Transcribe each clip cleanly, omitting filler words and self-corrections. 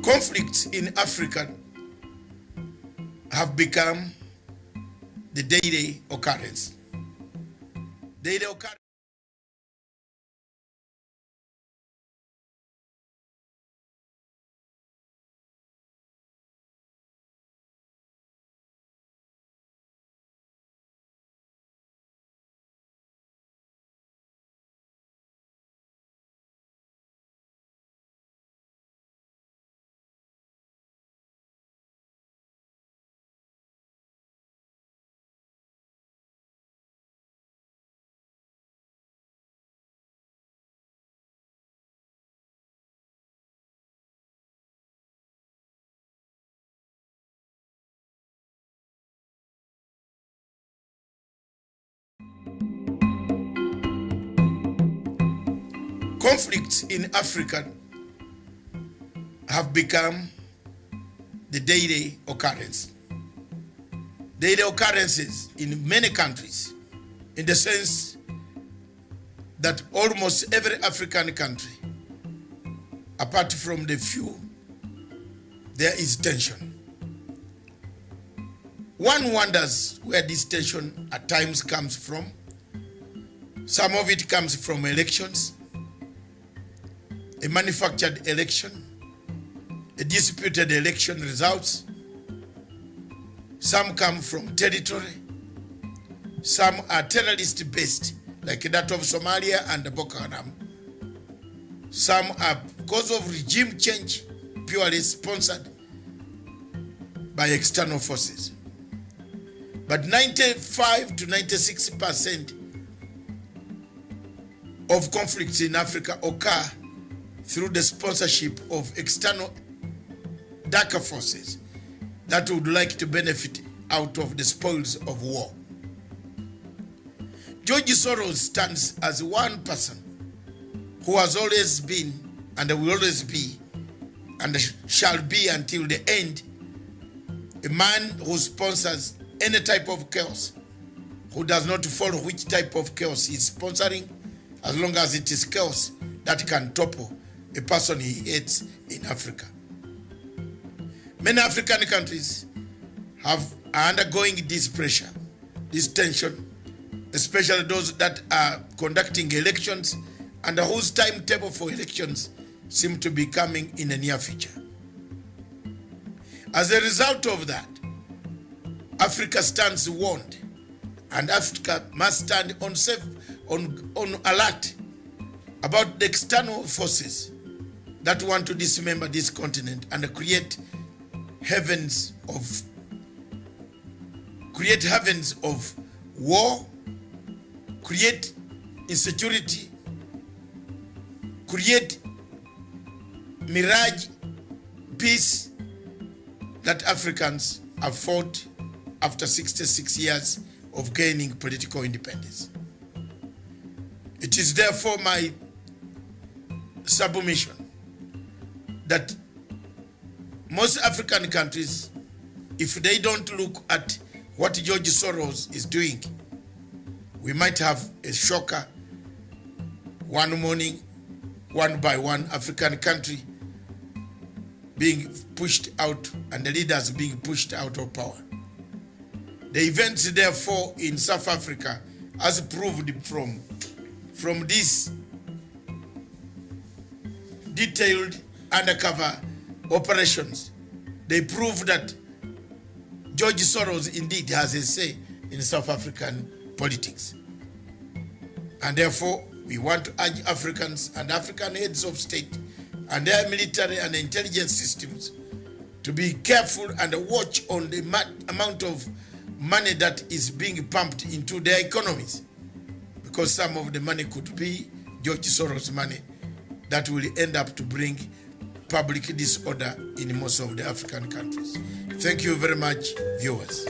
Conflicts in Africa have become the daily occurrence. Daily occurrence. Conflicts in Africa have become the daily occurrence. Daily occurrences in many countries, in the sense that almost every African country, apart from the few, there is tension. One wonders where this tension at times comes from. Some of it comes from elections, a manufactured election, a disputed election results. Some come from territory. Some are terrorist based, like that of Somalia and Boko Haram. Some are because of regime change, purely sponsored by external forces. But 95 to 96% of conflicts in Africa occur through the sponsorship of external darker forces that would like to benefit out of the spoils of war. George Soros stands as one person who has always been and will always be and shall be until the end a man who sponsors any type of chaos, who does not follow which type of chaos he is sponsoring, as long as it is chaos that can topple a person he hates in Africa. Many African countries are undergoing this pressure, this tension, especially those that are conducting elections and whose timetable for elections seem to be coming in the near future. As a result of that, Africa stands warned, and Africa must stand on alert about the external forces that want to dismember this continent and create heavens of war, create insecurity, create mirage peace that Africans have fought after 66 years of gaining political independence. It is therefore my submission that most African countries, if they don't look at what George Soros is doing, we might have a shocker one morning, one by one African country being pushed out and the leaders being pushed out of power. The events therefore in South Africa, as proved from these detailed undercover operations, they prove that George Soros indeed has a say in South African politics. And therefore, we want to urge Africans and African heads of state and their military and intelligence systems to be careful and watch on the amount of money that is being pumped into their economies, because some of the money could be George Soros money that will end up to bring public disorder in most of the African countries. Thank you very much, viewers.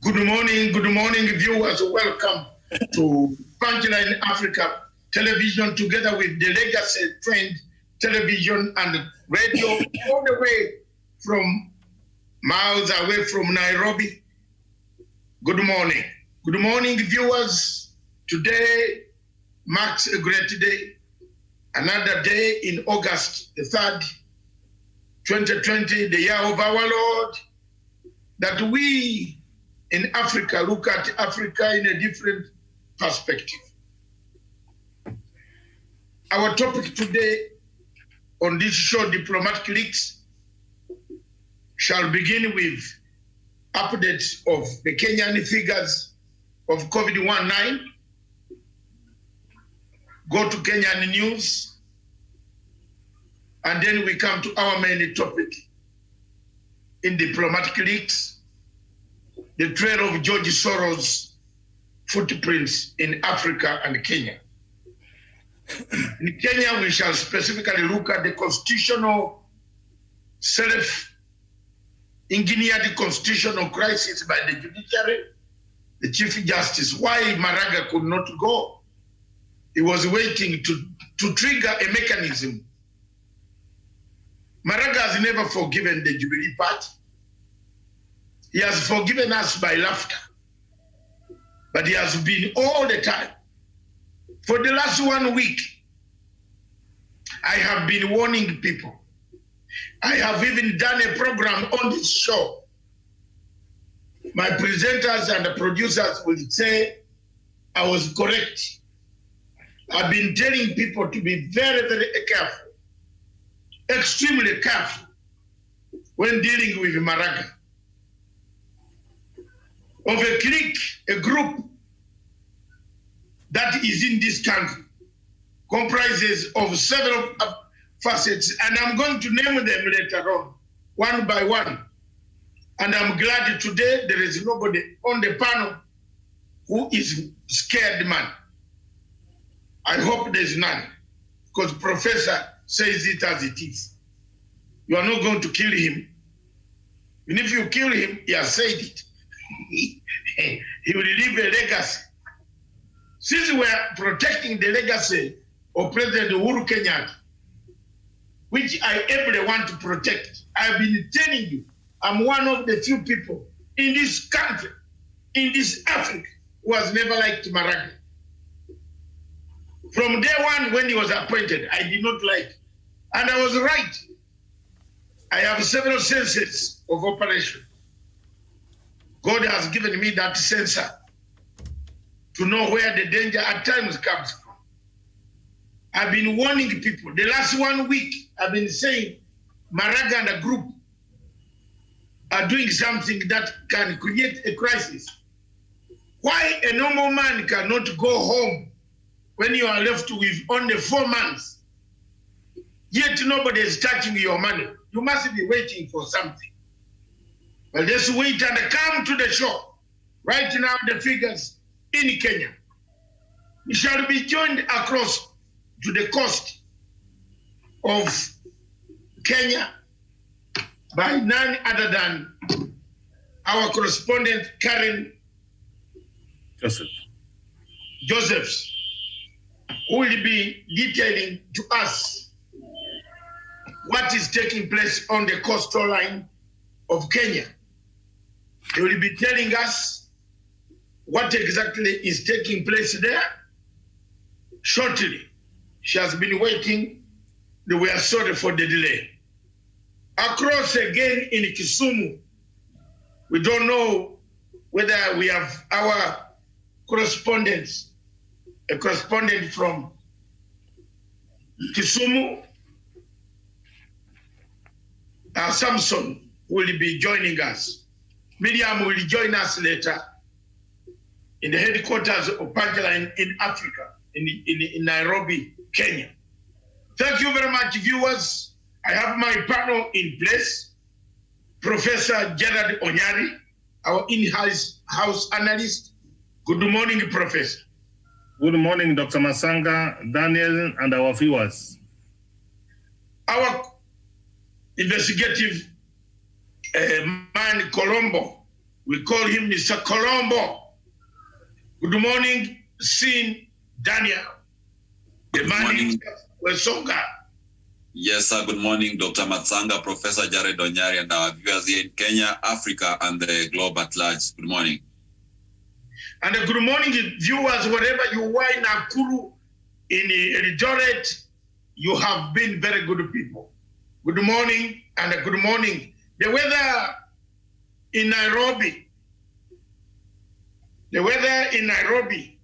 Good morning, viewers. Welcome to Punchline Africa Television, together with the Legacy Trend Television and Radio, all the way from miles away from Nairobi. Good morning, viewers. Today marks a great day, another day in August the 3rd, 2020, the year of our Lord, that we in Africa look at Africa in a different perspective. Our topic today on this show, Diplomatic Leaks, shall begin with updates of the Kenyan figures of COVID-19, go to Kenyan news, and then we come to our main topic in Diplomatic Leaks, the trail of George Soros' footprints in Africa and Kenya. In Kenya, we shall specifically look at the constitutional self-engineered constitutional crisis by the judiciary, the Chief Justice. Why Maraga could not go? He was waiting to trigger a mechanism. Maraga has never forgiven the Jubilee Party. He has forgiven us by laughter, but he has been all the time. For the last 1 week, I have been warning people. I have even done a program on this show. My presenters and the producers will say I was correct. I've been telling people to be very, very careful, extremely careful when dealing with Maraga. Of a clique, a group that is in this country, comprises of several facets, and I'm going to name them later on, one by one. And I'm glad today there is nobody on the panel who is scared man. I hope there's none, because Professor says it as it is. You are not going to kill him. And if you kill him, he has said it. He will leave a legacy. Since we are protecting the legacy of President Uhuru Kenyatta, which I ably want to protect, I've been telling you, I'm one of the few people in this country, in this Africa, who has never liked Maraga. From day one when he was appointed, I did not like, and I was right. I have several senses of operation. God has given me that sensor to know where the danger at times comes from. I've been warning people. The last 1 week, I've been saying Maraga and a group are doing something that can create a crisis. Why a normal man cannot go home when you are left with only 4 months, yet nobody is touching your money? You must be waiting for something. Well, just wait and come to the show. Right now, the figures in Kenya. We shall be joined across to the coast of Kenya by none other than our correspondent, Karen Josephs, who will be detailing to us what is taking place on the coastal line of Kenya. He will be telling us what exactly is taking place there shortly. She has been waiting. We are sorry for the delay. Across again in Kisumu, we don't know whether we have our correspondents, a correspondent from Kisumu, Samson will be joining us. Miriam will join us later in the headquarters of Punchline in Africa, in Nairobi, Kenya. Thank you very much, viewers. I have my panel in place. Professor Gerard Onyari, our in-house analyst. Good morning, Professor. Good morning, Dr. Masanga, Daniel, and our viewers. Our investigative man Colombo. We call him Mr. Colombo. Good morning, Sin Daniel. The man is Wesonga. Yes, sir. Good morning, Dr. Matsanga, Professor Jared Onyari, and our viewers here in Kenya, Africa, and the globe at large. Good morning. And good morning, viewers, wherever you are in Nakuru, in Eldoret, you have been very good people. Good morning and good morning. The weather in Nairobi,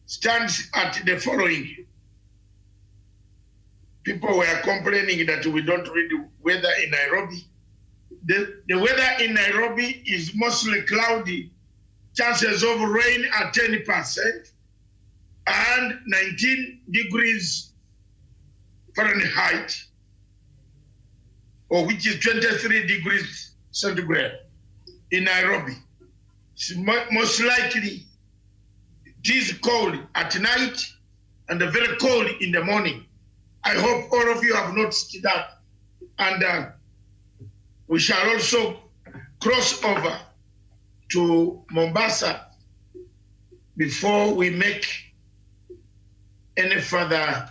stands at the following. People were complaining that we don't read the weather in Nairobi. The weather in Nairobi is mostly cloudy, chances of rain at 10%, and 19 degrees Fahrenheit, or which is 23 degrees centigrade in Nairobi. It's most likely it is cold at night and very cold in the morning. I hope all of you have noticed that. And we shall also cross over to Mombasa before we make any further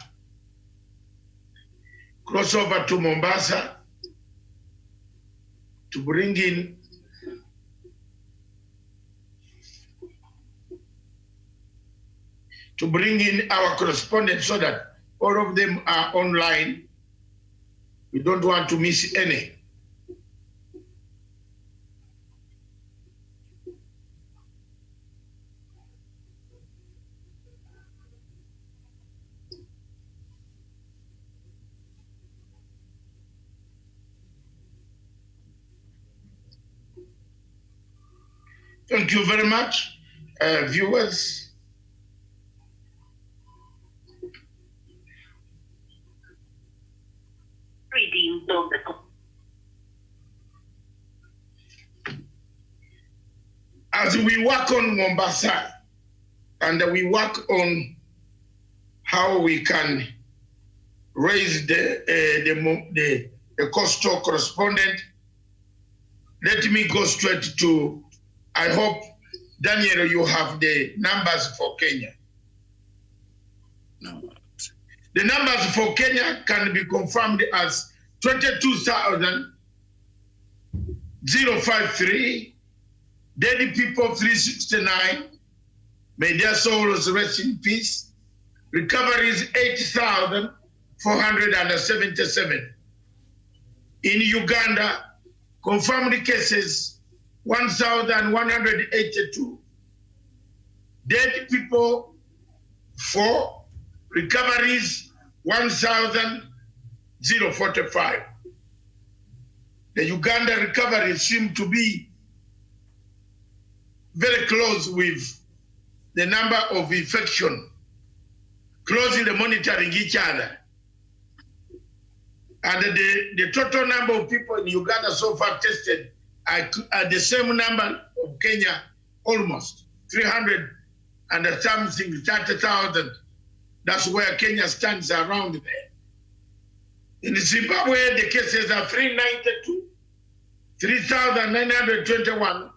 crossover to Mombasa to bring in our correspondents so that all of them are online. We don't want to miss any. Thank you very much, viewers. As we work on Mombasa and we work on how we can raise the coastal correspondent, let me go straight to, I hope, Daniel, you have the numbers for Kenya. No. The numbers for Kenya can be confirmed as 22,053, dead people 369, may their souls rest in peace. Recoveries 8,477. In Uganda, confirmed cases 1,182, dead people 4, recoveries 1,045. The Uganda recoveries seem to be very close with the number of infection, closely monitoring each other. And the total number of people in Uganda so far tested are the same number of Kenya, almost 300 and something, 30,000. That's where Kenya stands around there. In Zimbabwe, the cases are 392, 3,921.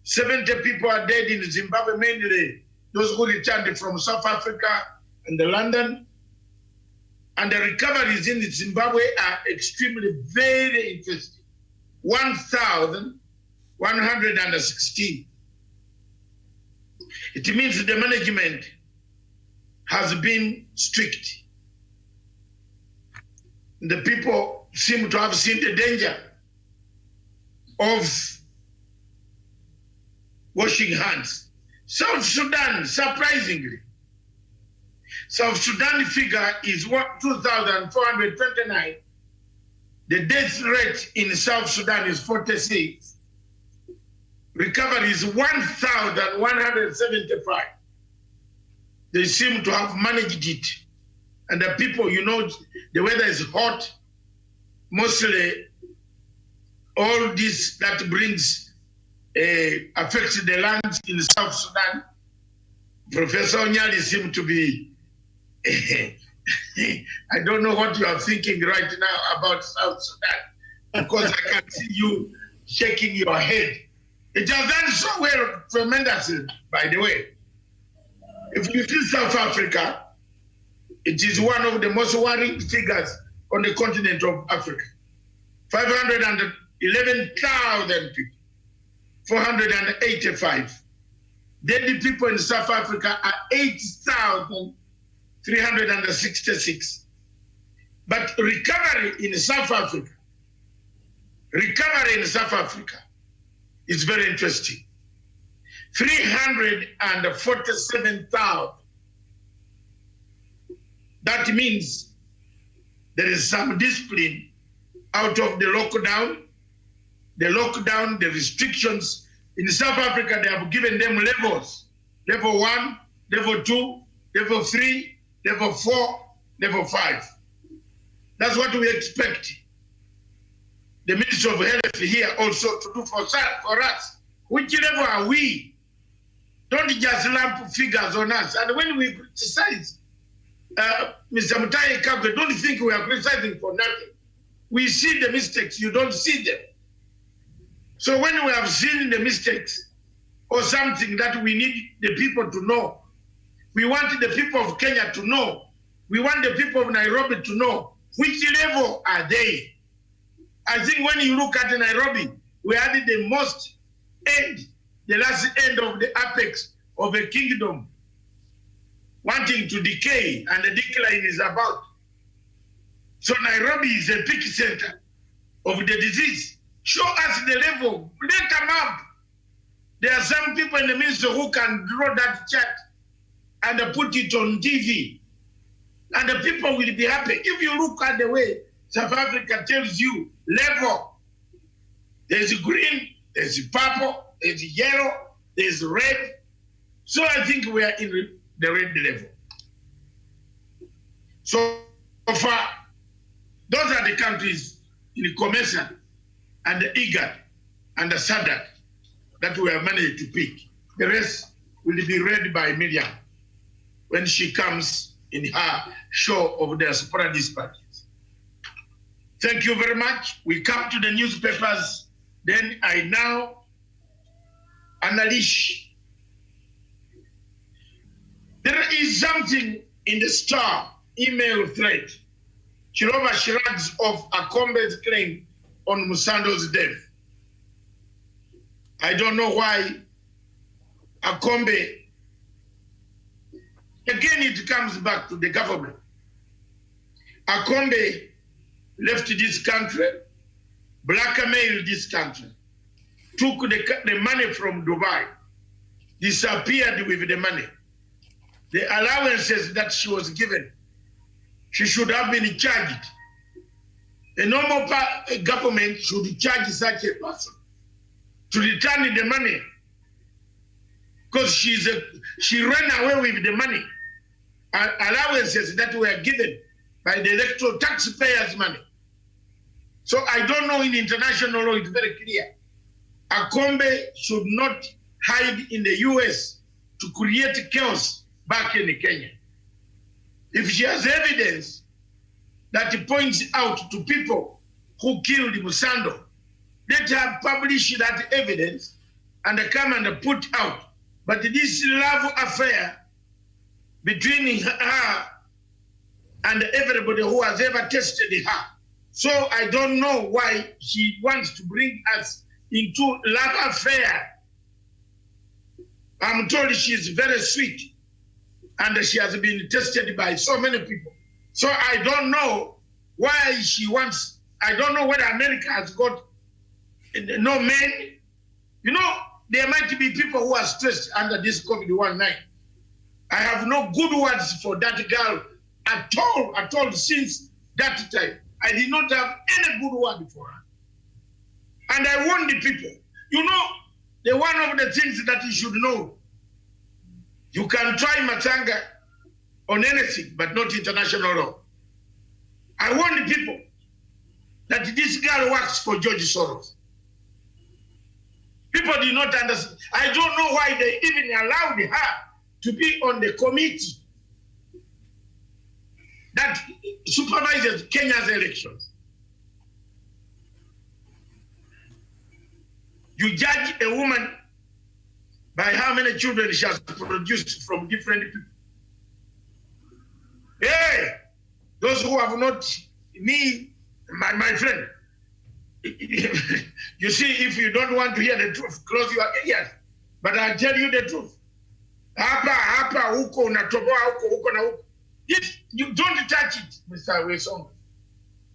70 people are dead in Zimbabwe, mainly those who returned from South Africa and London. And the recoveries in Zimbabwe are extremely very interesting. 1,116. It means the management has been strict. The people seem to have seen the danger of washing hands. South Sudan, surprisingly, South Sudan figure is 2,429. The death rate in South Sudan is 46. Recovery is 1,175. They seem to have managed it. And the people, you know, the weather is hot. Mostly all this that brings, affects the lands in South Sudan. Professor Onyali seems to be, I don't know what you are thinking right now about South Sudan. because I can see you shaking your head. It has done so well, tremendously, by the way. If you see South Africa, it is one of the most worrying figures on the continent of Africa. 511,000 people, 485. Dead people in South Africa are 8,366. But recovery in South Africa is very interesting. 347,000. That means there is some discipline out of the lockdown. The lockdown, the restrictions. In South Africa, they have given them levels. Level 1, level 2, level 3, level 4, level 5. That's what we expect the Ministry of Health here also to do for us. Which level are we? Don't just lump figures on us. And when we criticize Mr. Mutahi Kagwe, don't think we are criticizing for nothing. We see the mistakes, you don't see them. So when we have seen the mistakes or something that we need the people to know, we want the people of Kenya to know, we want the people of Nairobi to know, which level are they? I think when you look at Nairobi, we had the most end, the last end of the apex of a kingdom, wanting to decay, and the decline is about. So Nairobi is a peak center of the disease. Show us the level, let them up. There are some people in the ministry who can draw that chart and put it on TV, and the people will be happy. If you look at the way South Africa tells you level, there's green, there's purple, there's yellow, there's red. So I think we are in the red level. So far, those are the countries in the COMESA and the IGAD and the SADC that we have managed to pick. The rest will be read by Miriam when she comes in her show of the diaspora dispatches. Thank you very much. We come to the newspapers. Then I now unleash. There is something in the Star email thread. Chiroma shrugs off Akombe's claim on Musando's death. I don't know why Akombe, again it comes back to the government. Akombe left this country, blackmailed this country, took the money from Dubai, disappeared with the money. The allowances that she was given, she should have been charged. A normal government should charge such a person to return the money, because she ran away with the money, allowances that were given by the electoral taxpayers' money. So I don't know, in international law, it's very clear. Akombe should not hide in the US to create chaos back in Kenya. If she has evidence that points out to people who killed Musando, let her publish that evidence and come and put out. But this love affair between her and everybody who has ever tested her. So I don't know why she wants to bring us into love affair. I'm told she's very sweet and she has been tested by so many people. So I don't know why she wants, I don't know whether America has got no men. You know, there might be people who are stressed under this COVID-19. I have no good words for that girl at all since that time. I did not have any good word for her. And I warn the people, you know, one of the things that you should know, you can try Matanga on anything, but not international law. I warn the people that this girl works for George Soros. People do not understand. I don't know why they even allowed her to be on the committee that supervises Kenya's elections. You judge a woman by how many children she has produced from different people. Hey, those who have not, my friend, you see, if you don't want to hear the truth, close your ears. But I'll tell you the truth. Hapa, huko, unatoboa huko na huko. You don't touch it, Mr. Wilson.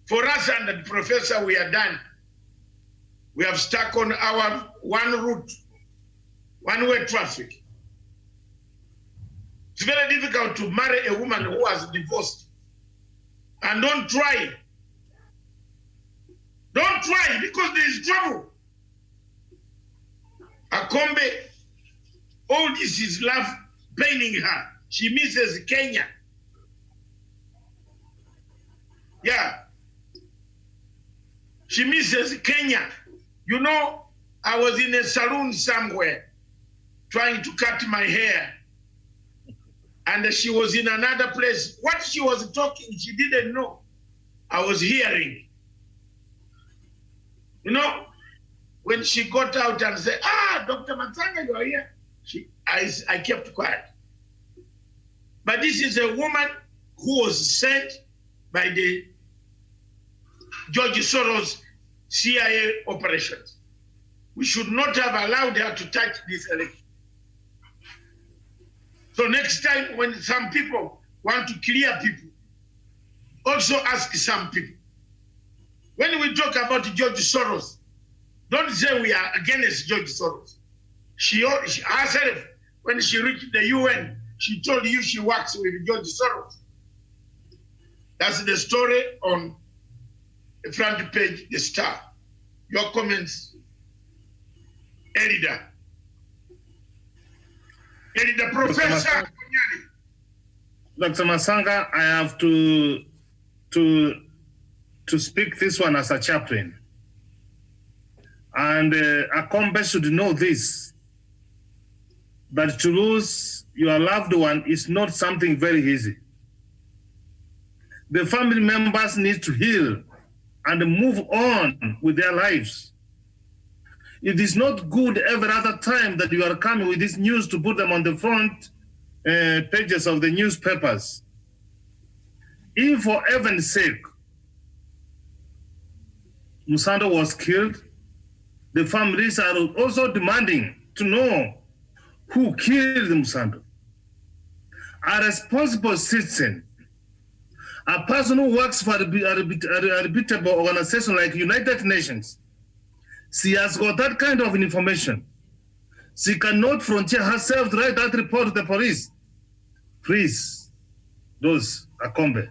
For us and the professor, we are done. We have stuck on our one route, one-way traffic. It's very difficult to marry a woman who has divorced. And don't try. Don't try, because there is trouble. Akombe, all this is love paining her. She misses Kenya. Yeah. She misses Kenya. You know, I was in a salon somewhere trying to cut my hair. And she was in another place. What she was talking, she didn't know. I was hearing. You know, when she got out and said, Dr. Matsanga, you are here. I kept quiet. But this is a woman who was sent by the George Soros CIA operations. We should not have allowed her to touch this election. So next time when some people want to clear people, also ask some people. When we talk about George Soros, don't say we are against George Soros. She herself, when she reached the UN, she told you she works with George Soros. That's the story on the front page, The Star. Your comments, Elida. Elida, Professor. Dr. Masanga, I have to speak this one as a chaplain. And Akombe should know this, that to lose your loved one is not something very easy. The family members need to heal and move on with their lives. It is not good every other time that you are coming with this news to put them on the front pages of the newspapers. If for heaven's sake, Musando was killed, the families are also demanding to know who killed Musando. A responsible citizen, a person who works for a reputable organization like United Nations, she has got that kind of information. She cannot frontier herself to write that report to the police. Please, those Akombe,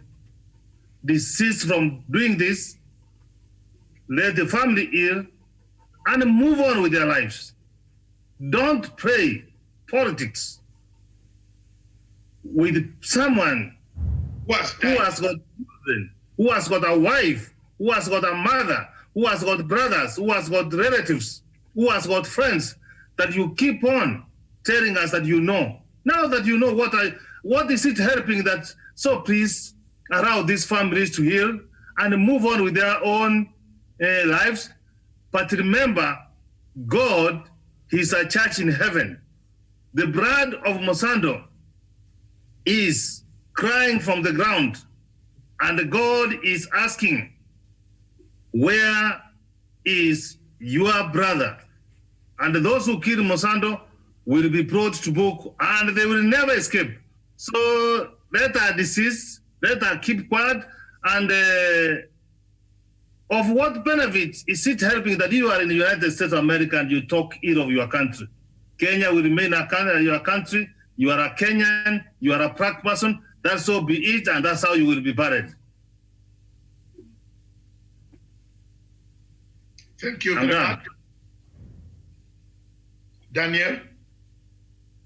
desist from doing this, let the family heal, and move on with their lives. Don't play politics with someone who has got children, who has got a wife, who has got a mother, who has got brothers, who has got relatives, who has got friends, that you keep on telling us that you know. Now that you know, what is it helping that? So please allow these families to heal and move on with their own lives. But remember, God, He's a church in heaven. The blood of Musando is crying from the ground, and God is asking, where is your brother? And those who killed Musando will be brought to book, and they will never escape. So let her desist, let her keep quiet, and of what benefit is it helping that you are in the United States of America and you talk ill of your country? Kenya will remain your country. You are a Kenyan, you are a black person. That's so be it, and that's how you will be buried. Thank you very much. Daniel?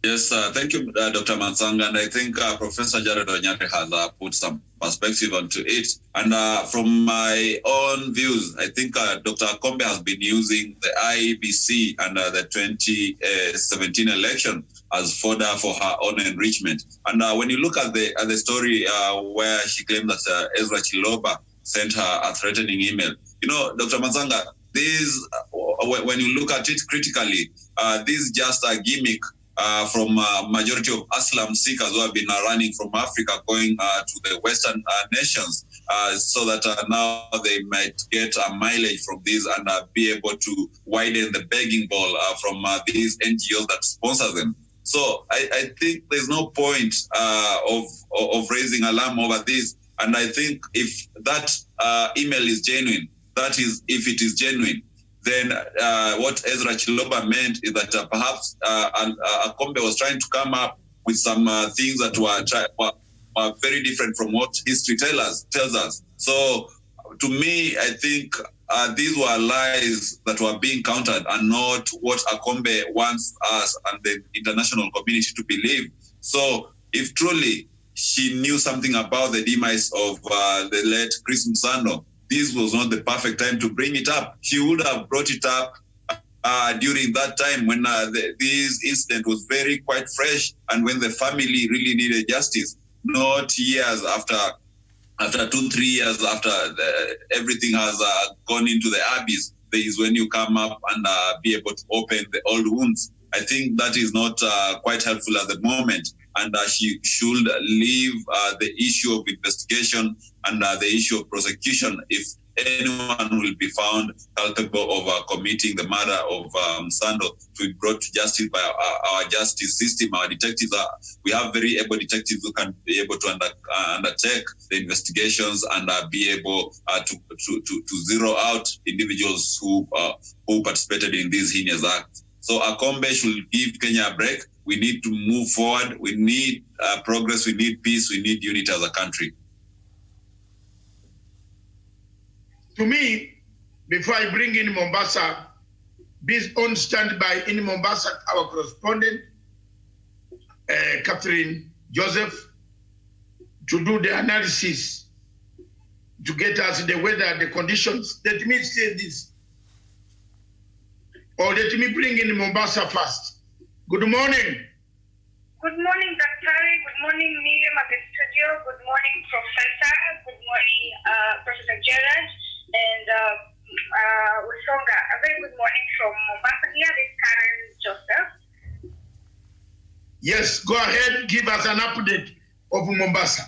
Yes, thank you, Dr. Matsanga. And I think Professor Jared Onyate has put some perspective onto it. And from my own views, I think Dr. Akombe has been using the IEBC and the 2017 election as fodder for her own enrichment. And when you look at the story where she claimed that Ezra Chiloba sent her a threatening email, you know, Dr. Matsanga, these when you look at it critically, this is just a gimmick from majority of Aslam seekers who have been running from Africa going to the Western nations, so that now they might get a mileage from this and be able to widen the begging ball from these NGOs that sponsor them. So I think there's no point of raising alarm over this. And I think if that email is genuine, that is, if it is genuine, then what Ezra Chiloba meant is that perhaps Akombe was trying to come up with some things that were very different from what history tells us. So to me, I think these were lies that were being countered and not what Akombe wants us and the international community to believe. So if truly she knew something about the demise of the late Chris Musando, this was not the perfect time to bring it up. She would have brought it up during that time when this incident was very quite fresh and when the family really needed justice, not years after 2-3 years after everything has gone into the abyss. There is when you come up and be able to open the old wounds. I think that is not quite helpful at the moment. And she should leave the issue of investigation and the issue of prosecution if anyone will be found culpable of committing the murder of Sando to be brought to justice by our justice system. Our detectives we have very able detectives who can be able to undertake the investigations and be able to zero out individuals who participated in these heinous acts. So Akombe should give Kenya a break. We need to move forward. We need progress. We need peace. We need unity as a country. To me, before I bring in Mombasa, be on standby in Mombasa, our correspondent, Catherine Joseph, to do the analysis, to get us the weather, the conditions. Let me say this. Or let me bring in Mombasa first. Good morning. Good morning, Dr. Good morning, Miriam at the studio. Good morning, Professor. Good morning, Professor Gerard and Usonga. A very good morning from Mombasa. Here is Karen Joseph. Yes, go ahead. Give us an update of Mombasa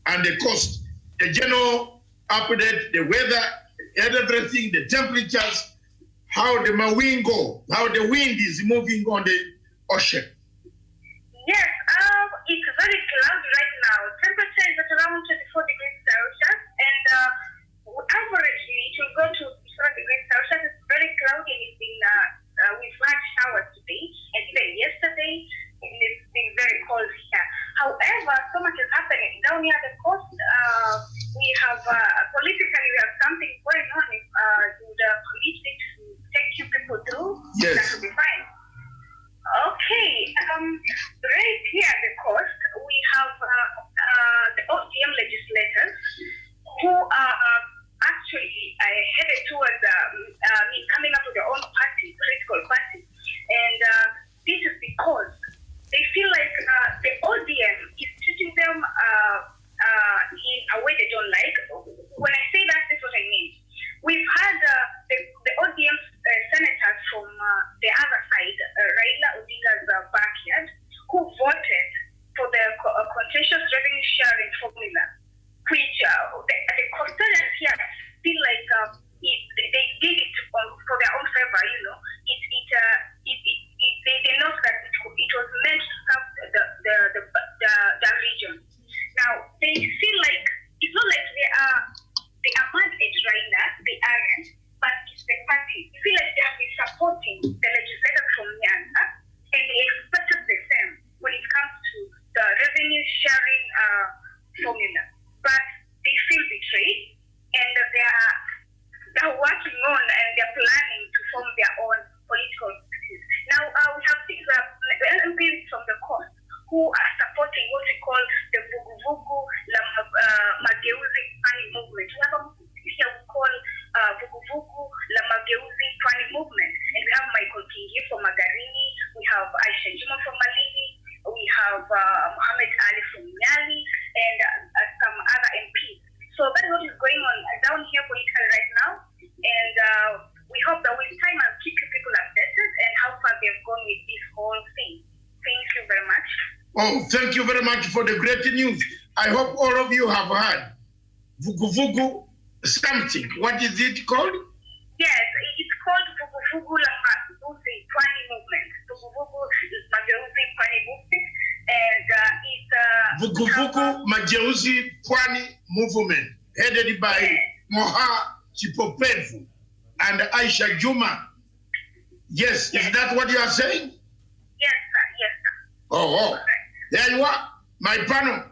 and the coast, the general update, the weather, everything, the temperatures, how the mawingo, how the wind is moving on the ocean. Yes, it's very cloudy right now. Temperature is at around 24 degrees Celsius, and averagely it will go to 0 degrees Celsius. It's very cloudy, and it's been, we've had showers today, and even yesterday, and it's been very cold here. However, so much is happening. Down near the coast, we have, politically, we have something going on. If you would permit me to take you people through, yes, that would be fine. Okay, right here at the coast, we have the ODM legislators who are actually headed towards coming up with their own party, political party. And this is because they feel like the ODM is treating them in a way they don't like. When I say that, this is what I mean. We've had the ODM senators from the other side, Raila Odinga's backyard, who voted for the contentious revenue sharing formula, which the custodians here feel like they did it for their own favor. You know, they know that it was meant to serve the region. Now they feel like it's not like they are mad at Raila, they aren't, but it's the party. They feel like they have been supporting the legislators from Nyanza, and they expected the same when it comes to the revenue sharing formula. But they feel betrayed, and they're working on and they're planning to form their own political parties. Now we have things the MPs from the coast who are supporting what we call the Vuguvugu La Mageuzi Pwani movement. We have a movement here we call Vuguvugu La Mageuzi Pwani movement, and we have Michael Kingi from Magarini, we have Aisha Juma from Malini, we have Mohammed Ali from Nyali, and some other MPs. So that's what is going on down here politically right now, and we hope that with time I'll keep you Oh, thank you very much for the great news. I hope all of you have heard. Vuguvugu something. What is it called? Yes, it's called Vuguvugu la Mageuzi Pwani Movement. Vuguvugu Mageuzi Pwani Movement. And it's Vuguvugu Mageuzi Pwani Movement, headed by Moha Chipopevu and Aisha Juma. Yes, is that what you are saying? Yes, sir. Yes, sir. Oh. There you are, my panel.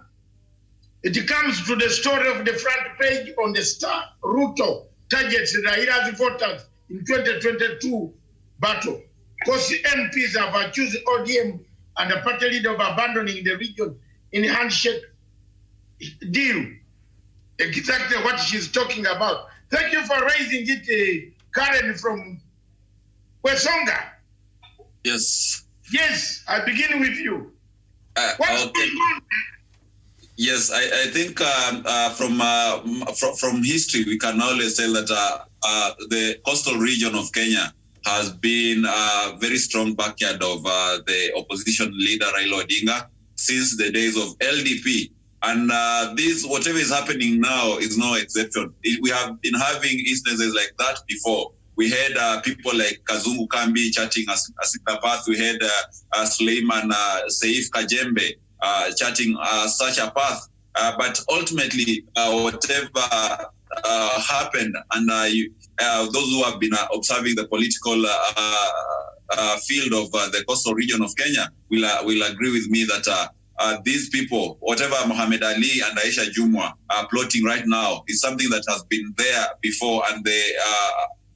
It comes to the story of the front page on the Star. Ruto targets Raila's voters in 2022 battle. Because MPs have accused ODM and the party leader of abandoning the region in handshake deal. Exactly what she's talking about. Thank you for raising it, Karen from Wesonga. Yes. Yes, I begin with you. What's Okay. going on? Yes, I think from history we can always tell that the coastal region of Kenya has been a very strong backyard of the opposition leader Raila Odinga since the days of LDP. And this, whatever is happening now, is no exception. We have been having instances like that before. We had people like Kazungu Kambi chatting Asika Path. We had Suleiman Saif Kajembe chatting such a path. But ultimately, whatever happened, and those who have been observing the political field of the coastal region of Kenya will agree with me that these people, whatever Muhammad Ali and Aisha Jumwa are plotting right now, is something that has been there before,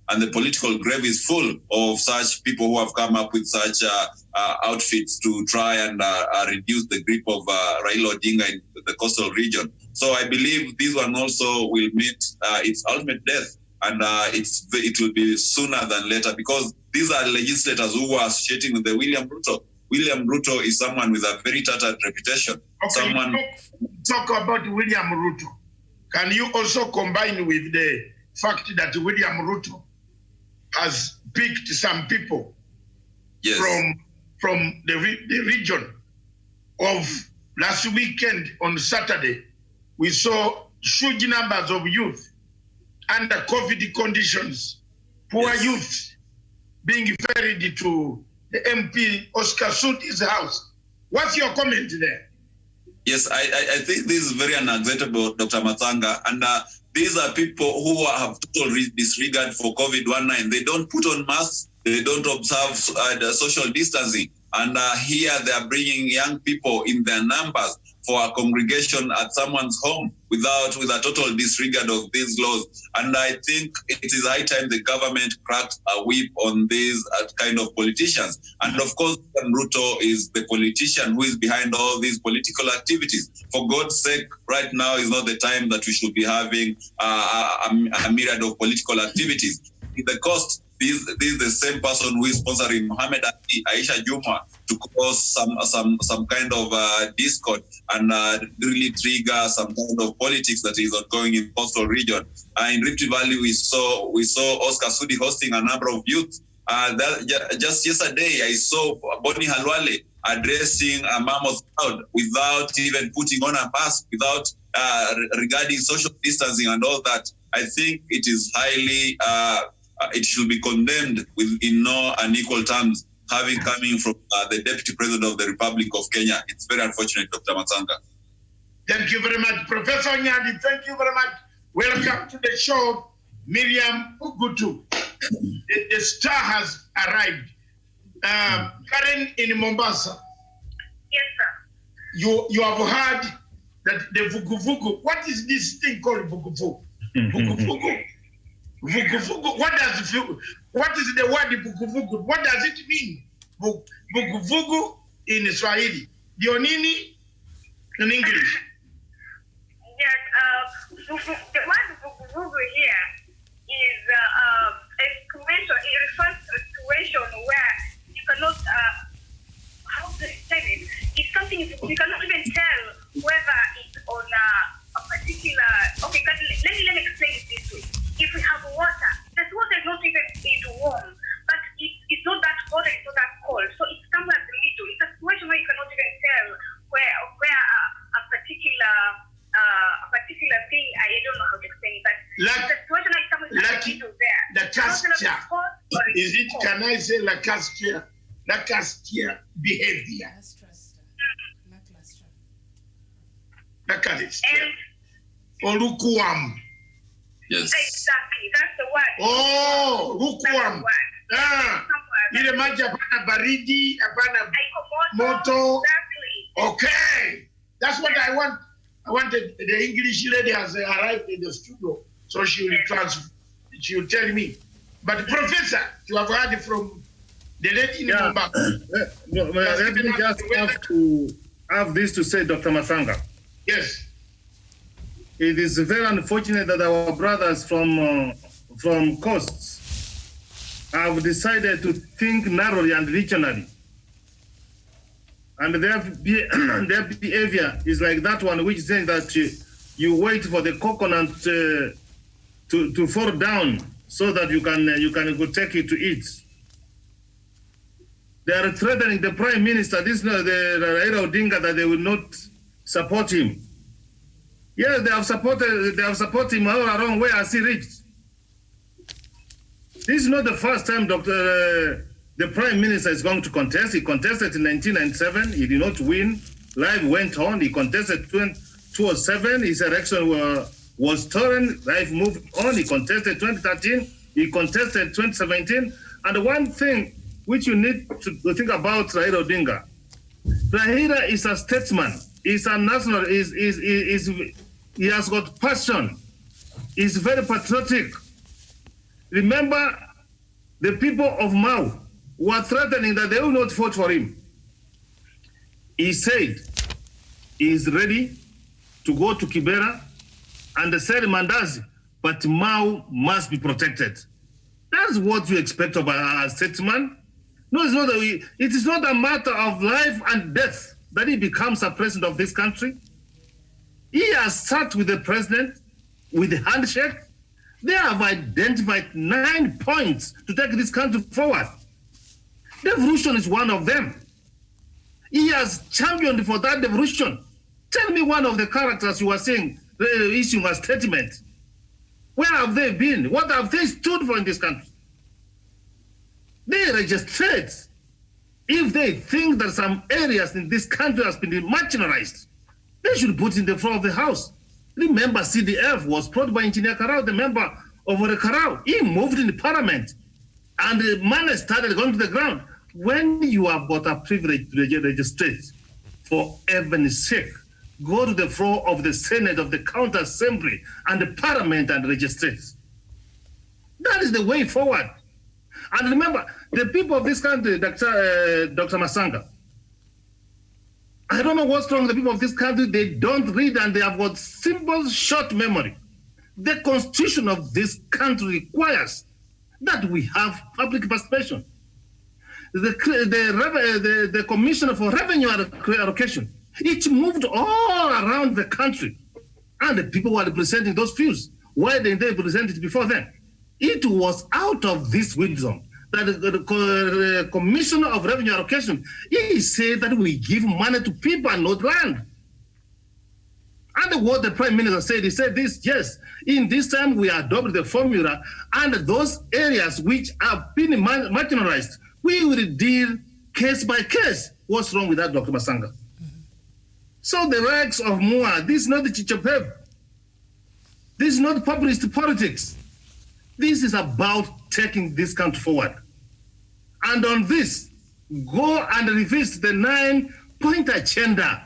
and the political grave is full of such people who have come up with such outfits to try and reduce the grip of Raila Odinga in the coastal region. So I believe this one also will meet its ultimate death, and it will be sooner than later, because these are legislators who are associating with the William Ruto. William Ruto is someone with a very tattered reputation. Okay, talk about William Ruto. Can you also combine with the fact that William Ruto has picked some people from the region of last weekend on Saturday? We saw huge numbers of youth under COVID conditions, poor youth being ferried to the MP Oscar Suti's house. What's your comment there? Yes, I think this is very unacceptable, Dr. Matsanga. And these are people who have total disregard for COVID-19. They don't put on masks. They don't observe the social distancing. And here they are bringing young people in their numbers for a congregation at someone's home with a total disregard of these laws. And I think it is high time the government cracked a whip on these kind of politicians. And of course, Ruto is the politician who is behind all these political activities. For God's sake, right now is not the time that we should be having a myriad of political activities. The cost, this is the same person who is sponsoring Muhammad Ali, Aisha Juma, to cause some kind of discord and really trigger some kind of politics that is ongoing in coastal region. In Rift Valley, we saw Oscar Sudi hosting a number of youth. Just yesterday, I saw Boni Halwale addressing a mammoth crowd without even putting on a mask, without regarding social distancing and all that. I think it is highly, it should be condemned in no unequal terms, coming from the Deputy President of the Republic of Kenya. It's very unfortunate, Dr. Matsanga. Thank you very much. Professor Nyadi, thank you very much. Welcome to the show, Miriam Ugutu. The star has arrived. Karen in Mombasa. Yes, sir. You have heard that the Vuguvugu, what is this thing called Vuguvugu? Vuguvugu. Vuguvugu. What is the word Vuguvugu? What does it mean? Vuguvugu in Swahili. Dionini in English. Yes, the word Vuguvugu here is a situation. It refers to a situation where you cannot, how to explain it? It's something you cannot even tell whether it's on a particular. Okay, let me explain it this way. If we have water, this water is not even warm, but it's not that hot and it's not that cold. So it's somewhere in the middle. It's a situation where you cannot even tell Lacastier. Is it, can I say Lacastier? Lacastier behavior. Lacastier. Or lukewarm. Yes. Exactly, that's the word. Oh, lukewarm. Ile maji hapana baridi, hapana moto. Exactly. Okay. That's what I want. I wanted. The English lady has arrived in the studio, so she will tell me. But Professor, you have heard from the lady in Mumbai. Let me just have this to say, Dr. Masanga. Yes. It is very unfortunate that our brothers from coasts have decided to think narrowly and regionally. And their behavior is like that one, which is saying that you wait for the coconut to fall down so that you can go take it to eat. They are threatening the Prime Minister, the Raila Odinga, that they will not support him. Yes, they have supported him all around. Where has he reached? This is not the first time the Prime Minister is going to contest. He contested in 1997. He did not win. Life went on. He contested 2007. His election was stolen. Life moved on. He contested 2013. He contested 2017. And one thing which you need to think about Raila Odinga, Raila is a statesman. He's a national. He has got passion. He's very patriotic. Remember, the people of Mau were threatening that they will not vote for him. He said he is ready to go to Kibera and sell Mandazi, but Mau must be protected. That's what you expect of a statesman. No, it's not. It is not a matter of life and death that he becomes a president of this country. He has sat with the president with the handshake. They have identified 9 points to take this country forward. Devolution is one of them. He has championed for that devolution. Tell me one of the characters you are saying issuing a statement. Where have they been? What have they stood for in this country? They registrate. If they think that some areas in this country has been marginalized, they should put in the floor of the House. Remember, CDF was brought by Engineer Karau, the member of the Karau. He moved in the parliament, and the money started going to the ground. When you have got a privilege to register, for heaven's sake, go to the floor of the Senate, of the Counter Assembly, and the Parliament and register. That is the way forward. And remember, the people of this country, Dr. Masanga, I don't know what's wrong with the people of this country. They don't read and they have got simple, short memory. The constitution of this country requires that we have public participation. The Commissioner for Revenue Allocation, it moved all around the country. And the people were representing those views. Why didn't they present it before then? It was out of this wisdom that the Commissioner of Revenue Allocation, he said that we give money to people and not land. And what the Prime Minister said, he said this, yes, in this time we adopted the formula, and those areas which have been marginalized, we will deal case by case. What's wrong with that, Dr. Masanga? So the rags of Mua, this is not the Chichapeb. This is not populist politics. This is about taking this country forward. And on this, go and revisit the 9-point agenda,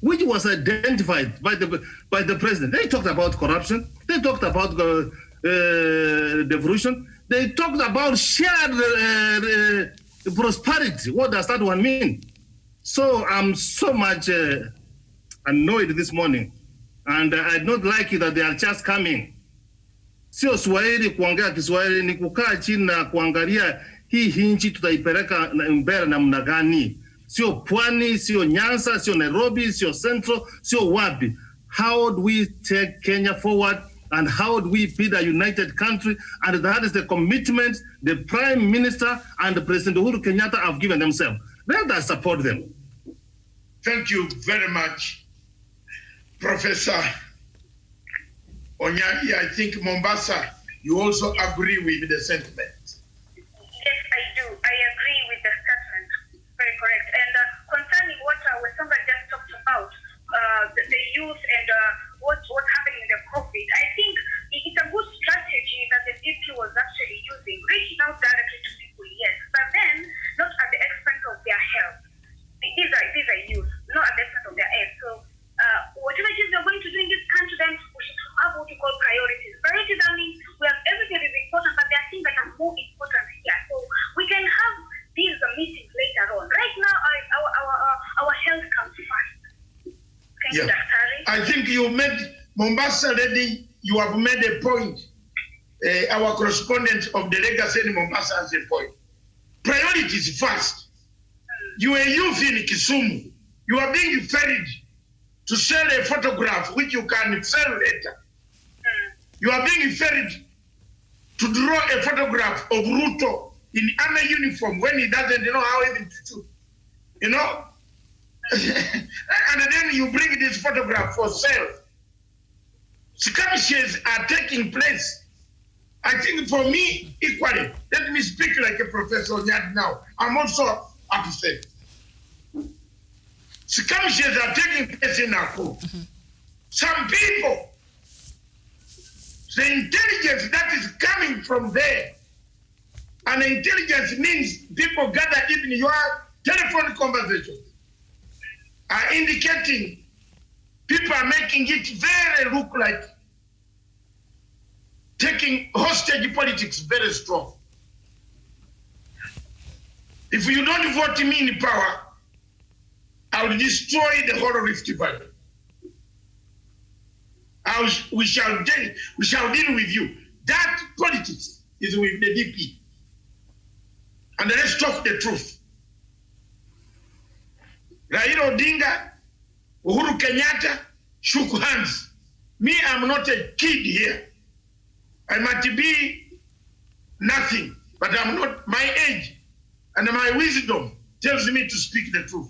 which was identified by the president. They talked about corruption. They talked about devolution. They talked about shared prosperity. What does that one mean? So I'm so much annoyed this morning. And I don't like it that they are just coming. Sio Swahili kuongea Kiswahili, ni kukaa chini na kuangalia hii nchi tutaipeleka mbele namna gani. Sio Pwani, sio Nyanza, sio Nairobi, sio Central, sio wapi. How do we take Kenya forward, and how do we build a united country? And that is the commitment the Prime Minister and the President Uhuru Kenyatta have given themselves. Let us support them. Thank you very much, Professor Onyagi. I think Mombasa You also agree with the sentiment? Yes, I do. I agree with the statement. Very correct. And concerning what Wesonga just talked about, the youth and what's happening in the COVID, I think it's a good strategy that the DP was actually using, reaching out directly to people, yes, but then not at the expense of their health. These are youth, not at the expense of their health. So whatever it is we're going to do in this country, then we should have what we call priorities. Priorities, I mean, we have everything is important, but there are things that are more important here. So we can have these meetings later on. Right now, our health comes first. Thank you, Dr. I think you made Mombasa already. You have made a point. Our correspondent of the legacy in Mombasa has a point. Priorities first. You are youth in Kisumu. You are being ferried to sell a photograph which you can sell later. You are being ferried to draw a photograph of Ruto in army uniform when he doesn't know how even to shoot. You know? And then you bring this photograph for sale. Skirmishes are taking place. I think for me, equally, let me speak like a Professor Nyad now. I'm also upset. Skirmishes are taking place in Nakuru. Some people, the intelligence that is coming from there, and intelligence means people gather even your telephone conversations, are indicating people are making it very look like taking hostage politics very strong. If you don't vote me in power, I will destroy the whole Rift Valley. We shall deal with you. That politics is with the DP. And let's talk the truth. Raila Odinga, Uhuru Kenyatta shook hands. Me, I'm not a kid here. I might be nothing, but I'm not my age. And my wisdom tells me to speak the truth.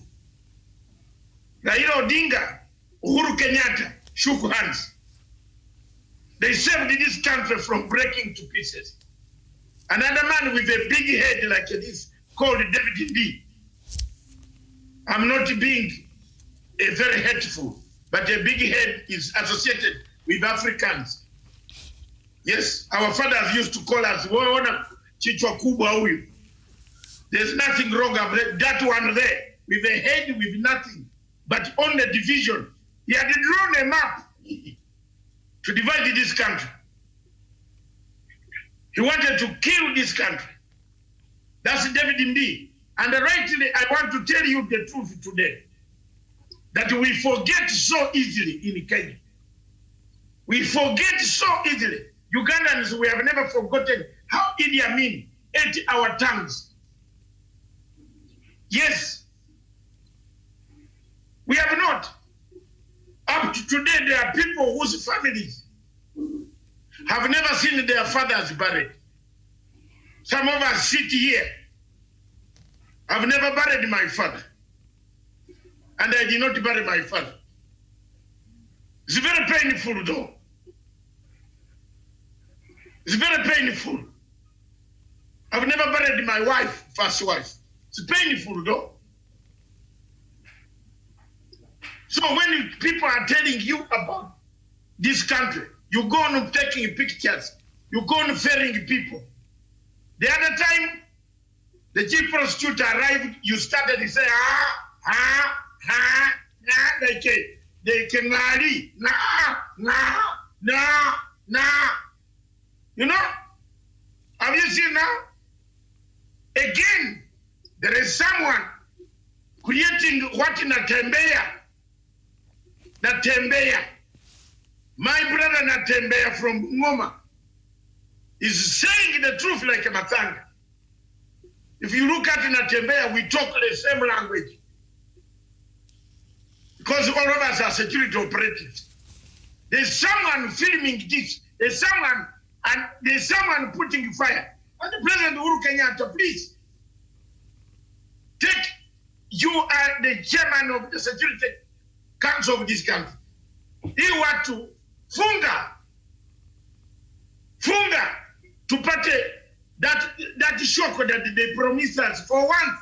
Raila Odinga, Uhuru Kenyatta shook hands. They saved this country from breaking to pieces. Another man with a big head like this, called David D. I'm not being a very hateful, but a big head is associated with Africans. Yes, our fathers used to call us, Chichwa kubwa huyu. There's nothing wrong about that one there, with a head with nothing, but on the division. He had drawn a map to divide this country. He wanted to kill this country. That's David Mdi. And rightly, I want to tell you the truth today, that we forget so easily in Kenya. We forget so easily. Ugandans, we have never forgotten how Idi Amin ate our tongues. Yes. We have not. Up to today, there are people whose families have never seen their fathers buried. Some of us sit here. I've never buried my father. And I did not bury my father. It's very painful though. It's very painful. I've never buried my wife, first wife. It's painful though. So when people are telling you about this country, you go on taking pictures, you go on ferrying people. The other time, the chief prosecutor arrived, you started to say, they can You know? Have you seen now? Again, there is someone creating what in Natembeya. Natembeya. My brother Natembeya from Ngoma is saying the truth like a Matanga. If you look at Natembeya, we talk the same language. Because all of us are security operatives. There's someone filming this. There's someone putting fire. And the President Uhuru Kenyatta, please, you are the chairman of the Security Council of this country. You want to funga Funga tupate that shock that they promised us for once.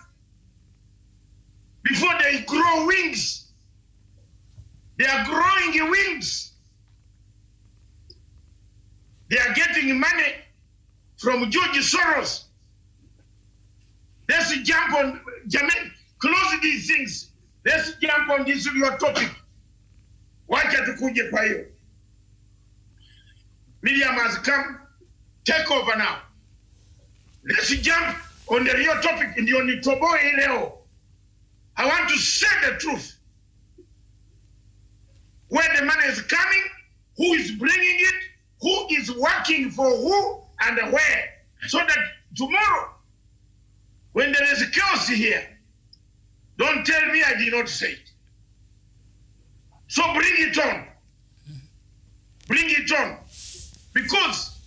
Before they grow wings. They are growing wings. They are getting money from George Soros. Let's jump on, Jamin, close these things. Let's jump on this your topic. Wacha tukuje kwa hiyo. Miriam has come. Take over now. Let's jump on the real topic in the Onitoboe leo. I want to say the truth. Where the money is coming, who is bringing it, who is working for who, and where. So that tomorrow, when there is chaos here, don't tell me I did not say it. So bring it on. Bring it on. Because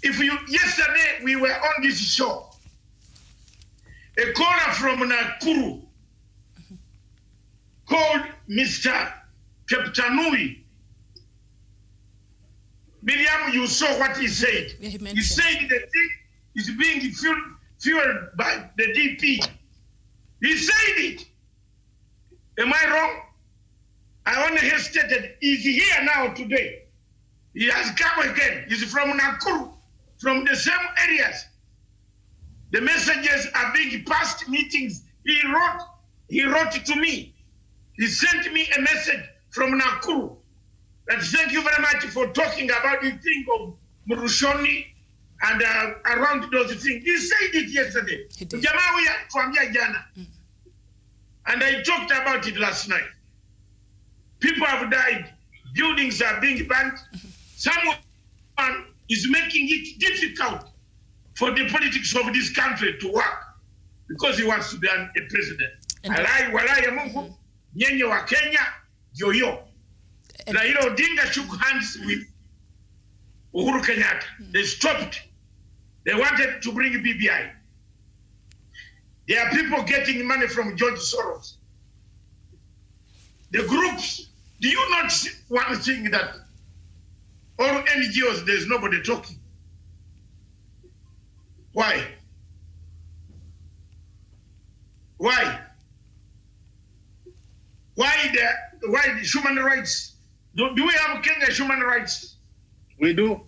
yesterday we were on this show, a caller from Nakuru called Mr. Keptanui. Miriam, you saw what he said. Yeah, he said the thing is being fueled by the DP. He said it. Am I wrong? I only hesitated. He's here now today. He has come again. He's from Nakuru, from the same areas. The messages are being passed, meetings. He wrote to me. He sent me a message from Nakuru that thank you very much for talking about the thing of Murushoni and around those things. He said it yesterday. And I talked about it last night. People have died. Buildings are being burnt. Someone is making it difficult for the politics of this country to work because he wants to be a president. Alai walai Mungu, nyenye wa Kenya, yoyo. Raila Odinga shook hands with Uhuru Kenyatta. They stopped. They wanted to bring BBI. There are people getting money from George Soros. The groups, do you not want to think that all NGOs, there's nobody talking? Why? Why? Why the human rights? Do we have Kenya human rights? We do.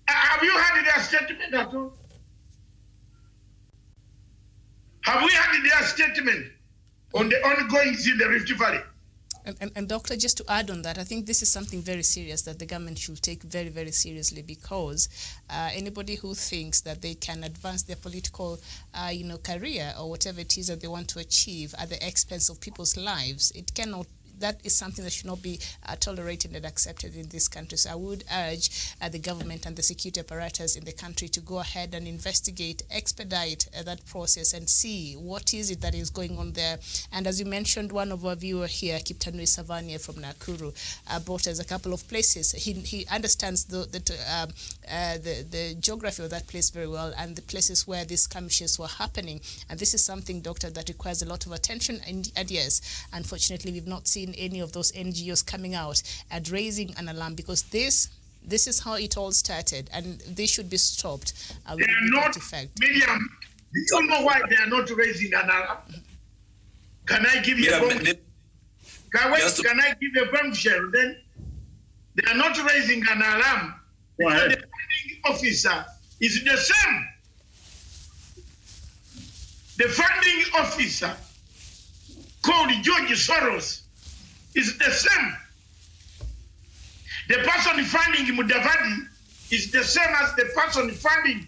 Have you heard their statement at all? Have we had their statement on the ongoings in the Rift Valley? And Doctor, just to add on that, I think this is something very serious that the government should take very, very seriously, because anybody who thinks that they can advance their political, career or whatever it is that they want to achieve at the expense of people's lives, it cannot. That is something that should not be tolerated and accepted in this country. So I would urge the government and the security apparatus in the country to go ahead and investigate, expedite that process and see what is it that is going on there. And as you mentioned, one of our viewers here, Kiptanui Savania from Nakuru, brought us a couple of places. He understands the geography of that place very well and the places where these skirmishes were happening. And this is something, Doctor, that requires a lot of attention. And yes, unfortunately, we've not seen any of those NGOs coming out and raising an alarm, because this is how it all started, and they should be stopped. They are not, Miriam, do you know why they are not raising an alarm? Can I give you a bombshell? Can I give you a bombshell? Then they are not raising an alarm. The funding officer is the same. The funding officer called George Soros is the same. The person funding Mudavadi is the same as the person funding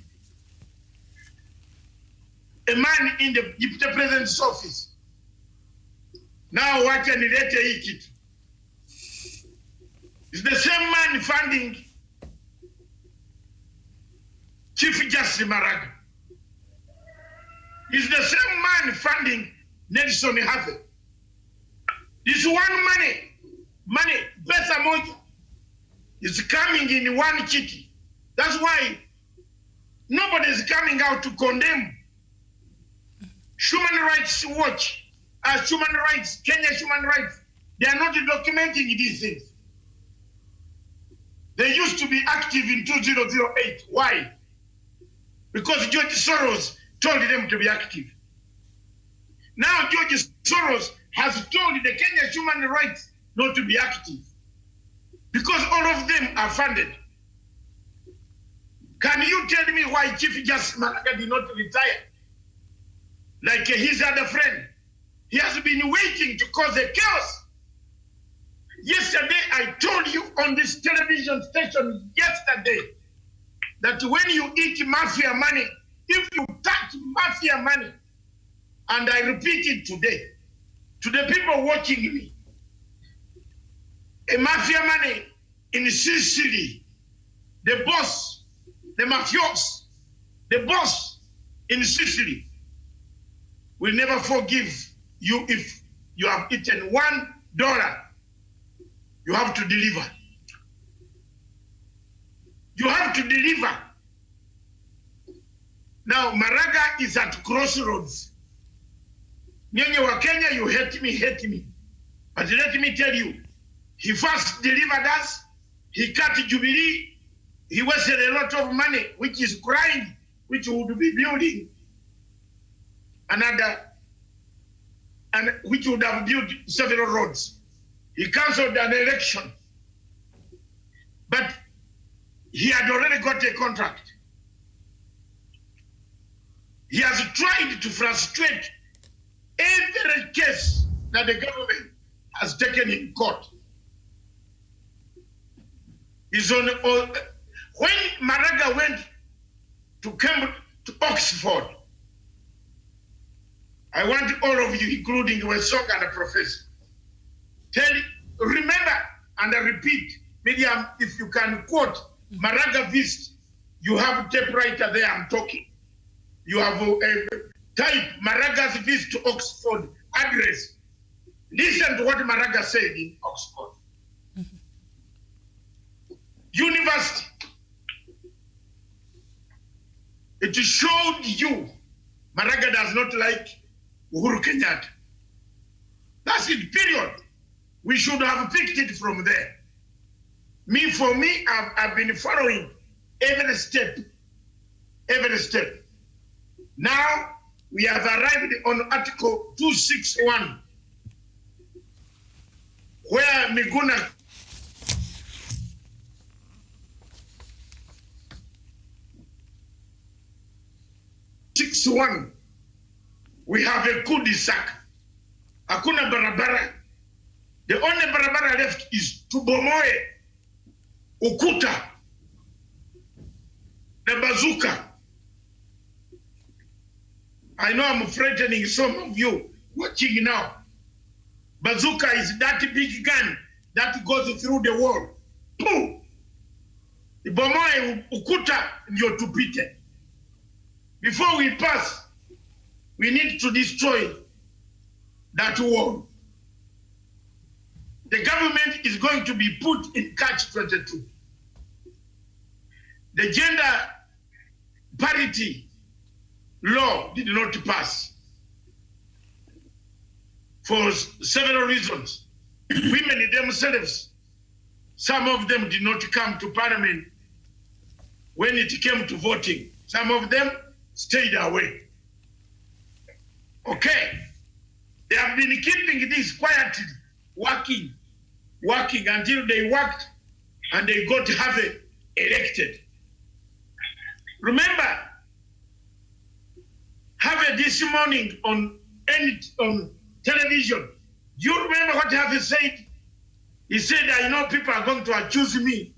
a man in the Deputy President's office. Now what can it it? It's the same man funding Chief Justice Maraga. It's the same man funding Nelson Hafe. This one money, pesa moja, is coming in one kitty. That's why nobody is coming out to condemn. Human Rights Watch, Human Rights, Kenya Human Rights, they are not documenting these things. They used to be active in 2008. Why? Because George Soros told them to be active. Now George Soros has told the Kenya human rights not to be active. Because all of them are funded. Can you tell me why Chief Justice Maraga did not retire? Like his other friend. He has been waiting to cause a chaos. Yesterday, I told you on this television station yesterday that when you eat mafia money, if you touch mafia money, and I repeat it today, to the people watching me, a mafia money in Sicily, the boss, the mafios, the boss in Sicily will never forgive you if you have eaten $1. You have to deliver. You have to deliver. Now, Maraga is at crossroads. Nyenye wa Kenya, you hate me. But let me tell you, he first delivered us, he cut Jubilee, he wasted a lot of money, which is crying, which would be building another, and which would have built several roads. He cancelled an election, but he had already got a contract. He has tried to frustrate every case that the government has taken in court. He's on, when Maraga went to Oxford, I want all of you, including Wesong and the professor, remember, and I repeat, Miriam, if you can quote Maraga Vist, you have a typewriter there, I'm talking. You have type Maraga's Vist to Oxford address. Listen to what Maraga said in Oxford. University. It showed you Maraga does not like Uhuru Kenyatta. That's it, period. We should have picked it from there. For me, I've been following every step. Now, we have arrived on Article 261, where Miguna we have a cul-de-sac. Hakuna barabara. The only barabara left is Tubomoe, Ukuta, the bazooka. I know I'm frightening some of you watching now. Bazooka is that big gun that goes through the wall. Boom! Ibomoe Ukuta ndio tupite. Before we pass, we need to destroy that wall. The government is going to be put in catch-22. The gender parity law did not pass for several reasons. Women themselves, some of them did not come to parliament when it came to voting. Some of them stayed away. Okay. They have been keeping this quietly, working until they worked and they got Harvey elected. Remember, Harvey this morning on television, do you remember what Harvey said? He said, I know people are going to accuse me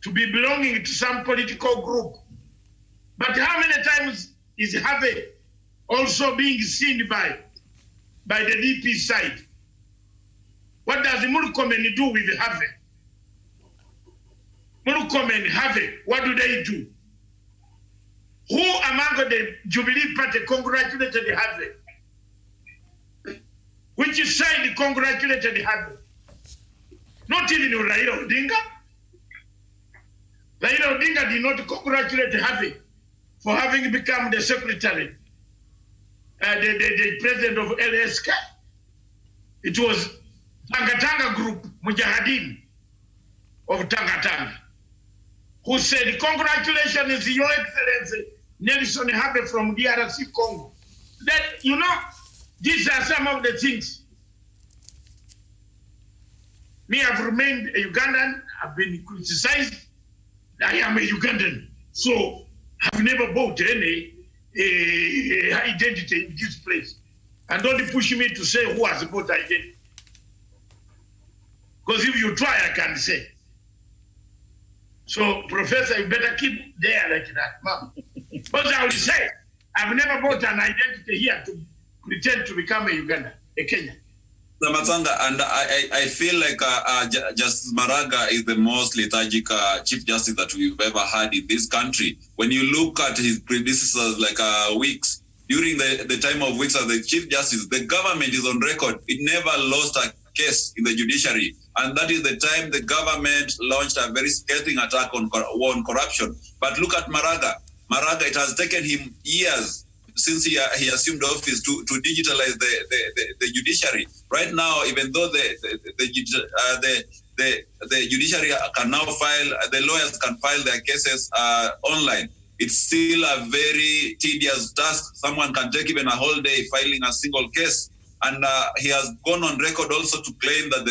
to be belonging to some political group. But how many times is Harvey also being seen by the DP side? What does Murkomen do with Harvey? Murkomen, Harvey, what do they do? Who among the Jubilee Party congratulated Harvey? Which side congratulated Harvey? Not even Raila Odinga. Raila Odinga did not congratulate Harvey for having become the secretary, the president of LSK. It was Tanga Group, Mujahideen. of Tangatanga, who said, "Congratulations, Your Excellency Nelson Habe from DRC Congo." That, you know, these are some of the things. Me, I've remained a Ugandan. I've been criticized. I am a Ugandan. So I've never bought any identity in this place. And don't push me to say who has bought identity. Because if you try, I can say. So, Professor, you better keep there like that, ma'am. But I will say, I've never bought an identity here to pretend to become a Uganda, a Kenyan. Matsanga, and I feel like Justice Maraga is the most lethargic Chief Justice that we've ever had in this country. When you look at his predecessors, like Weeks, during the time of Weeks as the Chief Justice, the government is on record. It never lost a case in the judiciary. And that is the time the government launched a very scathing attack on corruption. But look at Maraga. Maraga, it has taken him years since he assumed office to digitalize the judiciary. Right now, even though the judiciary can now file, the lawyers can file their cases online, it's still a very tedious task. Someone can take even a whole day filing a single case. And he has gone on record also to claim that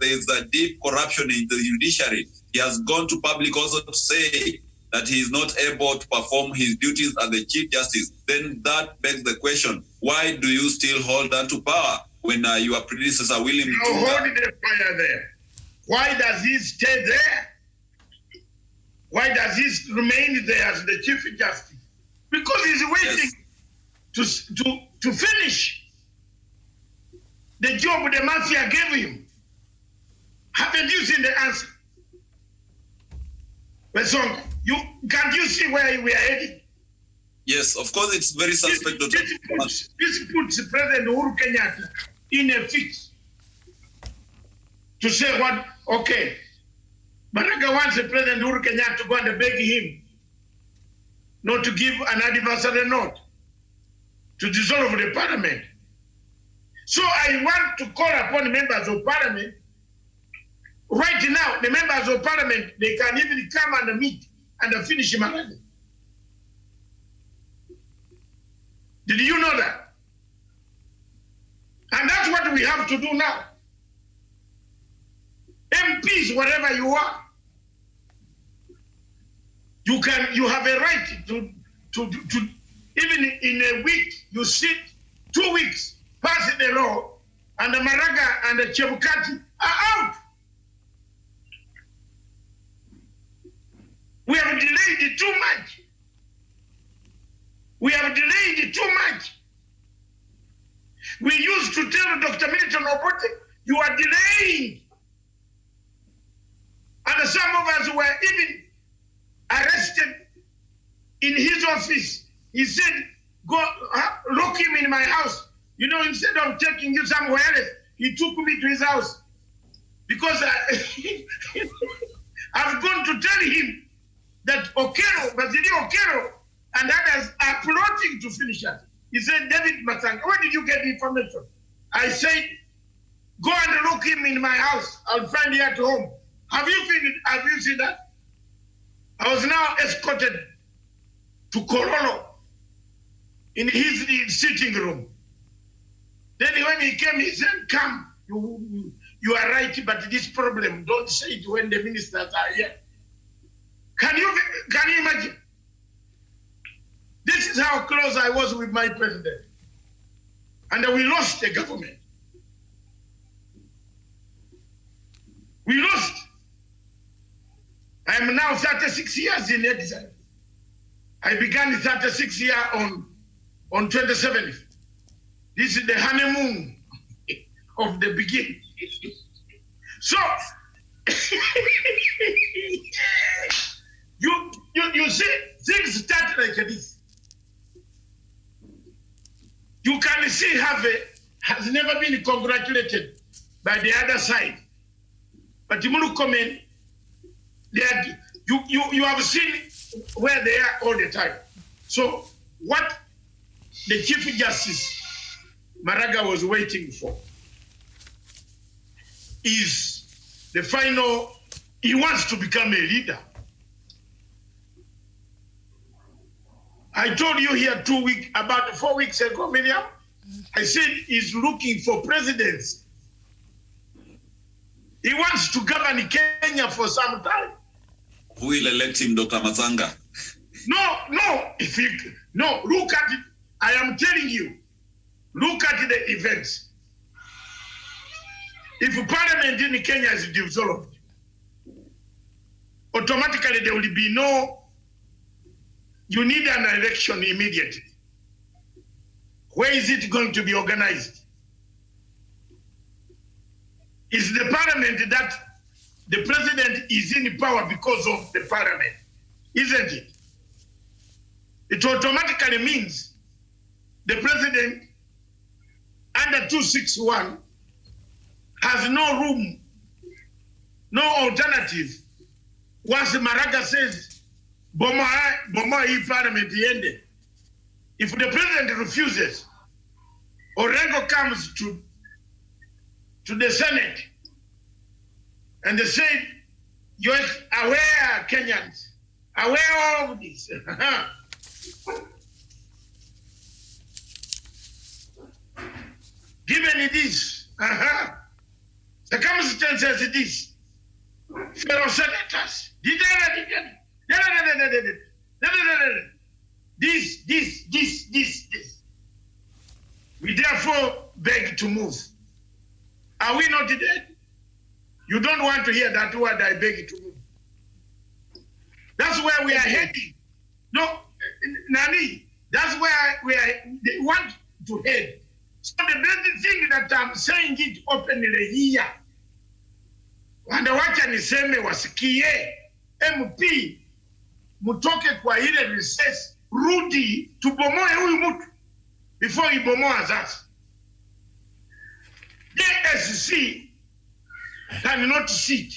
there is a deep corruption in the judiciary. He has gone to public also to say that he is not able to perform his duties as the Chief Justice. Then that begs the question, why do you still hold on to power when your predecessor willing to hold the fire there? Why does he stay there? Why does he remain there as the Chief Justice? Because he's waiting to finish the job the mafia gave him. Haven't you seen the answer? Besong, can't you see where we are heading? Yes, of course, it's very suspect. This puts President Uhuru Kenyatta in a fix to say what, okay, Maraga wants the President Uhuru Kenyatta to go and beg him not to give an adversary note to dissolve the parliament. So I want to call upon members of parliament. Right now, the members of parliament, they can even come and meet and finish Maraga. Did you know that? And that's what we have to do now. MPs, whatever you are, you have a right to even in a week, you sit 2 weeks, pass the law, and the Maraga and the Chebukati are out. We have delayed it too much. We have delayed it too much. We used to tell Dr. Milton Obote, you are delaying. And some of us were even arrested in his office. He said, go lock him in my house. You know, instead of taking you somewhere else, he took me to his house. Because I've gone to tell him that Okero, Basilio Okero, and others are plotting to finish us. He said, David Matsanga, where did you get the information? I said, go and look him in my house. I'll find him at home. Have you seen that? I was now escorted to Korolo in his sitting room. Then when he came, he said, come, you are right, but this problem, don't say it when the ministers are here. Can you imagine? This is how close I was with my president. And we lost the government. We lost. I am now 36 years in exile. I began 36 years on 27th. This is the honeymoon of the beginning. So, you see, things start like this. You can see Harvey has never been congratulated by the other side. But you comment, you have seen where they are all the time. So what the Chief Justice Maraga was waiting for is the final He wants to become a leader. I told you here about 4 weeks ago, Miriam, I said he's looking for presidents. He wants to govern Kenya for some time. Who will elect him, Dr. Matsanga? No, look at it. I am telling you, look at the events. If parliament in Kenya is dissolved, automatically there will be you need an election immediately. Where is it going to be organized? Is the parliament that the president is in power because of the parliament, isn't it? It automatically means the president under 261 has no room, no alternative. Once Maraga says, Boma parliament ended. If the president refuses, Orengo comes to the Senate and they say, you're aware, Kenyans, aware of this. Given this, circumstances it is, fellow senators, this. We therefore beg to move. Are we not dead? You don't want to hear that word, I beg to move. That's where we are heading. No, Nani, that's where they want to head. So the best thing that I'm saying it openly here, wandawacha niseme wasikie, MP, mutoke kwa ile recess, rudi, tubomoe huyu mtu, before ibomoa sasa. JSC cannot sit.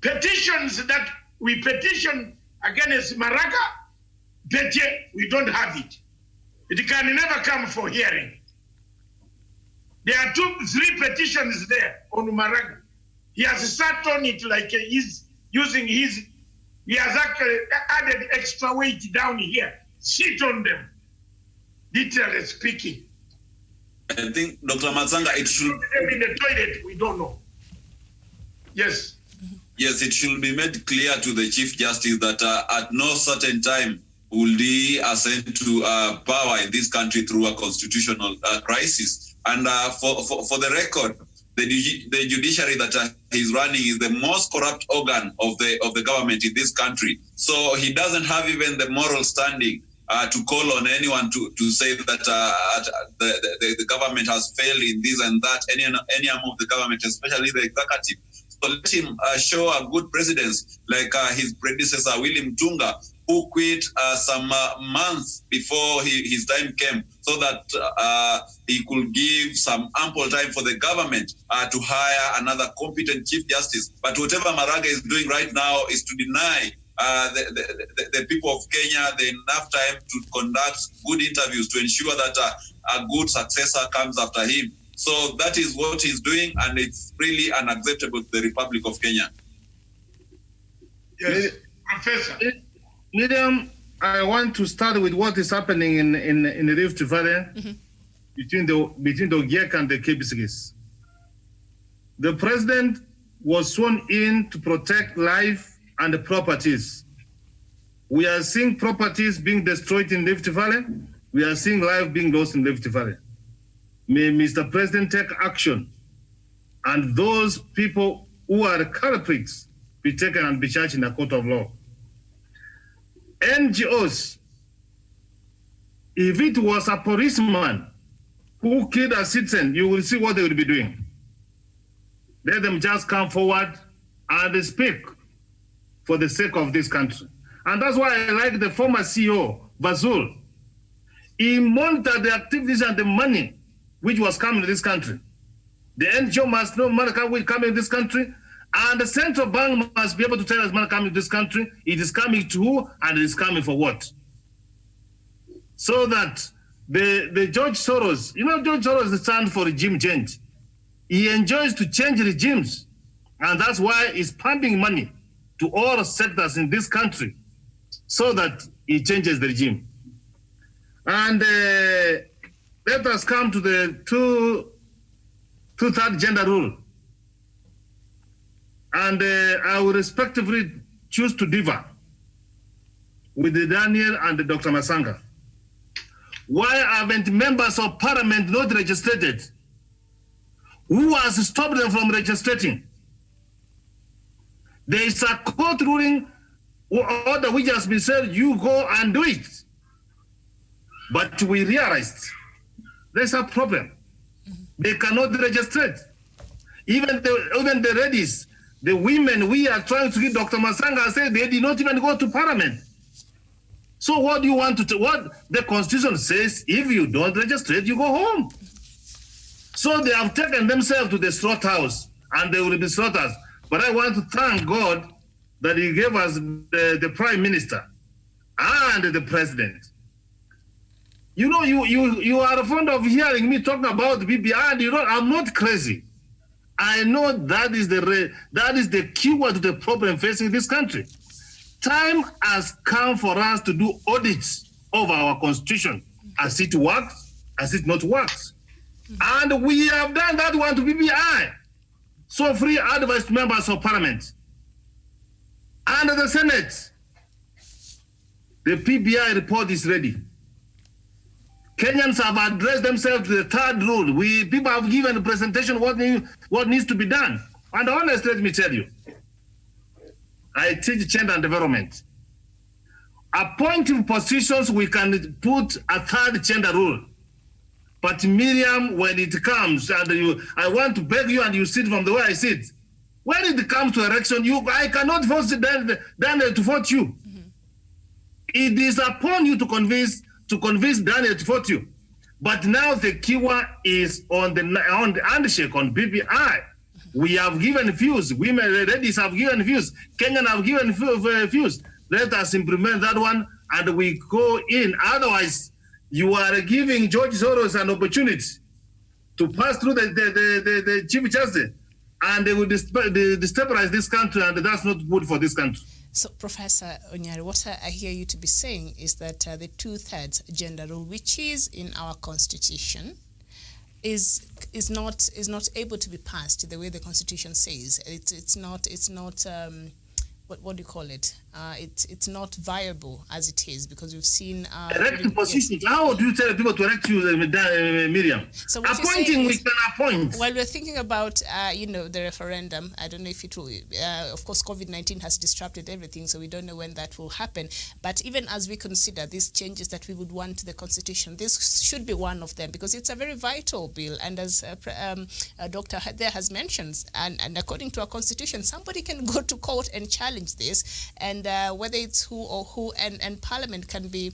Petitions that we petition against Maraga, but yet we don't have it. It can never come for hearing. There are 3 petitions there on Maraga. He has sat on it like he's using he has actually added extra weight down here. Sit on them, literally speaking. I think, Dr. Matsanga, it should... In the toilet, we don't know. Yes. Yes, it should be made clear to the Chief Justice that at no certain time will he ascend to power in this country through a constitutional crisis. And for the record, the judiciary that he's running is the most corrupt organ of the government in this country. So he doesn't have even the moral standing to call on anyone to say that the government has failed in this and that, any arm of the government, especially the executive. So let him show a good precedence like his predecessor, William Tunga, who quit some months before his time came, so that he could give some ample time for the government to hire another competent Chief Justice. But whatever Maraga is doing right now is to deny the people of Kenya the enough time to conduct good interviews to ensure that a good successor comes after him. So that is what he's doing, and it's really unacceptable to the Republic of Kenya. Yes, Professor. Miriam, I want to start with what is happening in the Rift Valley between the Ogiek and the Kipsigis. The president was sworn in to protect life and properties. We are seeing properties being destroyed in Rift Valley. We are seeing life being lost in Rift Valley. May Mr. President take action, and those people who are culprits be taken and be charged in a court of law. NGOs, if it was a policeman who killed a citizen, you will see what they will be doing. Let them just come forward and speak for the sake of this country. And that's why I like the former CEO, Bazul. He monitored the activities and the money which was coming to this country. The NGO must know money will come in this country, and the central bank must be able to tell us money coming to this country, it is coming to who, and it is coming for what. So that the George Soros, George Soros stands for regime change. He enjoys to change regimes And that's why he's pumping money to all sectors in this country so that he changes the regime. And let us come to the two-third gender rule. And I will respectively choose to differ with Daniel and Dr. Masanga. Why haven't members of parliament not registered? Who has stopped them from registering? There is a court ruling order which has been said, you go and do it. But we realized there's a problem. They cannot register. Even the ladies, the women we are trying to get, Dr. Masanga said they did not even go to parliament. So what do you want to, what the constitution says, if you don't register, you go home. So they have taken themselves to the slaughterhouse and they will be slaughtered. But I want to thank God that he gave us the prime minister and the president. You know, you are fond of hearing me talk about BBI, and you know, I'm not crazy. I know that is the keyword to the problem facing this country. Time has come for us to do audits of our constitution, as it works, as it not works. And we have done that one to BBI. So free advice to members of parliament. And the Senate, the PBI report is ready. Kenyans have addressed themselves to the third rule. People have given a presentation what needs to be done. And honestly, let me tell you, I teach gender and development. Appointing positions, we can put a third gender rule. But Miriam, when it comes, and I want to beg you and you sit from the way I sit. When it comes to election, I cannot force Daniel to vote you. Mm-hmm. It is upon you to convince Daniel to vote you. But now the keyword is on the handshake on BBI. We have given views. Women, ladies have given views. Kenyan have given views. Let us implement that one and we go in. Otherwise, you are giving George Soros an opportunity to pass through the Chief Justice, and they will destabilize this country, and that's not good for this country. So, Professor Onyari, what I hear you to be saying is that the two-thirds gender rule, which is in our constitution, is not able to be passed the way the constitution says. It's not. What do you call it? It's not viable as it is, because we've seen elected positions. How do you tell people to elect you, Miriam? So appointing, we can appoint. Well, we're thinking about the referendum. I don't know if it will. Of course, COVID-19 has disrupted everything, so we don't know when that will happen. But even as we consider these changes that we would want to the constitution, this should be one of them, because it's a very vital bill. And as Dr. there has mentioned, and according to our constitution, somebody can go to court and challenge this, and whether it's who and Parliament can be,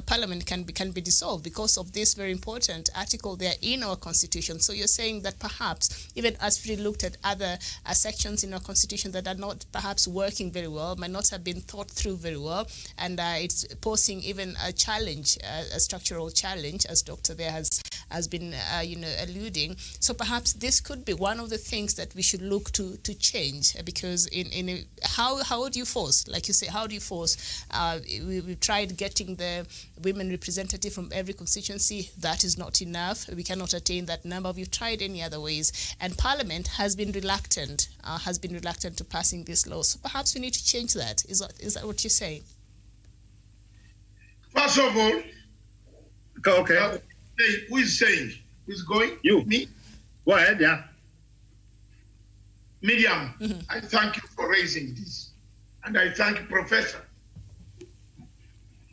Parliament can be dissolved because of this very important article there in our constitution. So you're saying that perhaps even as we looked at other sections in our constitution that are not perhaps working very well, might not have been thought through very well, and it's posing even a challenge, a structural challenge, as Doctor there has been alluding. So perhaps this could be one of the things that we should look to change, because how do you force, like you say, how do you force? We've tried getting the women representative from every constituency. That is not enough. We cannot attain that number. We've tried any other ways, and Parliament has been reluctant to passing this law. So perhaps we need to change that. Is that what you're saying? First of all, okay. Who is saying? Who's going? You. Me? Go ahead, yeah. Miriam, I thank you for raising this. And I thank Professor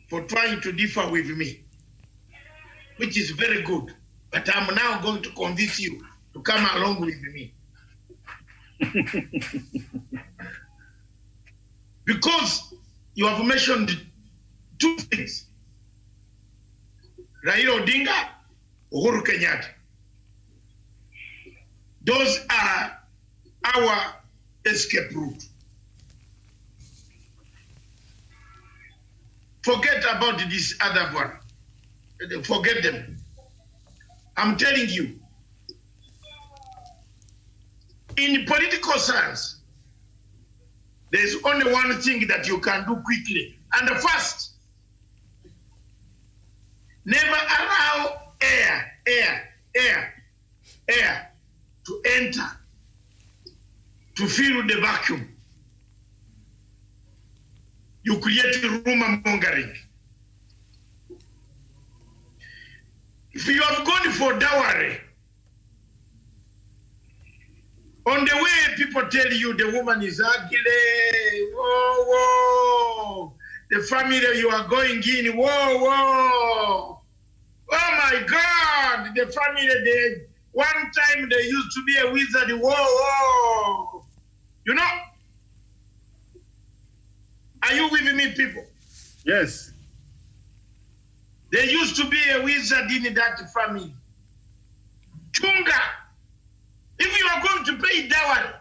for trying to differ with me, which is very good. But I'm now going to convince you to come along with me. Because you have mentioned two things. Raila Odinga, Uhuru Kenyatta. Those are our escape route. Forget about this other one. Forget them. I'm telling you, In political science, there's only one thing that you can do quickly. And the first, never allow air to enter, to fill the vacuum. You create rumor mongering. If you have gone for dowry, on the way people tell you the woman is ugly, whoa, the family you are going in, whoa. Oh my God, the family, one time they used to be a wizard, whoa. You know? Are you with me, people? Yes. There used to be a wizard in that family. Chunga. If you are going to pay dowry,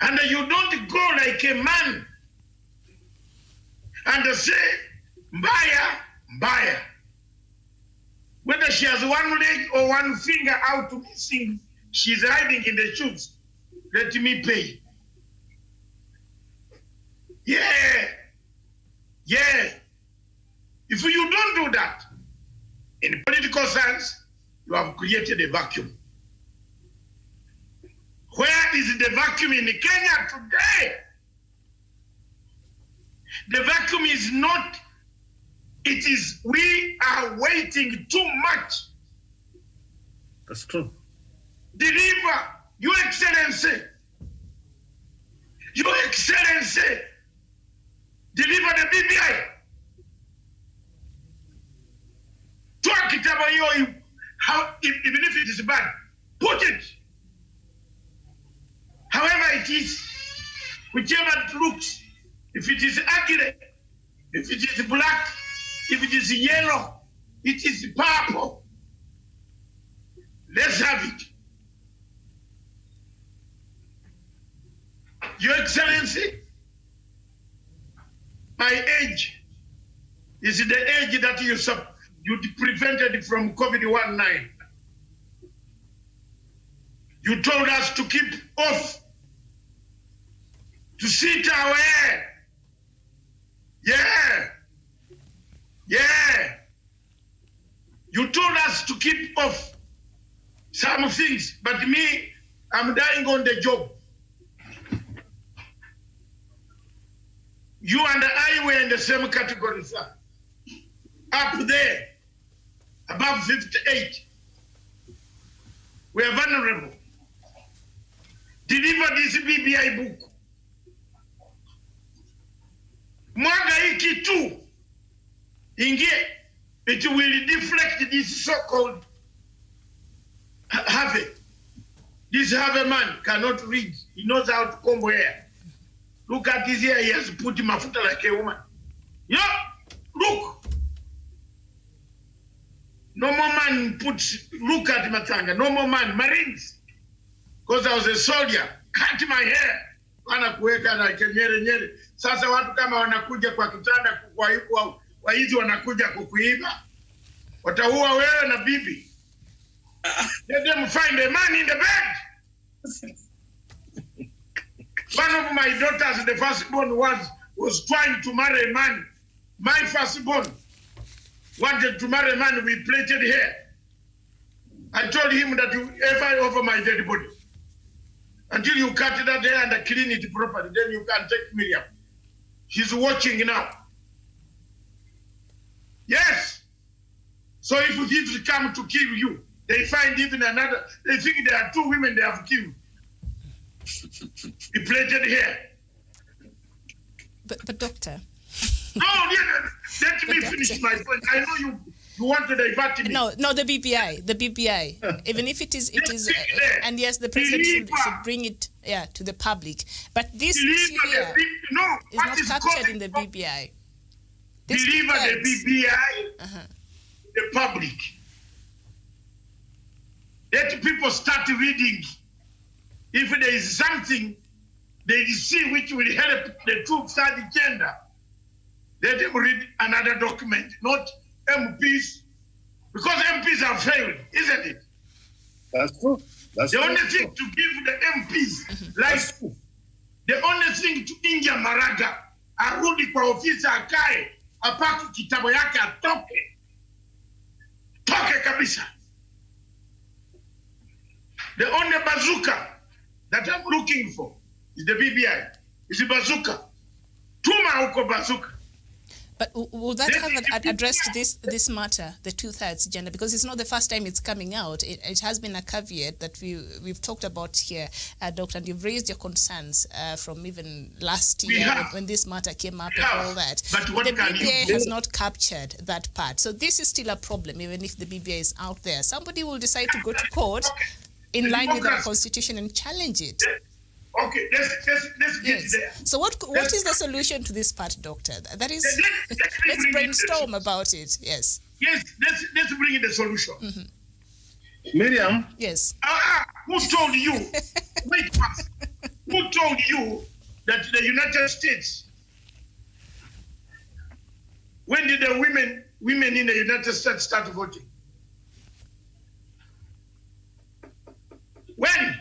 and you don't go like a man, and say, Mbaya, whether she has one leg or one finger out missing, she's hiding in the shoes. Let me pay. Yeah. If you don't do that, in political sense, you have created a vacuum. Where is the vacuum in Kenya today? The vacuum is not, it is, we are waiting too much. That's true. Deliver, Your Excellency. Your Excellency, deliver the BBI. Talk it about you, how, even if it is bad, put it. However it is, whichever it looks, if it is ugly, if it is black, if it is yellow, it is purple, let's have it. Your Excellency, my age is the age that you prevented from COVID-19. You told us to keep off, to sit away. Yeah. You told us to keep off some things, but me, I'm dying on the job. You and I were in the same category, sir. Up there, above 58. We are vulnerable. Deliver this BBI book. Mwaga hiki tu. Ingie. It will deflect this so-called Harvey. This Harvey man cannot read. He knows how to comb hair. Look at his hair. He has put mafuta like a woman. Yeah, look. No more man puts, look at Matanga. No more man. Marines. Because I was a soldier. Cut my hair. Wana kuweka na nyere. Sasa watu kama wanakuja kwa kitanda kwa waizi wanakuja kukuiba. Wataua wewe na bibi. Let them find a man in the bed. One of my daughters, the firstborn, was trying to marry a man. My firstborn wanted to marry a man with plaited hair. I told him that you ever over my dead body. Until you cut that hair and clean it properly, then you can take Miriam. She's watching now. Yes. So if thieves come to kill you, they find even another, they think there are two women they have killed. He plaited hair. But doctor. No, let me finish my point. I know you want to divert me. No, the BBI. Even if it is, and yes, the president should bring it, to the public. But this here is not captured in the BBI. Deliver the BBI, the public. Let people start reading. If there is something they see which will help the two-side agenda, let them read another document, not MPs, because MPs have failed, isn't it? That's true. The only thing to give the MPs life, the only thing to injure Maraga, arudi kwa ofisi akae, apaki kitabu yake atoke. Toke kabisa. The only bazooka that I'm looking for is the BBI. Is the bazooka. Tuma huko bazooka. But will that have addressed this matter, the 2/3 gender? Because it's not the first time it's coming out. It has been a caveat that we've talked about here, Doctor, and you've raised your concerns from even last year when this matter came up and all that. But what the can BBA you do? has not captured that part. So this is still a problem, even if the BBA is out there. Somebody will decide to go to court in line with our constitution and challenge it. Okay, let's get there. So what is the solution to this part, Doctor? That is, let's brainstorm about it. Yes. Yes, let's bring in the solution. Miriam? Yes. Who told you? Wait first. Who told you that the United States, when did the women in the United States start voting? When?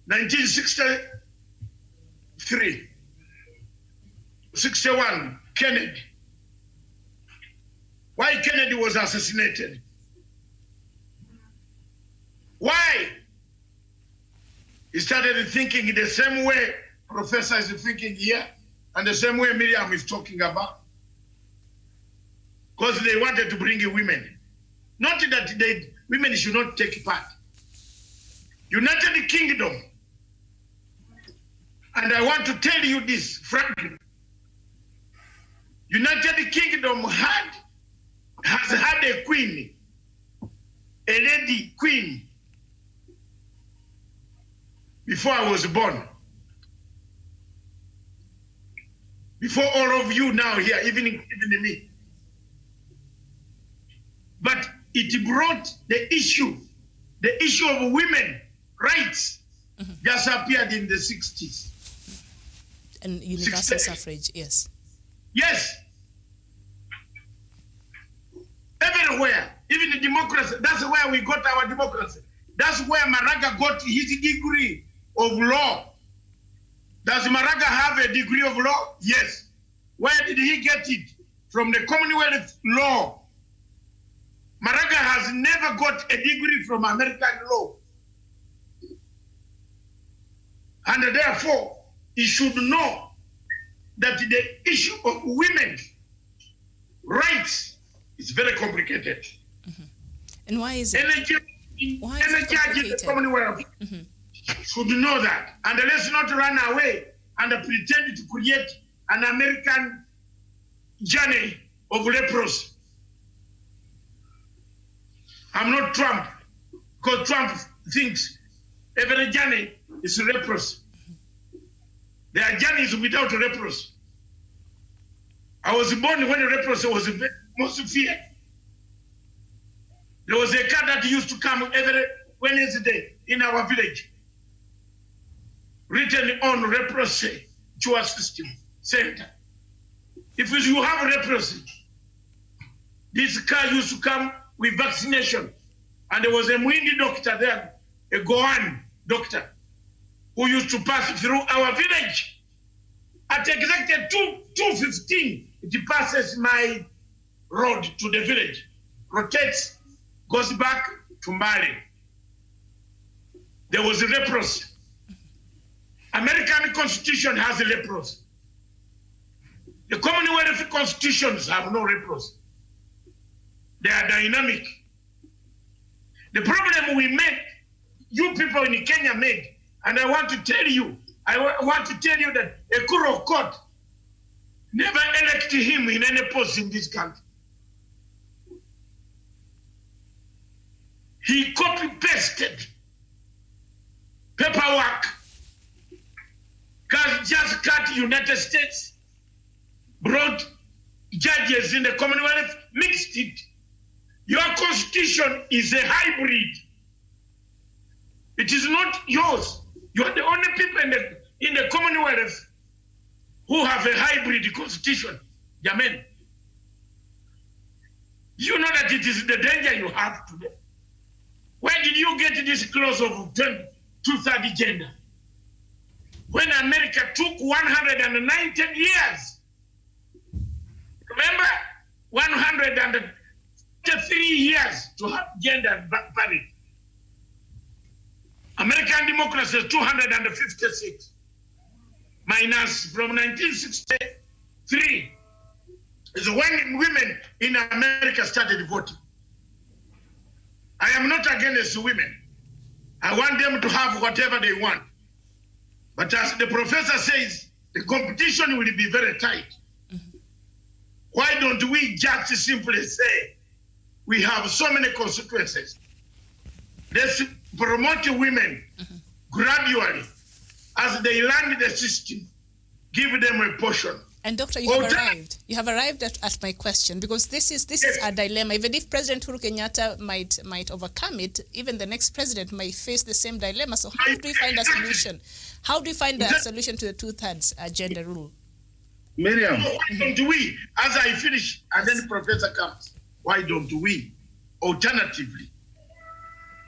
1963, 61, Kennedy. Why Kennedy was assassinated? Why? He started thinking the same way Professor is thinking here, and the same way Miriam is talking about. Because they wanted to bring in women. Not that women should not take part. United Kingdom, and I want to tell you this frankly, United Kingdom has had a queen, a lady queen, before I was born. Before all of you now here, even me. But it brought the issue of women rights just appeared in the 60s. And universal suffrage, yes. Yes. Everywhere, even the democracy, that's where we got our democracy. That's where Maraga got his degree of law. Does Maraga have a degree of law? Yes. Where did he get it? From the Commonwealth law. Maraga has never got a degree from American law. And therefore, he should know that the issue of women's rights is very complicated. And why is it? Energy in the Commonwealth should know that. And let's not run away and pretend to create an American journey of leprosy. I'm not Trump, because Trump thinks every journey is leprosy. There are journeys without leprosy. I was born when leprosy was most feared. There was a car that used to come every Wednesday in our village, written on leprosy Jewish system center. If you have leprosy, this car used to come with vaccination. And there was a Mwindi doctor there, a Goan doctor, who used to pass through our village. At exactly 2:15, it passes my road to the village, rotates, goes back to Mali. There was a leprosy. American Constitution has a leprosy. The Commonwealth constitutions have no leprosy. They are dynamic. The problem we made, you people in Kenya made, and I want to tell you that a Kuro court never elected him in any post in this country. He copy-pasted paperwork, just cut United States, brought judges in the Commonwealth, mixed it. Your constitution is a hybrid. It is not yours. You are the only people in the Commonwealth who have a hybrid constitution. Amen. You know that it is the danger you have today. Where did you get this clause of two-thirds gender? When America took 190 years. Remember? 103 years to have gender parity. American democracy is 256. Minus from 1963 is when women in America started voting. I am not against women. I want them to have whatever they want. But as the professor says, the competition will be very tight. Why don't we just simply say, we have so many constituencies. Let's promote women gradually. As they learn the system, give them a portion. And Doctor, you have arrived. You have arrived at my question, because this is a dilemma. Even if President Uhuru Kenyatta might overcome it, even the next president might face the same dilemma. So how do we find a solution? How do we find a solution to the two-thirds gender rule? Miriam. Why don't we, as I finish, and then the professor comes, why don't we alternatively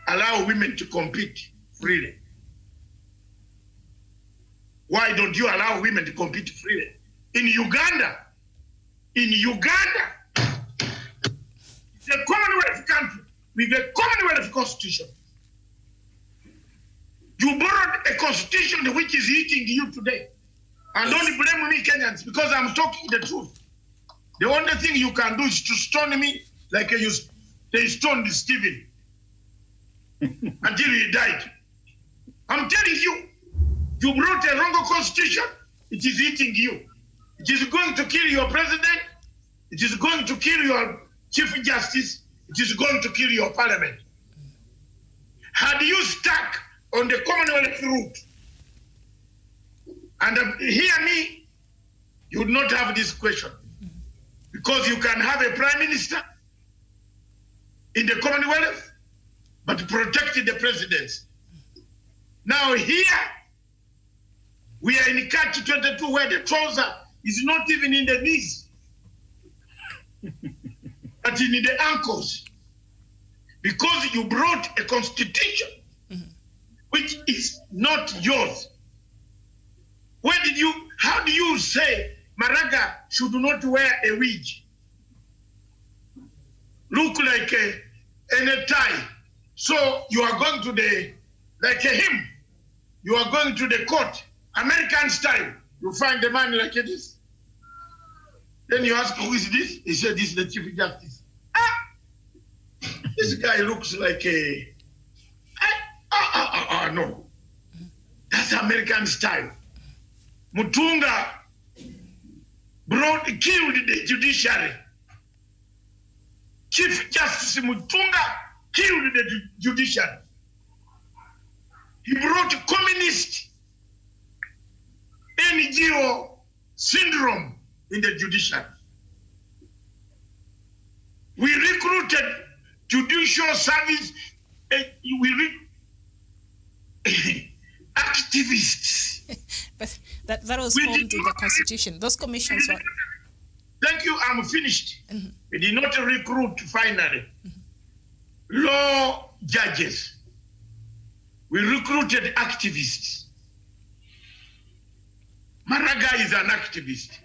allow women to compete freely? Why don't you allow women to compete freely? In Uganda, the Commonwealth country with the Commonwealth Constitution, you borrowed a constitution which is eating you today. And don't blame me, Kenyans, because I'm talking the truth. The only thing you can do is to stone me like they stoned Stephen until he died. I'm telling you, you brought a wrong constitution. It is eating you. It is going to kill your president. It is going to kill your chief justice. It is going to kill your parliament. Had you stuck on the Commonwealth route, and hear me, you would not have this question. Because you can have a prime minister in the Commonwealth, but protect the presidency. Now here, we are in catch-22 where the trouser is not even in the knees, but in the ankles. Because you brought a constitution which is not yours. How do you say Maraga should not wear a wig? Look like a tie. So you are going to like a hymn. You are going to the court, American style. You find the man like this. Then you ask, who is this? He said, this is the Chief Justice. This guy looks like no. That's American style. Mutunga killed the judiciary. Chief Justice Mutunga killed the judiciary. He brought communist NGO syndrome in the judiciary. We recruited judicial service, activists. But that was formed in the Constitution. Those commissions were... Thank you, I'm finished. We did not recruit, finally, law judges. We recruited activists. Maraga is an activist.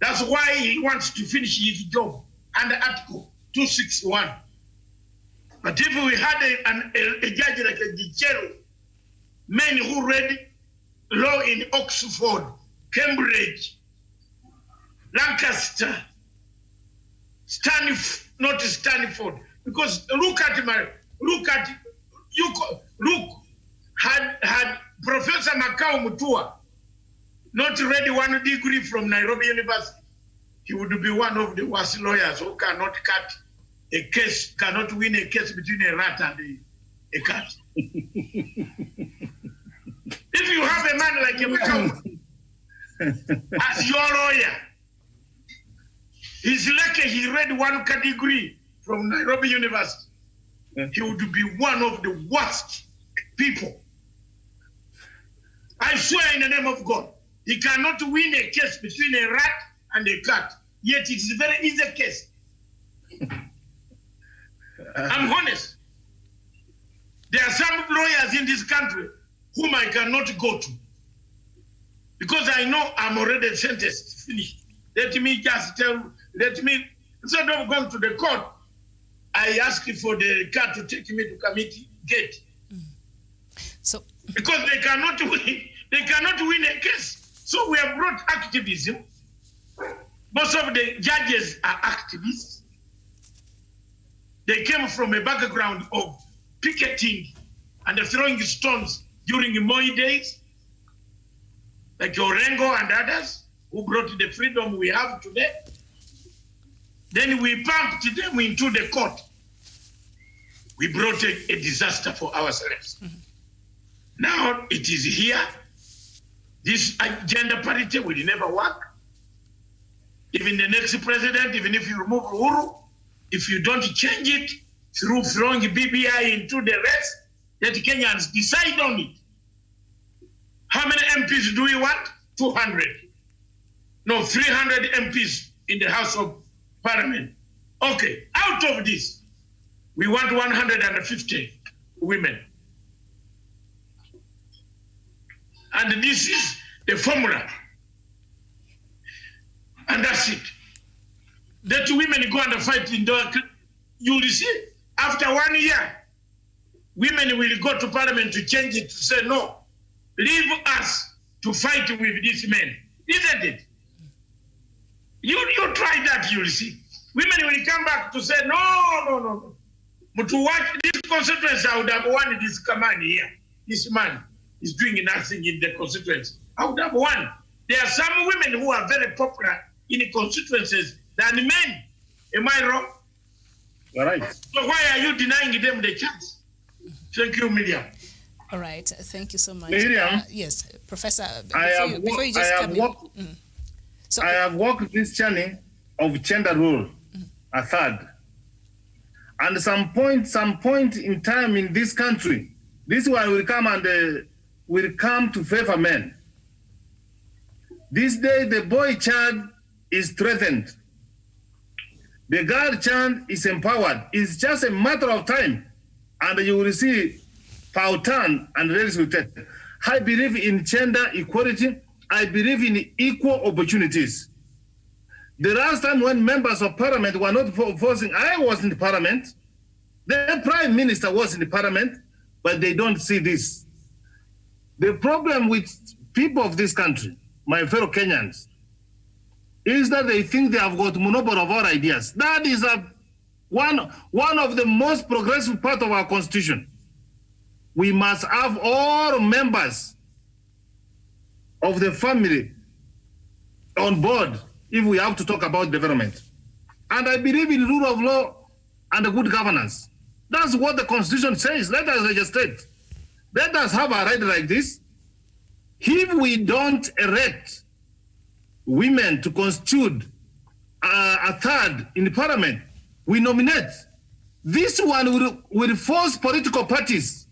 That's why he wants to finish his job under Article 261. But if we had a judge like a Gichero, men who read law in Oxford, Cambridge, Lancaster, not Stanford, because look, had Professor Makao Mutua not read 1 degree from Nairobi University, he would be one of the worst lawyers who cannot cut a case, cannot win a case between a rat and a cat. If you have a man like a Makao as your lawyer, he's lucky he read 1 degree from Nairobi University. He would be one of the worst people. I swear in the name of God, he cannot win a case between a rat and a cat. Yet it is a very easy case. I'm honest. There are some lawyers in this country whom I cannot go to because I know I'm already sentenced, finished. Let me, instead of going to the court, I ask for the car to take me to committee gate. So because they cannot win a case. So we have brought activism. Most of the judges are activists. They came from a background of picketing and throwing stones during the Moi days, like Orengo and others who brought the freedom we have today. Then we pumped them into the court. We brought a disaster for ourselves. Mm-hmm. Now it is here. This gender parity will never work. Even the next president, even if you remove Uhuru, if you don't change it through throwing BBI into the rest, let Kenyans decide on it. How many MPs do we want? 200. No, 300 MPs in the House of Parliament. Okay, out of this, we want 150 women. And this is the formula. And that's it. That women go and fight in the, you will see, after 1 year, women will go to parliament to change it, to say, no, leave us to fight with these men. Isn't it? You try that, you will see. Women will come back to say, no. But to watch this constituency, I would have won this command here. This man is doing nothing in the constituency. I would have won. There are some women who are very popular in the constituencies than men. Am I wrong? All right. So why are you denying them the chance? Thank you, Miriam. All right. Thank you so much. Miriam? Yes, Professor. I have walked this journey of gender role, a third. And some point in time in this country, this one will come and will come to favor men. This day, the boy child is threatened. The girl child is empowered. It's just a matter of time. And you will see Pautan and ladies will take. I believe in gender equality. I believe in equal opportunities. The last time when members of parliament were not forcing, I was in the parliament. The prime minister was in the parliament, but they don't see this. The problem with people of this country, my fellow Kenyans, is that they think they have got monopoly of all ideas. That is one of the most progressive part of our constitution. We must have all members of the family on board if we have to talk about development. And I believe in rule of law and good governance. That's what the constitution says. Let us legislate. Let us have a right like this. If we don't erect women to constitute a third in the parliament, we nominate. This one will force political parties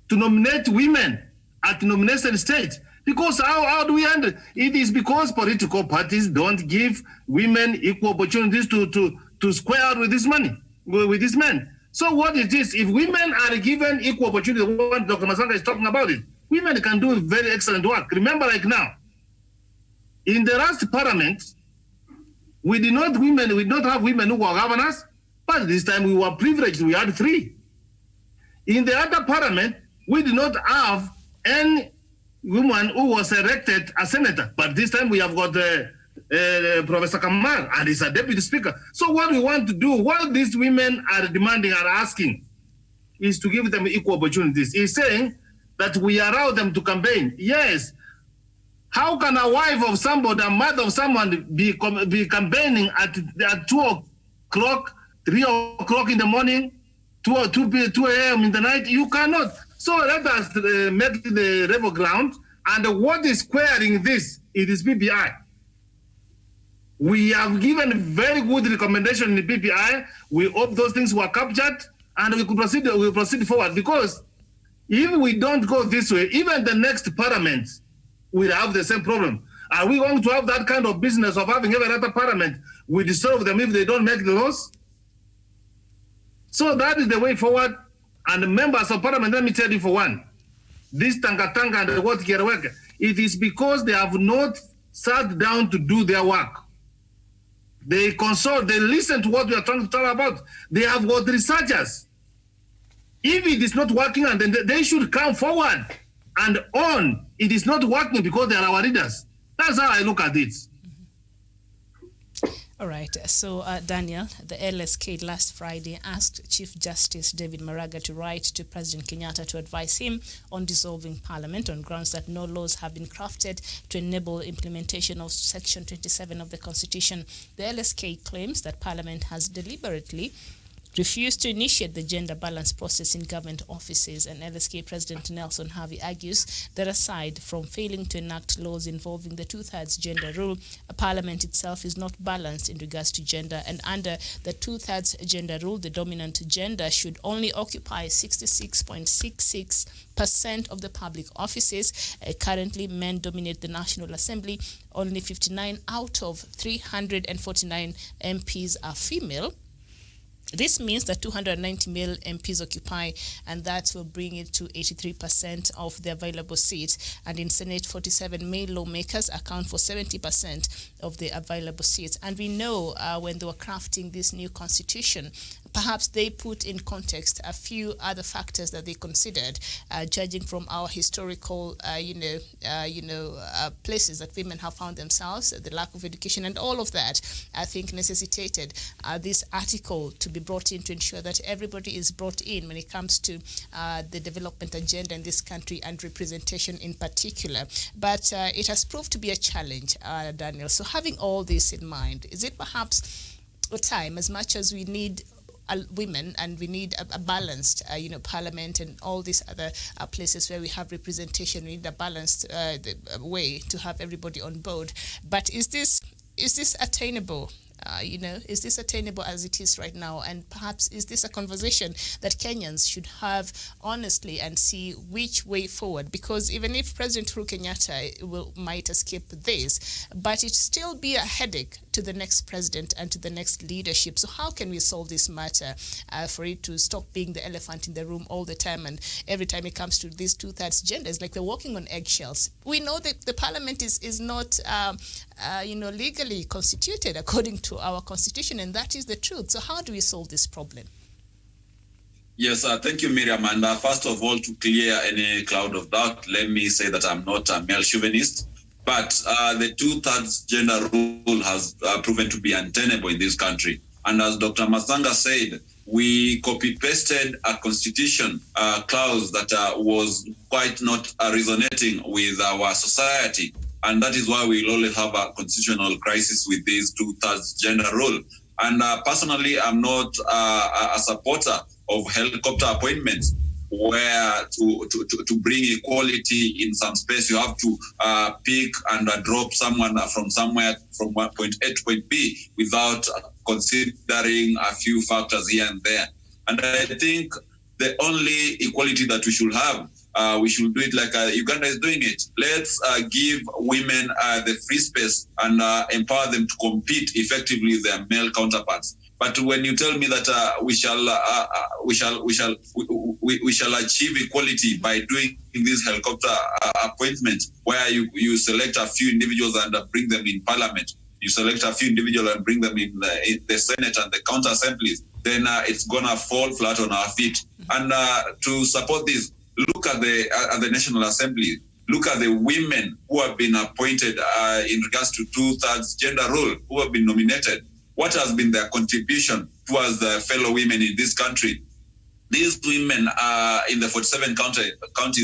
to nominate women at the nomination stage. Because how do we handle it? It is because political parties don't give women equal opportunities to square out with this money, with this man. So what is this? If women are given equal opportunity, what Dr. Masanga is talking about it, women can do very excellent work. Remember, like now, in the last parliament, we did not have women who were governors, but this time we were privileged. We had 3. In the other parliament, we did not have any woman who was elected as senator, but this time we have got Professor Kamal, and he's a deputy speaker. So what we want to do, what these women are demanding and asking, is to give them equal opportunities. He's saying that we allow them to campaign. Yes. How can a wife of somebody, a mother of someone be campaigning at 2 o'clock, 3 o'clock in the morning, 2 a.m. in the night? You cannot. So let us make the level ground. And what is squaring this? It is BBI. We have given very good recommendation in the BBI. We hope those things were captured and we could proceed forward. Because if we don't go this way, even the next parliament will have the same problem. Are we going to have that kind of business of having every other parliament? We dissolve them if they don't make the laws? So that is the way forward. And members of parliament, let me tell you for one, this Tanga and what Gerwek, it is because they have not sat down to do their work. They consult, they listen to what we are trying to talk about. They have got researchers. If it is not working, and then they should come forward and own it is not working because they are our leaders. That's how I look at it. All right. So, Daniel, the LSK last Friday asked Chief Justice David Maraga to write to President Kenyatta to advise him on dissolving Parliament on grounds that no laws have been crafted to enable implementation of Section 27 of the Constitution. The LSK claims that Parliament has deliberately refused to initiate the gender balance process in government offices, and LSK President Nelson Harvey argues that aside from failing to enact laws involving the two-thirds gender rule, Parliament itself is not balanced in regards to gender, and under the two-thirds gender rule, the dominant gender should only occupy 66.66% of the public offices. Currently, men dominate the National Assembly. Only 59 out of 349 MPs are female. This means that 290 male MPs occupy, and that will bring it to 83% of the available seats. And in Senate, 47 male lawmakers account for 70% of the available seats. And we know when they were crafting this new constitution, perhaps they put in context a few other factors that they considered, judging from our historical, places that women have found themselves, the lack of education, and all of that, I think necessitated this article to be brought in to ensure that everybody is brought in when it comes to the development agenda in this country and representation in particular. But it has proved to be a challenge, Daniel. So having all this in mind, is it perhaps a time, as much as we need women and we need a balanced, parliament and all these other places where we have representation, we need a balanced way to have everybody on board. But is this attainable? Is this attainable as it is right now? And perhaps is this a conversation that Kenyans should have honestly and see which way forward? Because even if President Uhuru Kenyatta might escape this, but it still be a headache to the next president and to the next leadership. So how can we solve this matter for it to stop being the elephant in the room all the time? And every time it comes to these two-thirds gender, it's like they're walking on eggshells. We know that the parliament is not legally constituted according to our constitution, and that is the truth. So how do we solve this problem? Yes, thank you, Miriam. And first of all, to clear any cloud of doubt, let me say that I'm not a male chauvinist, but the two-thirds gender rule has proven to be untenable in this country. And as Dr. Masanga said, we copy-pasted a constitution clause that was quite not resonating with our society. And that is why we'll always have a constitutional crisis with this two-thirds gender rule. And personally, I'm not a supporter of helicopter appointments, where to bring equality in some space, you have to pick and drop someone from somewhere from point A to point B without considering a few factors here and there. And I think the only equality that we should have, we should do it like Uganda is doing it. Let's give women the free space and empower them to compete effectively with their male counterparts. But when you tell me that we shall achieve equality by doing this helicopter appointment, where you select a few individuals and bring them in parliament, you select a few individuals and bring them in the Senate and the counter assemblies, then it's gonna fall flat on our feet. And to support this, look at the National Assembly. Look at the women who have been appointed in regards to two-thirds gender rule, who have been nominated. What has been their contribution towards the fellow women in this country? These women are in the 47 counties,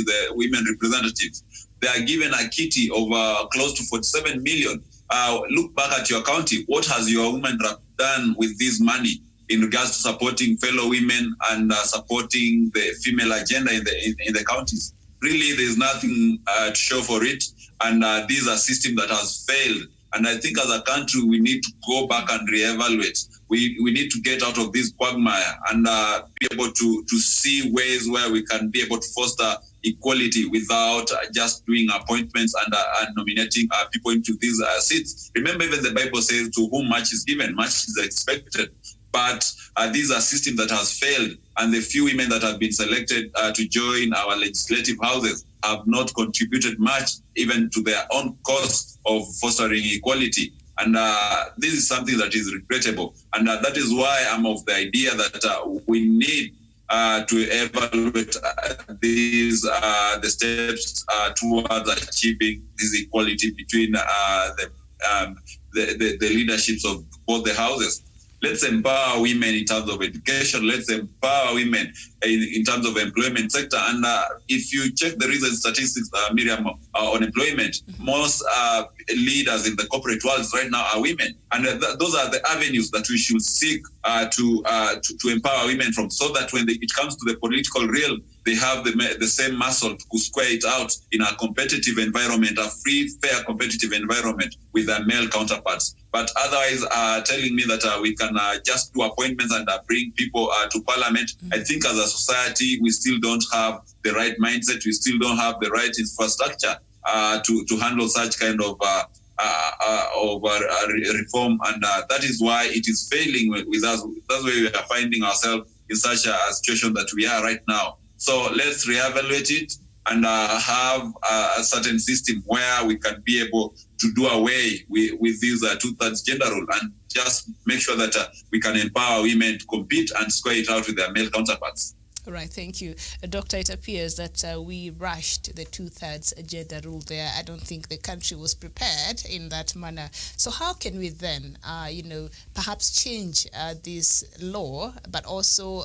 the women representatives. They are given a kitty of close to 47 million. Look back at your county. What has your women done with this money in regards to supporting fellow women and supporting the female agenda in the counties? Really, there's nothing to show for it. And this is a system that has failed. And I think as a country, we need to go back and reevaluate. We need to get out of this quagmire and be able to see ways where we can be able to foster equality without just doing appointments and nominating people into these seats. Remember, even the Bible says, to whom much is given, much is expected. But these are systems that has failed, and the few women that have been selected to join our legislative houses have not contributed much, even to their own cause of fostering equality. And this is something that is regrettable. And that is why I'm of the idea that we need to evaluate the steps towards achieving this equality between the leaderships of both the houses. Let's empower women in terms of education. Let's empower women in terms of employment sector. And if you check the recent statistics, Miriam, on employment, most leaders in the corporate world right now are women. And those are the avenues that we should seek to empower women from, so that when it comes to the political realm, they have the same muscle to square it out in a competitive environment, a free, fair, competitive environment with their male counterparts. But otherwise, telling me that we can just do appointments and bring people to parliament, I think as a society, we still don't have the right mindset. We still don't have the right infrastructure to handle such kind of reform. And that is why it is failing with us. That's why we are finding ourselves in such a situation that we are right now. So let's reevaluate it and have a certain system where we can be able to do away with this 2/3 gender rule, and just make sure that we can empower women to compete and square it out with their male counterparts. All right, thank you. Doctor, it appears that we rushed the 2/3 gender rule there. I don't think the country was prepared in that manner. So how can we then, perhaps change this law, but also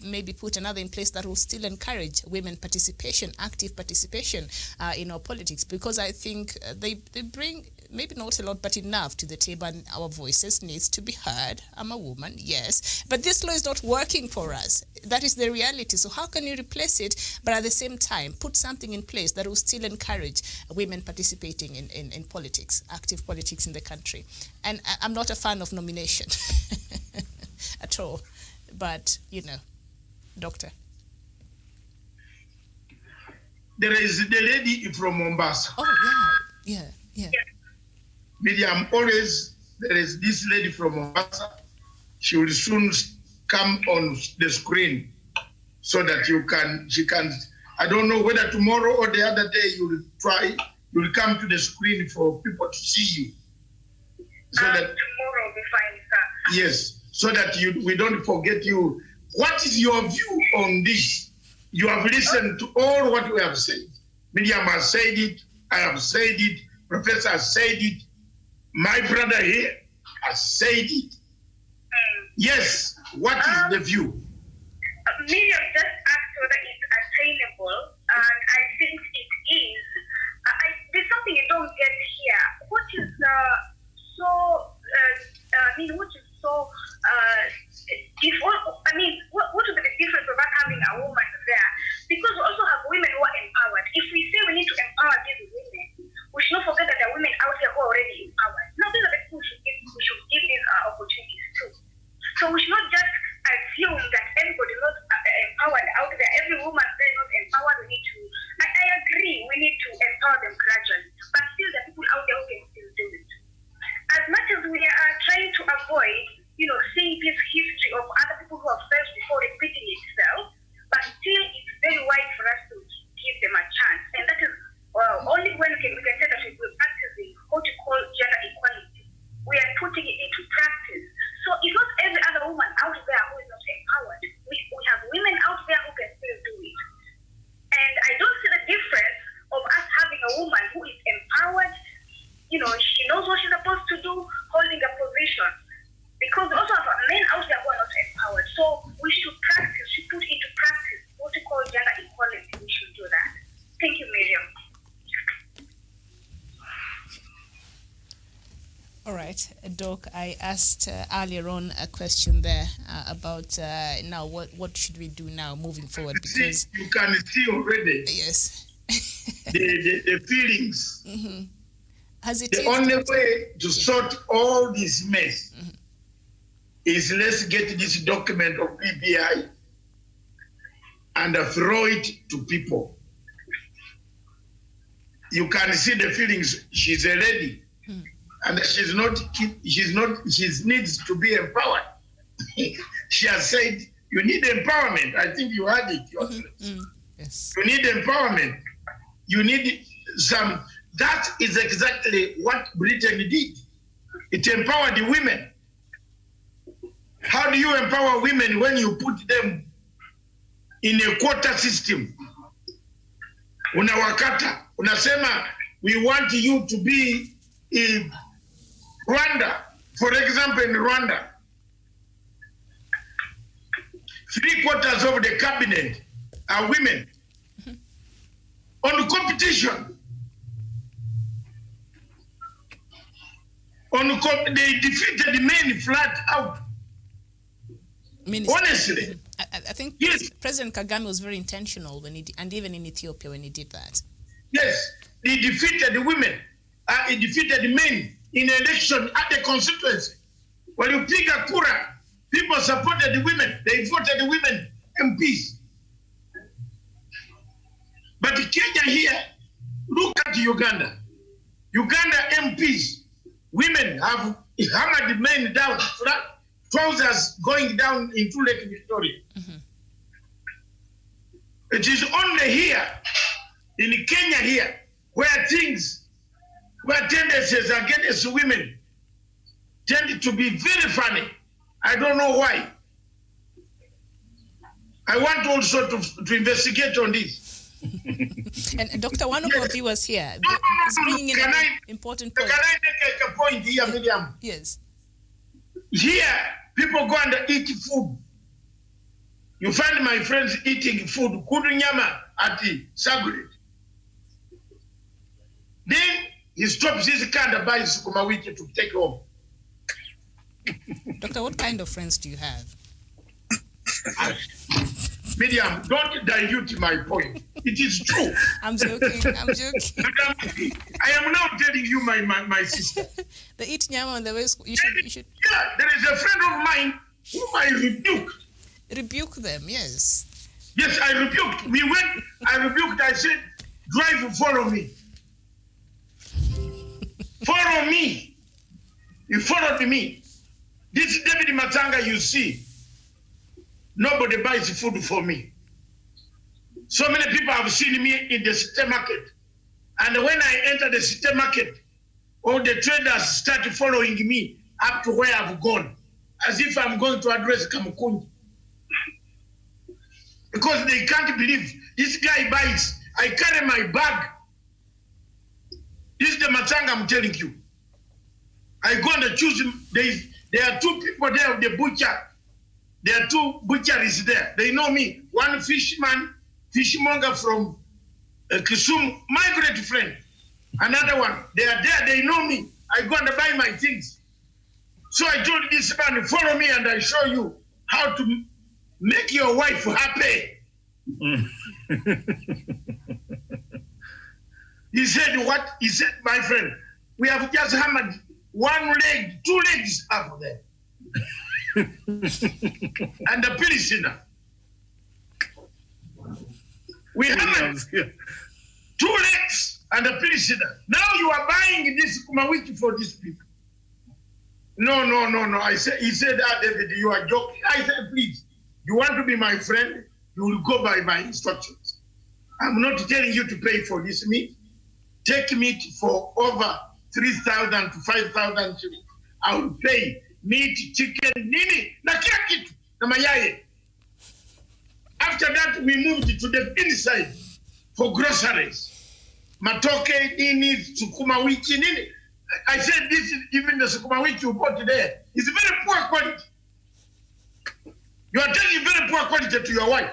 maybe put another in place that will still encourage women participation, active participation in our politics? Because I think they bring maybe not a lot, but enough to the table, and our voices needs to be heard. I'm a woman, yes, but this law is not working for us. That is the reality. So how can you replace it, but at the same time put something in place that will still encourage women participating in politics, active politics in the country? And I'm not a fan of nomination at all, but Doctor. There is the lady from Mombasa. Oh yeah. Miriam, always there is this lady from Mombasa. She will soon come on the screen so that she can, I don't know whether tomorrow or the other day you'll come to the screen for people to see you. So that tomorrow will be fine, sir. Yes, so that we don't forget you. What is your view on this? You have listened to all what we have said. Miriam has said it, I have said it, Professor has said it, my brother here has said it. Yes, what is the view? Miriam just asked whether it's attainable, and I think it is. There's something you don't get here. What is what would be the difference of us having a woman there? Because we also have women who are empowered. If we say we need to empower these women, we should not forget that there are women out here who are already empowered. Now, these are the people we should give these opportunities to. So we should not just assume that everybody is not empowered out there. Every woman there is not empowered. We need to, I agree, we need to empower them gradually. But still, there are people out there who can still do it. As much as we are trying to avoid, seeing this history of other people who have failed before repeating itself, but still it's very wide for us to give them a chance. And that is only when we can say that we're practicing what you call gender equality. We are putting it into practice. So it's not every other woman out there who is not empowered. We have women out there who can still do it. And I don't see the difference of us having a woman who is empowered, she knows what she's supposed to do, holding a position. Because we also have men out there who are not empowered. So we should put into practice what we call gender equality. We should do that. Thank you, Miriam. All right, Doc, I asked earlier on a question there about now what should we do now moving forward? Because you can see already. Yes. the feelings. Mm-hmm. The only way to sort all this mess is let's get this document of BBI and throw it to people. You can see the feelings. She's a lady, and she needs to be empowered. she has said you need empowerment. I think you heard it yourself. Yes. You need empowerment. You need some. That is exactly what Britain did. It empowered the women. How do you empower women when you put them in a quota system? Unawakata, unasema, we want you to be in Rwanda. For example, in Rwanda, 3/4 of the cabinet are women. On competition, they defeated men flat out. Minister, Honestly. I think Yes. President Kagame was very intentional when and even in Ethiopia when he did that. Yes, he defeated the women. He defeated the men in election at the constituency. When you pick a kura, people supported the women. They voted the women MPs. But Kenya here, look at Uganda. Uganda MPs, women have hammered the men down, trousers going down into Lake Victoria. It is only here, in Kenya here, where tendencies against women tend to be very funny. I don't know why. I want also to investigate on this. And Doctor, one of our viewers here is bringing in an important point. Can I make a point here, Miriam? Yes. Here, people go and eat food. You find my friends eating food, kudu nyama at the Sagret. Then he stops his car and buys sukuma wiki to take home. Doctor, what kind of friends do you have? Miriam, don't dilute my point. It is true. I'm joking. I'm joking. I am now telling you, my sister. They eat nyama on the way. You should. Yeah, there is a friend of mine whom I rebuked. Rebuke them, yes. Yes, I rebuked. I rebuked, I said, drive, follow me. Follow me. He followed me. This David Matanga you see, nobody buys food for me. So many people have seen me in the city market. And when I enter the city market, all the traders start following me up to where I've gone, as if I'm going to address Kamukunji. Because they can't believe this guy buys. I carry my bag. This is the Matanga I'm telling you. I go and choose him. There are two people there, the butcher. There are two butcheries there. They know me. One fishmonger from Kisumu, my great friend. Another one. They are there. They know me. I go and buy my things. So I told this man, follow me and I show you how to make your wife happy. He said, what? He said, my friend, we have just hammered one leg, 2 legs up there. And the Philistine. We hammered 2 legs and the Philistine. Now you are buying this kumawiki for these people. No. He said, David, you are joking. I said, please, you want to be my friend? You will go by my instructions. I'm not telling you to pay for this meat. Take meat for over 3,000 to 5,000 shillings. I will pay meat, chicken, nini, na kila kitu, na mayai. After that, we moved to the inside for groceries. Matoke, nini, sukuma wiki, nini. I said, this is even the sukuma wiki you bought there. It's very poor quality. You are taking very poor quality to your wife.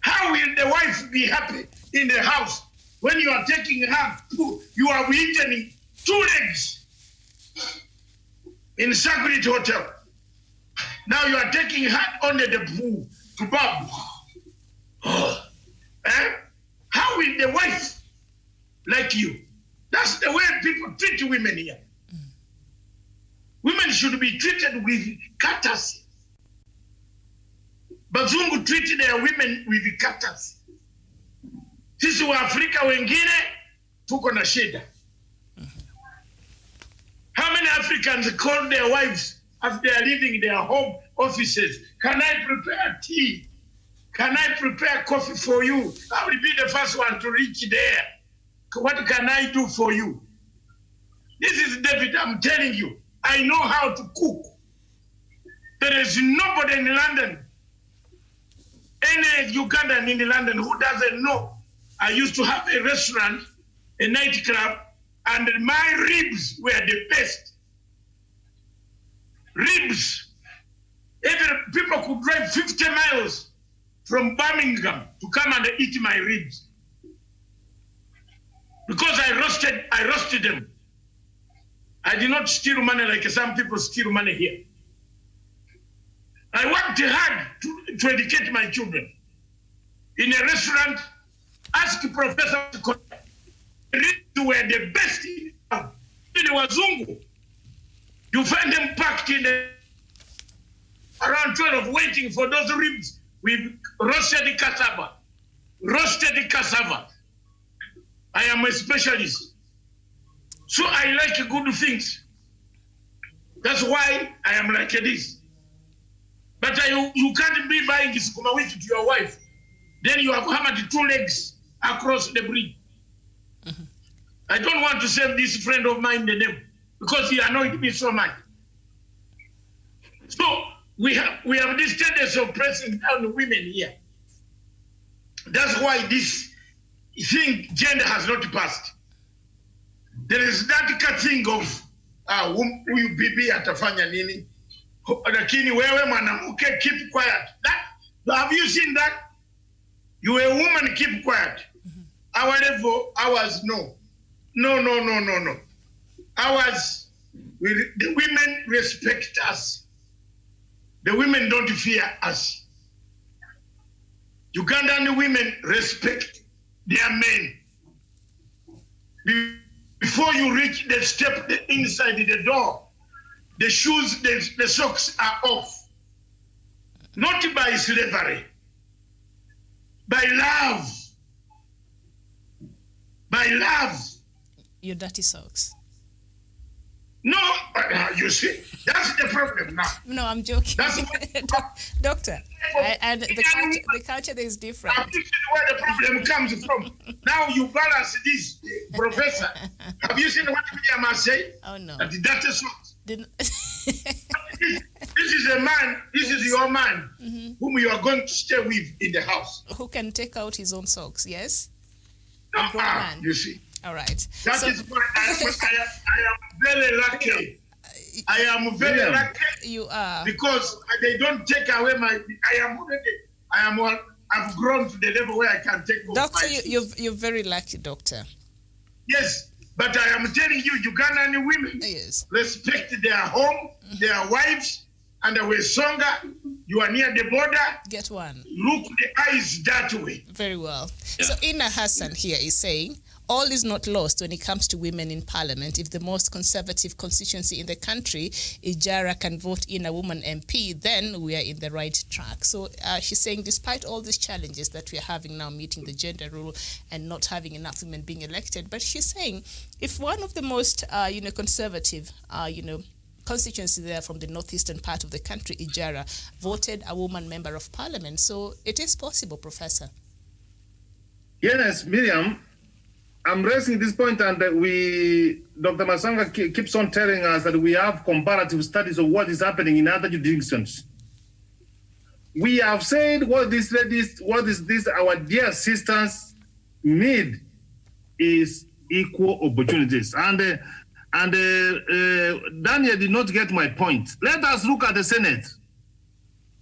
How will the wife be happy in the house when you are taking her food? You are eating 2 legs in Sagrit Hotel. Now you are taking her under the pool to bath. How will the wife like you? That's the way people treat women here. Women should be treated with courtesy. Bazungu treat their women with courtesy. Sisi wa Afrika wengine tuko na shida. How many Africans call their wives as they are leaving their home offices. Can I prepare tea? Can I prepare coffee for you? I will be the first one to reach there. What can I do for you? This is David, I'm telling you. I know how to cook. There is nobody in London, any Ugandan in London who doesn't know. I used to have a restaurant, a nightclub, and my ribs were the best. Ribs. Even people could drive 50 miles from Birmingham to come and eat my ribs. Because I roasted them. I did not steal money like some people steal money here. I worked hard to educate my children. In a restaurant, ask Professor ribs were the best in town. In Wazungu, you find them packed in around 12 waiting for those ribs with roasted cassava. Roasted cassava. I am a specialist. So I like good things. That's why I am like this. But you can't be buying sukuma wiki to your wife. Then you have hammered 2 legs across the bridge. Mm-hmm. I don't want to save this friend of mine the name because he annoyed me so much. So we have this tendency of pressing down the women here. That's why this thing, gender has not passed. There is that thing of huyu bibi atafanya nini, lakini wewe mwanamke keep quiet. Have you seen that? You a woman, keep quiet. Mm-hmm. Our level, ours, no. Ours, the women respect us. The women don't fear us. Ugandan women respect their men. Before you reach the step inside the door, the shoes, the socks are off. Not by slavery, by love. By love. Your dirty socks. No, you see, that's the problem now. No, I'm joking. Doctor, and the culture there is different. This is where the problem comes from. Now you balance this, Professor. Have you seen what William has said? Oh, no. That the dirty socks. This is a man, this is your man, mm-hmm, whom you are going to stay with in the house. Who can take out his own socks, yes? No, man. You see. All right. That is why I am very lucky. I am very lucky. You are. Because they don't take away my, I've grown to the level where I can take off Doctor, my you're very lucky, doctor. Yes, but I am telling you, Ugandan women respect their home, their wives, and we're stronger. You are near the border. Get one. Look the eyes that way. Very well. Yeah. So Ina Hassan here is saying, all is not lost when it comes to women in parliament. If the most conservative constituency in the country, Ijara, can vote in a woman MP, then we are in the right track. So she's saying, despite all these challenges that we are having now, meeting the gender rule and not having enough women being elected, but she's saying, if one of the most, conservative, constituency there from the northeastern part of the country, Ijara, voted a woman member of parliament. So it is possible, Professor. Yes, Miriam, I'm raising this point, and Dr. Masanga keeps on telling us that we have comparative studies of what is happening in other jurisdictions. We have said what this our dear sisters need is equal opportunities. And Daniel did not get my point. Let us look at the Senate.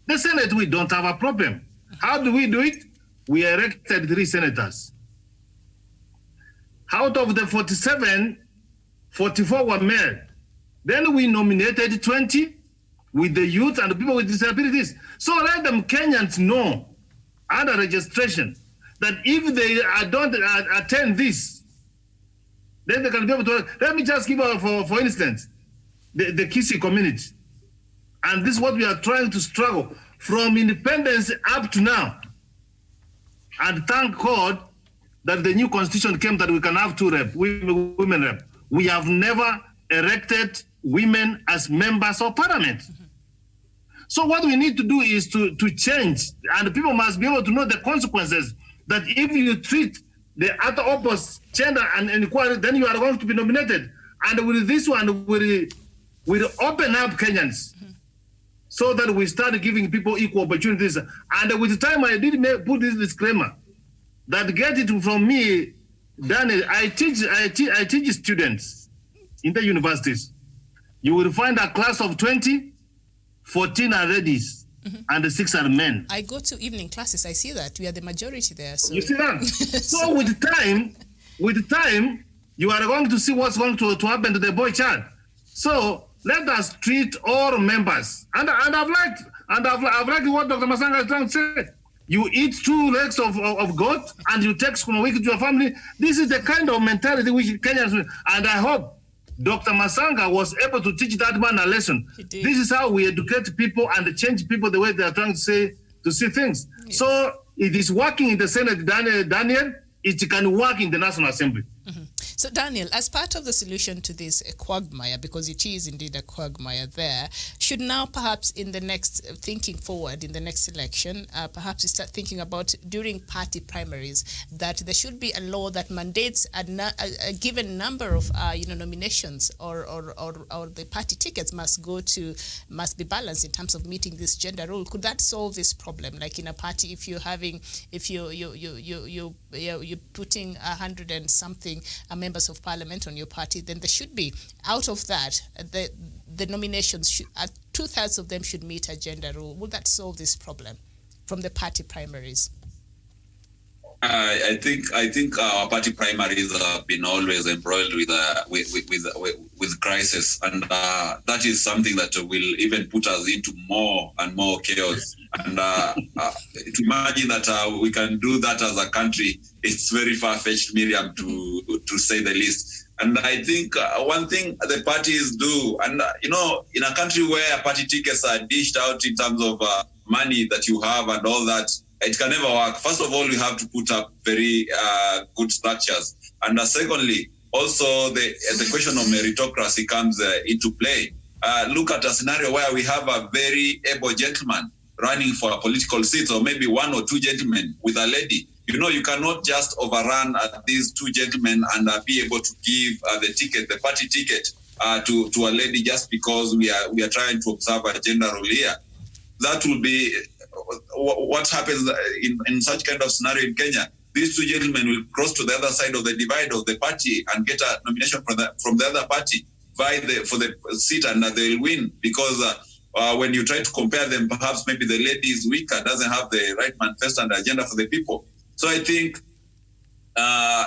The Senate, we don't have a problem. How do we do it? We elected 3 senators. Out of the 47, 44 were male. Then we nominated 20 with the youth and the people with disabilities. So let them Kenyans know under registration that if they don't attend this, then they can be able to. Let me just give for instance, the Kisi community. And this is what we are trying to struggle from independence up to now. And thank God that the new constitution came that we can have 2 women rep. We have never erected women as members of parliament. So what we need to do is to change, and people must be able to know the consequences, that if you treat the other opposite gender and equality, then you are going to be nominated. And with this one, we'll open up Kenyans so that we start giving people equal opportunities. And with time, I did put this disclaimer that get it from me, Daniel. I teach students in the universities. You will find a class of 20, 14 are ladies, and 6 are men. I go to evening classes. I see that we are the majority there. So. You see that? So with time, you are going to see what's going to happen to the boy child. So let us treat all members. And I've liked what Dr. Masanga is trying to say. You eat 2 legs of goat and you take sukuma wiki to your family. This is the kind of mentality which Kenyans, and I hope Dr. Masanga was able to teach that man a lesson. This is how we educate people and change people the way they are trying to see things. Yes. So it is working in the Senate, Daniel, it can work in the National Assembly. So, Daniel, as part of the solution to this quagmire, because it is indeed a quagmire there, should now perhaps in the next, thinking forward in the next election, perhaps you start thinking about during party primaries that there should be a law that mandates a given number of nominations or the party tickets must be balanced in terms of meeting this gender rule. Could that solve this problem? Like in a party, if you're putting 100 and something members of parliament on your party, then there should be, out of that, the nominations, 2/3 of them should meet a gender rule. Will that solve this problem from the party primaries? I think our party primaries have been always embroiled with crisis, and that is something that will even put us into more and more chaos. And to imagine that we can do that as a country, it's very far-fetched, Miriam, to say the least. And I think one thing the parties do, and in a country where party tickets are dished out in terms of money that you have and all that, it can never work. First of all, you have to put up very good structures. And secondly, also the question of meritocracy comes into play. Look at a scenario where we have a very able gentleman running for a political seat, or maybe 1 or 2 gentlemen with a lady. You cannot just overrun these 2 gentlemen and be able to give the party ticket to a lady just because we are trying to observe a gender rule here. That will be what happens in such kind of scenario in Kenya. These 2 gentlemen will cross to the other side of the divide of the party and get a nomination from the other party, vie for the seat, and they'll win because when you try to compare them, perhaps maybe the lady is weaker, doesn't have the right manifesto and agenda for the people. So I think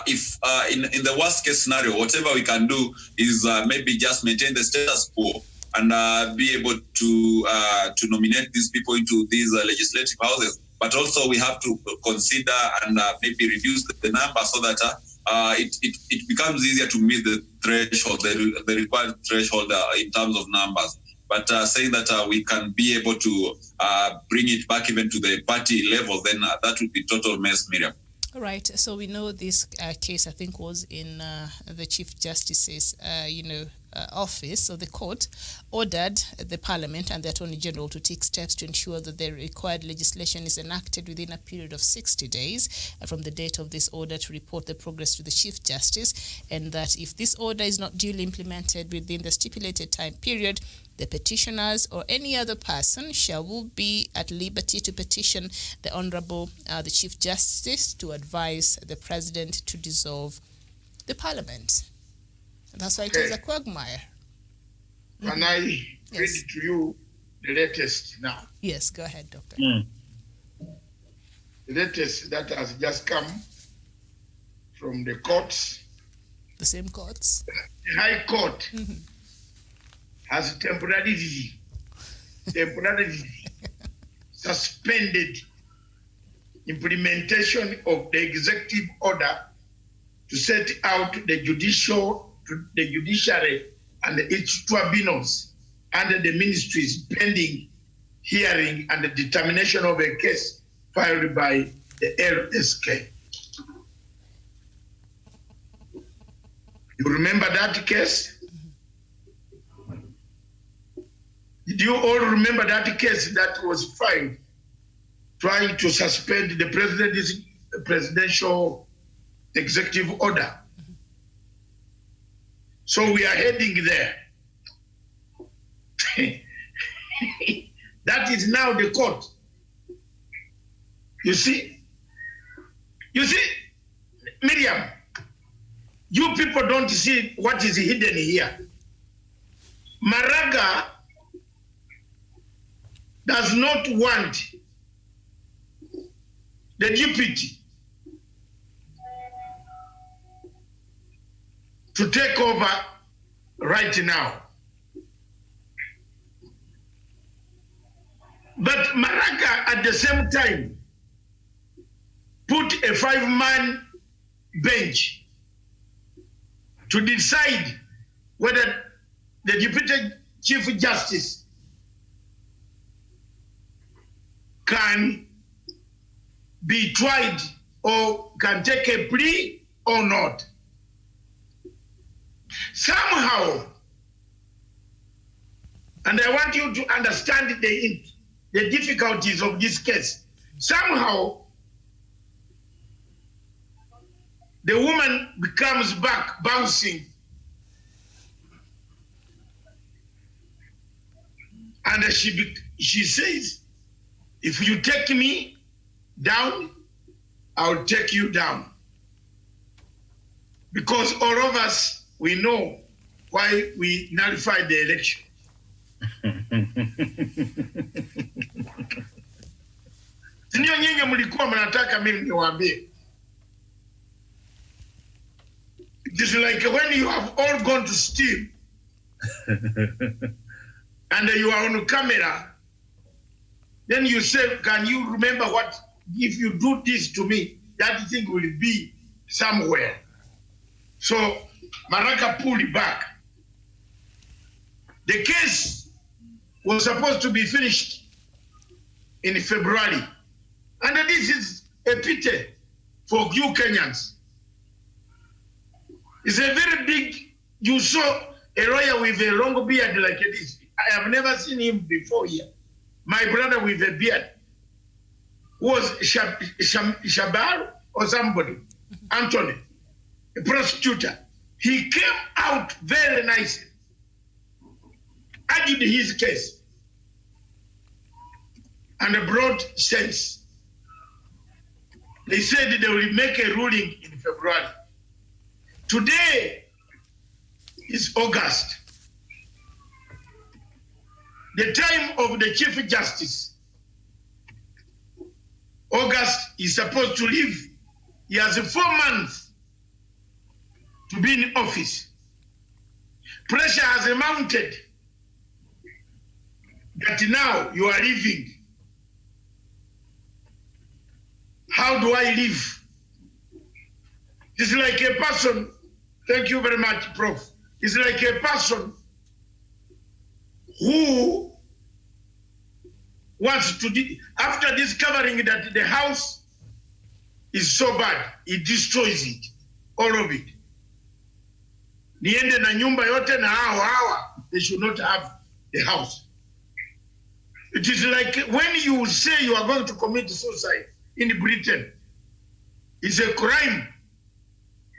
if in the worst case scenario, whatever we can do is maybe just maintain the status quo and be able to nominate these people into these legislative houses. But also we have to consider and maybe reduce the number so that it becomes easier to meet the threshold, the required threshold in terms of numbers. But saying that we can be able to bring it back even to the party level, then that would be total mess, Miriam. All right. So we know this case, I think, was in the Chief Justice's, office. So the court ordered the Parliament and the Attorney General to take steps to ensure that the required legislation is enacted within a period of 60 days from the date of this order to report the progress to the Chief Justice, and that if this order is not duly implemented within the stipulated time period, the petitioners or any other person shall be at liberty to petition the Honorable the Chief Justice to advise the President to dissolve the Parliament. That's why it is a quagmire. Can I read to you the latest now? Yes, go ahead, Doctor. The latest that has just come from the courts. The same courts? The High Court has temporarily suspended implementation of the executive order to set out the judiciary and its tribunals under the ministries pending hearing and the determination of a case filed by the LSK. You remember that case? Did you all remember that case that was filed trying to suspend the president's presidential executive order? So we are heading there. That is now the court. You see, Miriam, you people don't see what is hidden here. Maraga does not want the deputy to take over right now. But Maraga at the same time put a 5-man bench to decide whether the Deputy Chief Justice can be tried or can take a plea or not. Somehow, and I want you to understand the difficulties of this case, somehow the woman becomes back bouncing, and she says, if you take me down, I'll take you down. Because all of us, we know why we nullified the election. Sinyo nyinyi mlikuwa mnataka mimi niwaambie. It is like when you have all gone to steal and you are on camera, then you say, can you remember what, if you do this to me, that thing will be somewhere. So Maraga pulled it back. The case was supposed to be finished in February. And this is a pity for you Kenyans. It's a very big, you saw a lawyer with a long beard like this. I have never seen him before here. My brother with a beard was Shabar or somebody, Anthony, a prosecutor. He came out very nicely, argued his case, and brought sense. They said they will make a ruling in February. Today is August. The time of the Chief Justice. August is supposed to leave. He has 4 months to be in office. Pressure has mounted that now you are leaving. How do I live? It's like a person, thank you very much, Prof. It's like a person who wants to, after discovering that the house is so bad, he destroys it, all of it. Niende na nyumba yote na hawa, they should not have the house. It is like when you say you are going to commit suicide in Britain, it's a crime.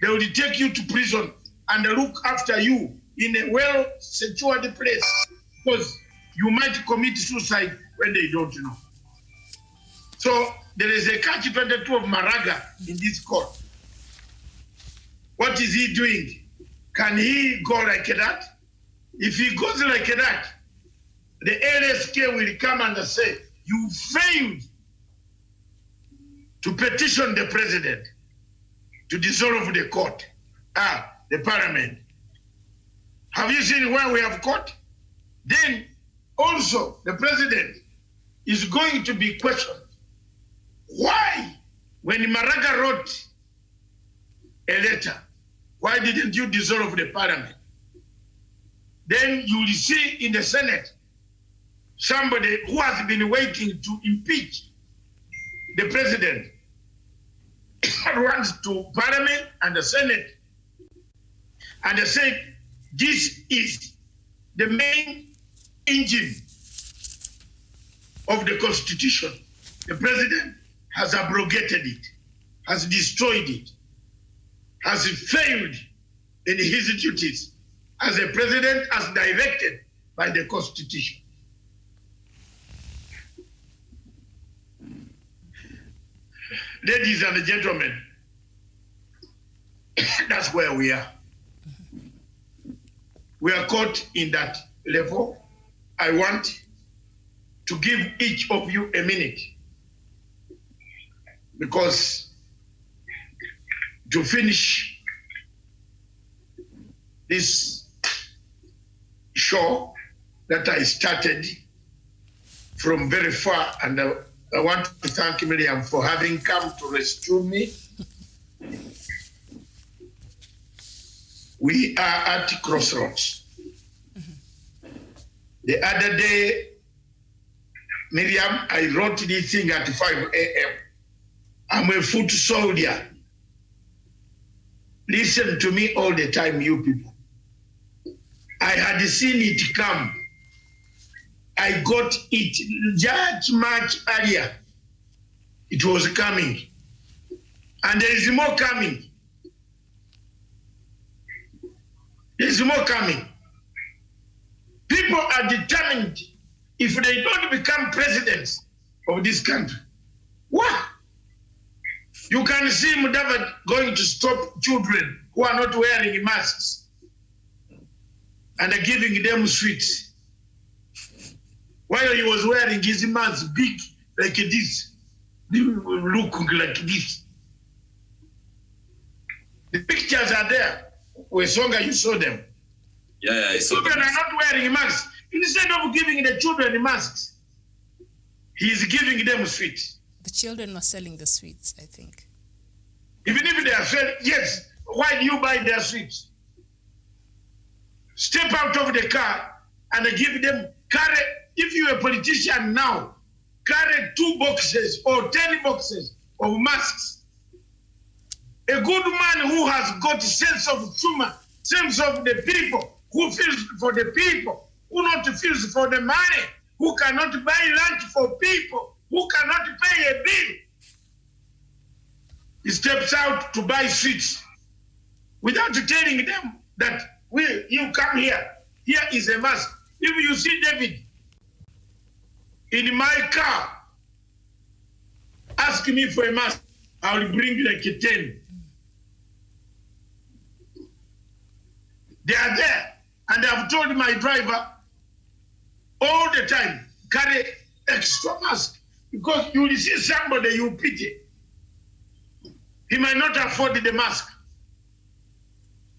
They will take you to prison and look after you in a well-secured place because you might commit suicide when they don't know. So there is a catch-22 of Maraga in this court. What is he doing? Can he go like that? If he goes like that, the LSK will come and say, you failed to petition the president to dissolve the court, the parliament. Have you seen where we have court? Then also the president is going to be questioned. Why, when Maraga wrote a letter, why didn't you dissolve the parliament? Then you will see in the Senate somebody who has been waiting to impeach the president runs to parliament and the Senate and they said this is the main engine of the Constitution. The president has abrogated it, has destroyed it, has failed in his duties as a president as directed by the Constitution. Ladies and gentlemen, that's where we are. We are caught in that level. I want to give each of you a minute, because to finish this show that I started from very far, and I want to thank Miriam for having come to rescue me. We are at crossroads. The other day, Miriam, I wrote this thing at 5 a.m. I'm a foot soldier. Listen to me all the time, you people. I had seen it come. I got it just much earlier. It was coming. And there is more coming. There is more coming. People are determined, if they don't become presidents of this country, what? You can see Mudavadi going to stop children who are not wearing masks and giving them sweets, while he was wearing his mask big like this, looking like this. The pictures are there. Wesonga, you saw them. Yeah, I saw them. Children are not wearing masks. Instead of giving the children masks, he's giving them sweets. The children are selling the sweets, I think. Even if they are selling, yes, why do you buy their sweets? Step out of the car and give them, carry, if you're a politician now, carry 2 boxes or 10 boxes of masks. A good man who has got sense of humor, sense of the people, who feels for the people, who not feels for the money, who cannot buy lunch for people, who cannot pay a bill. He steps out to buy sweets without telling them that, you come here. Here is a mask. If you see David in my car, ask me for a mask, I will bring like 10. They are there, and I've told my driver all the time, carry extra mask, because you will see somebody you pity. He might not afford the mask.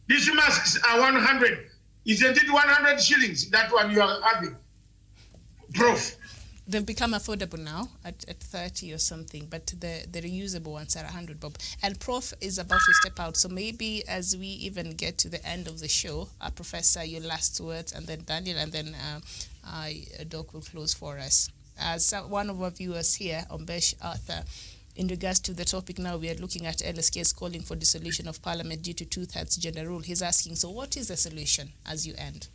These masks are 100. Isn't it 100 shillings, that one you are having? Prof. They've become affordable now at 30 or something, but the reusable ones are 100 bob. And Prof is about to step out, so maybe as we even get to the end of the show, Professor, your last words, and then Daniel, and then Doc will close for us. As one of our viewers here, Ombesh Arthur, in regards to the topic now, we are looking at LSK's calling for dissolution of Parliament due to 2/3 gender rule. He's asking, so what is the solution as you end?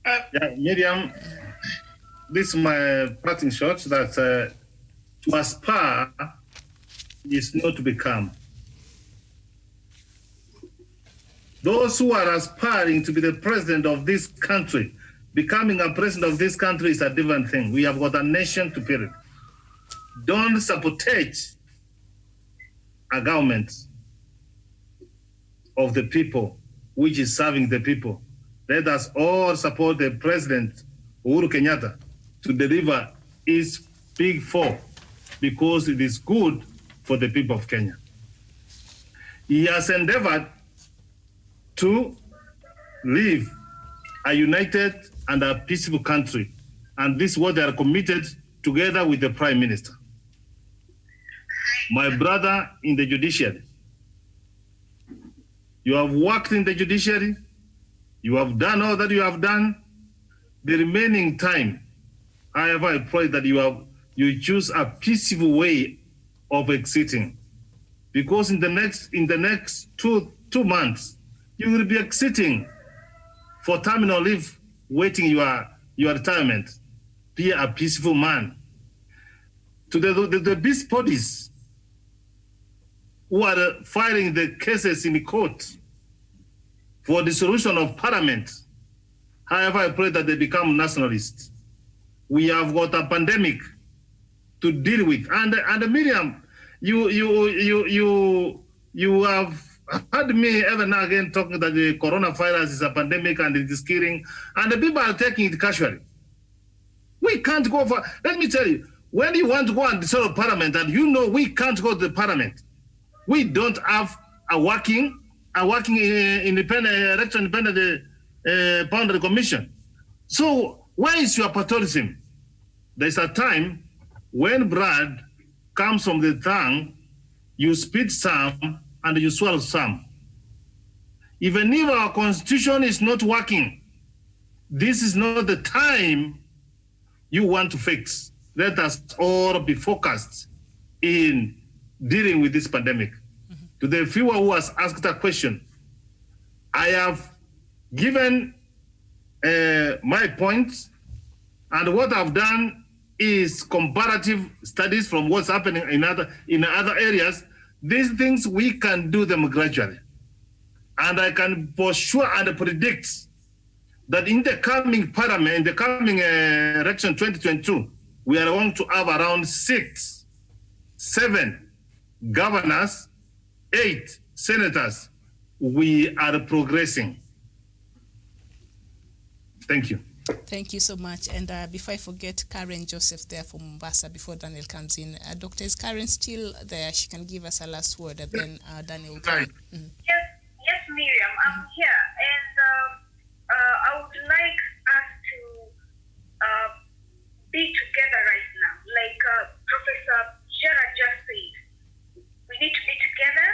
Yeah, Miriam, this is my parting shot, that to aspire is not to become. Those who are aspiring to be the president of this country, becoming a president of this country is a different thing. We have got a nation to build. Don't sabotage a government of the people, which is serving the people. Let us all support the President, Uhuru Kenyatta, to deliver his Big Four, because it is good for the people of Kenya. He has endeavored to live a united and a peaceful country, and this is what they are committed together with the Prime Minister. My brother in the judiciary, you have worked in the judiciary, you have done all that you have done. The remaining time, however, I pray that you choose a peaceful way of exiting, because in the next two months, you will be exiting for terminal leave, waiting your your retirement, be a peaceful man. To the beast bodies who are filing the cases in the court for the solution of parliament, however, I pray that they become nationalists. We have got a pandemic to deal with, and Miriam, you have heard me ever now again talking that the coronavirus is a pandemic and it is killing, and the people are taking it casually. We can't go for. Let me tell you, when you want to go and dissolve parliament, and you know we can't go to the parliament, we don't have a working independent election independent boundary commission. So where is your patriotism? There's a time when blood comes from the tongue, you spit some and you swallow some. Even if our constitution is not working, this is not the time you want to fix. Let us all be focused in dealing with this pandemic. Mm-hmm. To the viewer who has asked a question, I have given my points, and what I've done is comparative studies from what's happening in other areas. These things, we can do them gradually. And I can for sure and predict that in the coming parliament, in the coming election 2022, we are going to have around 6, 7 governors, 8 senators. We are progressing. Thank you. Thank you so much. And before I forget, Karen Joseph there from Mombasa, before Daniel comes in. Doctor, is Karen still there? She can give us a last word, and then Daniel will come in. Mm-hmm. Yes, Miriam, I'm here. And I would like us to be together right now. Like Professor Gerard just said, we need to be together.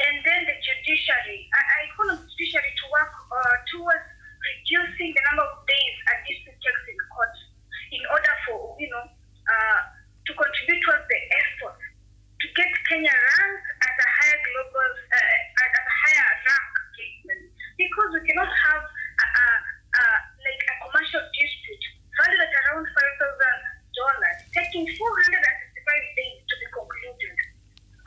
And then the judiciary, I call on the judiciary to work towards reducing the number of days a district takes in court in order for, to contribute towards the effort to get Kenya ranked at a higher global, at a higher rank placement. Because we cannot have like a commercial dispute valued at around $5,000, taking 465 days to be concluded.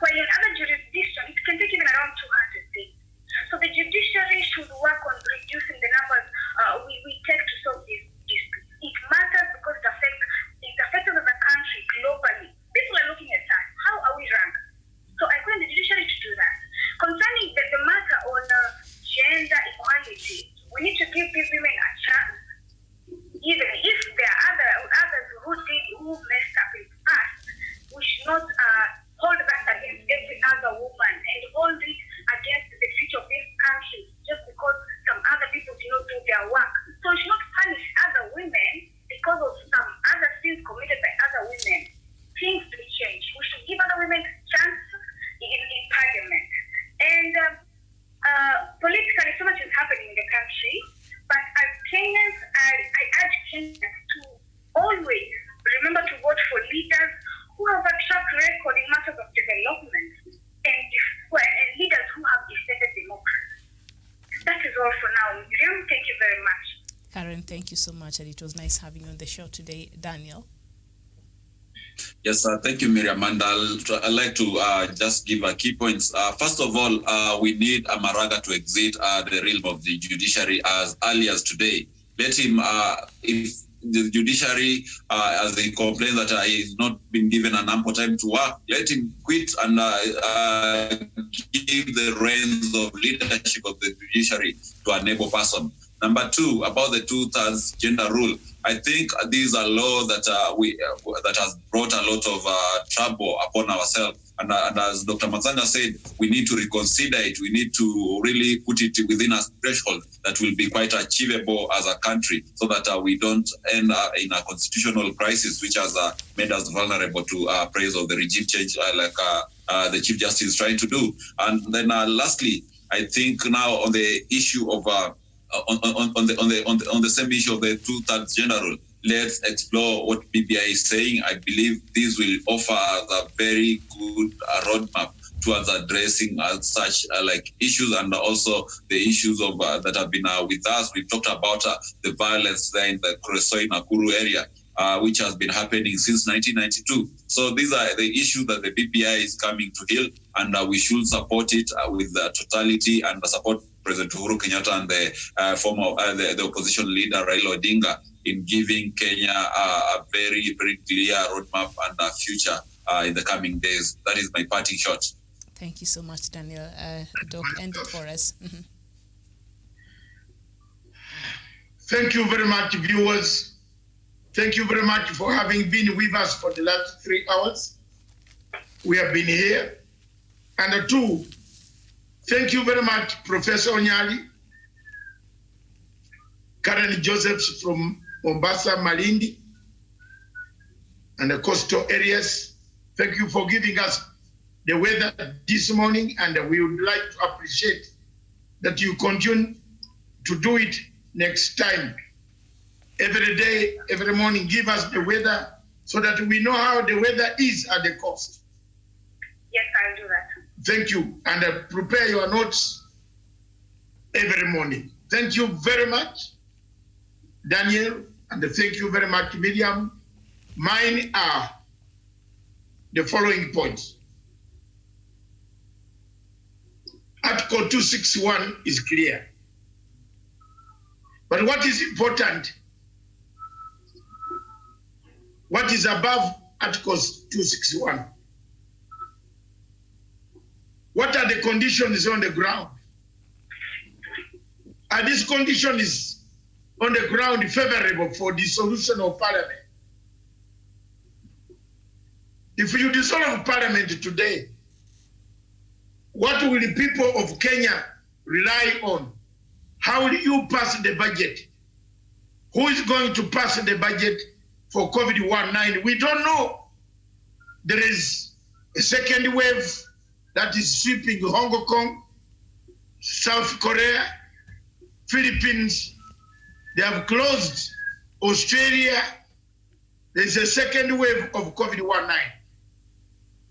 While in other jurisdictions, it can take even around 200 days. So the judiciary should work on reducing the numbers we take to solve this dispute. It matters because it affects us as a country globally. People are looking at us. How are we ranked? So I call the judiciary to do that. Concerning the matter on gender equality, we need to give these women a chance. Even if there are others who messed up in the past, we should not hold that against every other woman and hold it against the future of this country just because some other people do not do their work. So we should not punish other women because of some other sins committed by other women. Things will change. We should give other women chances in parliament. And politically, so much is happening in the country, but as Kenyans, I urge Kenyans to always remember to vote for leaders who have a track record in matters of development and leaders who have defended democracy. That is all for now. Miriam, thank you very much. Karen, thank you so much, and it was nice having you on the show today. Daniel? Yes, thank you, Miriam. And I'd like to just give key points. First of all, we need Maraga to exit the realm of the judiciary as early as today. Let him, if the judiciary, as they complain that he's not been given an ample time to work, let him quit and give the reins of leadership of the judiciary to an able person. Number 2, about the 2/3 gender rule. I think these are laws that that has brought a lot of trouble upon ourselves. And as Dr. Matsanga said, we need to reconsider it. We need to really put it within a threshold that will be quite achievable as a country, so that we don't end up in a constitutional crisis, which has made us vulnerable to praise of the regime change, like the Chief Justice is trying to do. And then lastly, I think now on the issue of on the same issue of the 2/3 gender rule, let's explore what BBI is saying. I believe this will offer us a very good roadmap towards addressing such like issues, and also the issues of that have been with us. We've talked about the violence there in the Kuresoi Nakuru area, which has been happening since 1992. So these are the issues that the BBI is coming to heal, and we should support it with totality and support President Uhuru Kenyatta and the former the opposition leader Raila Odinga in giving Kenya a very, very clear roadmap and a future in the coming days. That is my parting shot. Thank you so much, Daniel. Doc, end it for us. Mm-hmm. Thank you very much, viewers. Thank you very much for having been with us for the last 3 hours. We have been here. And two, thank you very much, Professor Onyali, Karen Josephs from Mombasa, Malindi, and the coastal areas. Thank you for giving us the weather this morning, and we would like to appreciate that you continue to do it next time. Every day, every morning, give us the weather so that we know how the weather is at the coast. Yes, I'll do that. Thank you, and prepare your notes every morning. Thank you very much, Daniel, and thank you very much, Miriam. Mine are the following points. Article 261 is clear. But what is important, what is above Articles 261? What are the conditions on the ground? Are these conditions on the ground favorable for dissolution of parliament? If you dissolve parliament today, what will the people of Kenya rely on? How will you pass the budget? Who is going to pass the budget for COVID-19? We don't know. There is a second wave that is sweeping Hong Kong, South Korea, Philippines. They have closed Australia. There's a second wave of COVID-19.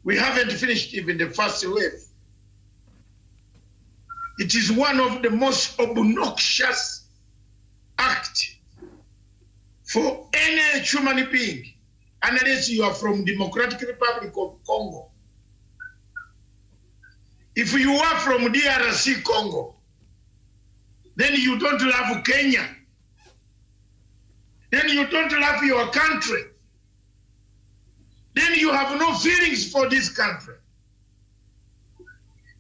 We haven't finished even the first wave. It is one of the most obnoxious acts for any human being, unless you are from Democratic Republic of Congo. If you are from DRC Congo, then you don't love Kenya. Then you don't love your country. Then you have no feelings for this country.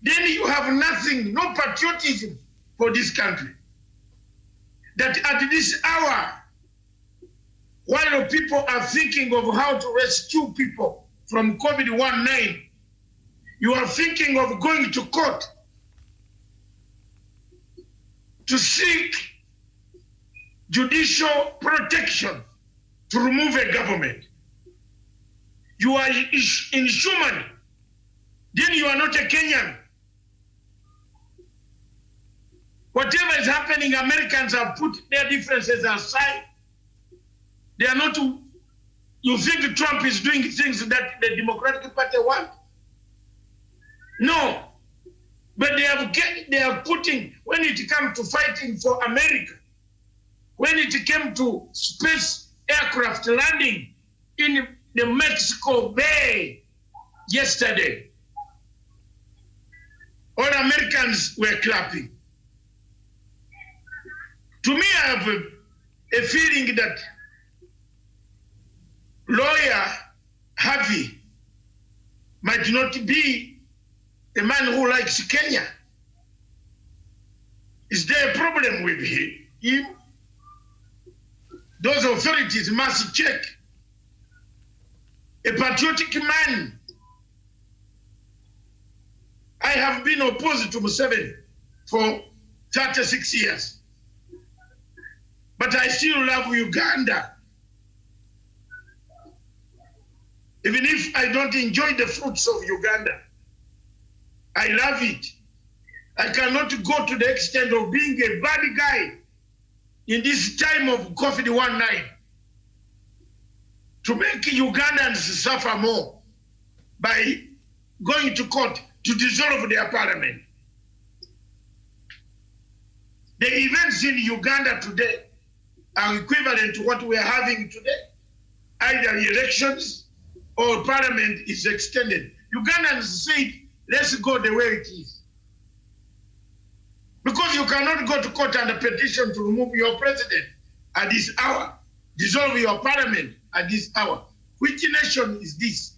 Then you have nothing, no patriotism for this country. That at this hour, while people are thinking of how to rescue people from COVID-19, you are thinking of going to court to seek judicial protection to remove a government. You are inhuman. Then you are not a Kenyan. Whatever is happening, Americans have put their differences aside. They are not. You think Trump is doing things that the Democratic Party want? No. But they are putting, when it comes to fighting for America, when it came to space aircraft landing in the Mexico Bay yesterday, all Americans were clapping. To me, I have a feeling that lawyer Harvey might not be a man who likes Kenya. Is there a problem with him? Those authorities must check. A patriotic man. I have been opposed to Museveni for 36 years. But I still love Uganda. Even if I don't enjoy the fruits of Uganda, I love it. I cannot go to the extent of being a bad guy in this time of COVID-19 to make Ugandans suffer more by going to court to dissolve their parliament. The events in Uganda today are equivalent to what we are having today. Either elections or parliament is extended. Ugandans said, let's go the way it is. Because you cannot go to court and petition to remove your president at this hour, dissolve your parliament at this hour. Which nation is this?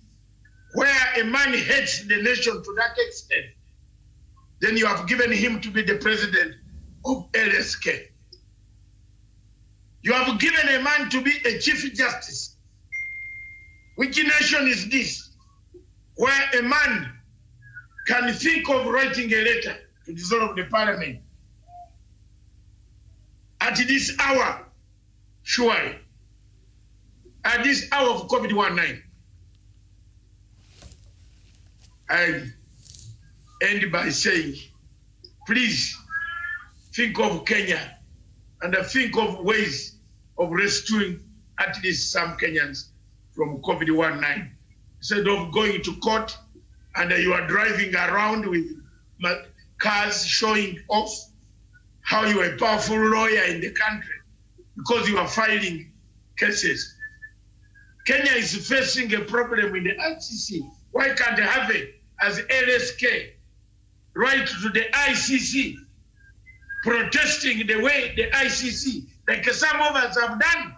Where a man hates the nation to that extent, then you have given him to be the president of LSK. You have given a man to be a chief justice. Which nation is this? Where a man can think of writing a letter to dissolve the parliament at this hour, surely, at this hour of COVID-19. I end by saying, please think of Kenya and think of ways of rescuing at least some Kenyans from COVID-19. Instead of going to court and you are driving around with cars showing off how you are a powerful lawyer in the country because you are filing cases. Kenya is facing a problem in the ICC. Why can't they have it as LSK right to the ICC, protesting the way the ICC, like some of us have done?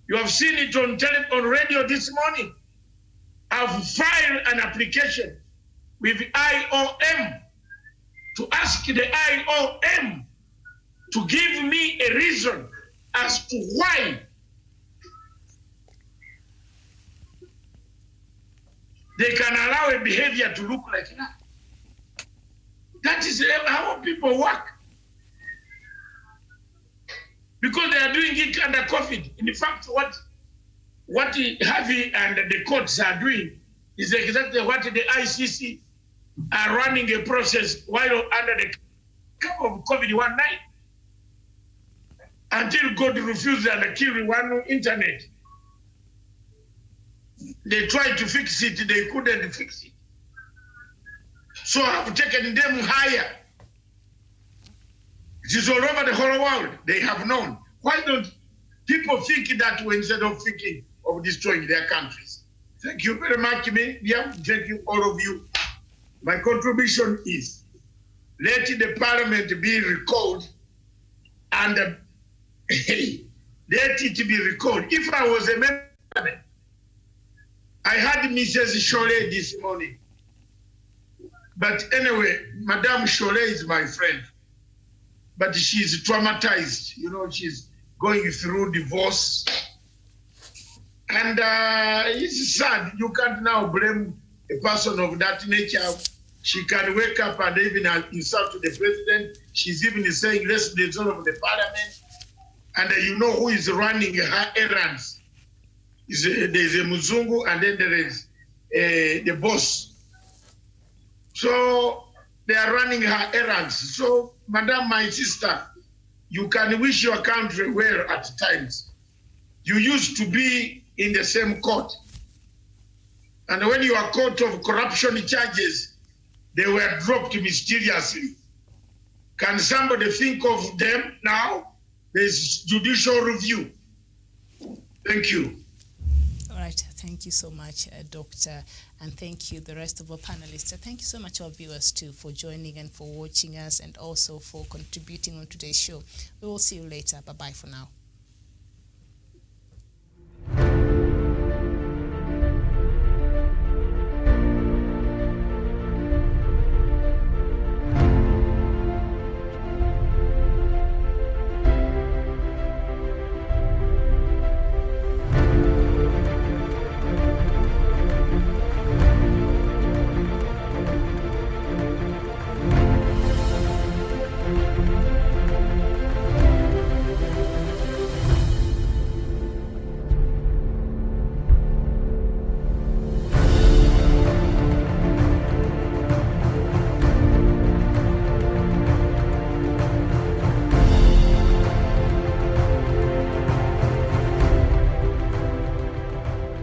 You have seen it on radio this morning. I've filed an application with IOM to ask the IOM to give me a reason as to why they can allow a behavior to look like that. That is how people work. Because they are doing it under COVID. In fact, what Harvey and the courts are doing is exactly what the ICC are running a process while under the cover of COVID-19 until God refused and killed one internet. They tried to fix it, they couldn't fix it. So I've taken them higher. It is all over the whole world. They have known. Why don't people think that way instead of thinking of destroying their countries? Thank you very much, Miriam. Thank you, all of you. My contribution is, let the parliament be recalled and let it be recalled. If I was a member, I had Mrs. Cholet this morning. But anyway, Madame Cholet is my friend. But she's traumatized. You know, she's going through divorce. And it's sad. You can't now blame a person of that nature. She can wake up and even insult the president. She's even saying, let's dissolve the parliament. And you know who is running her errands. There's a Muzungu and then there is the boss. So they are running her errands. So, Madam, my sister, you can wish your country well at times. You used to be in the same court. And when you are caught of corruption charges, they were dropped mysteriously. Can somebody think of them now? There's judicial review. Thank you. All right. Thank you so much, Doctor. And thank you, the rest of our panelists. Thank you so much, our viewers, too, for joining and for watching us and also for contributing on today's show. We will see you later. Bye-bye for now.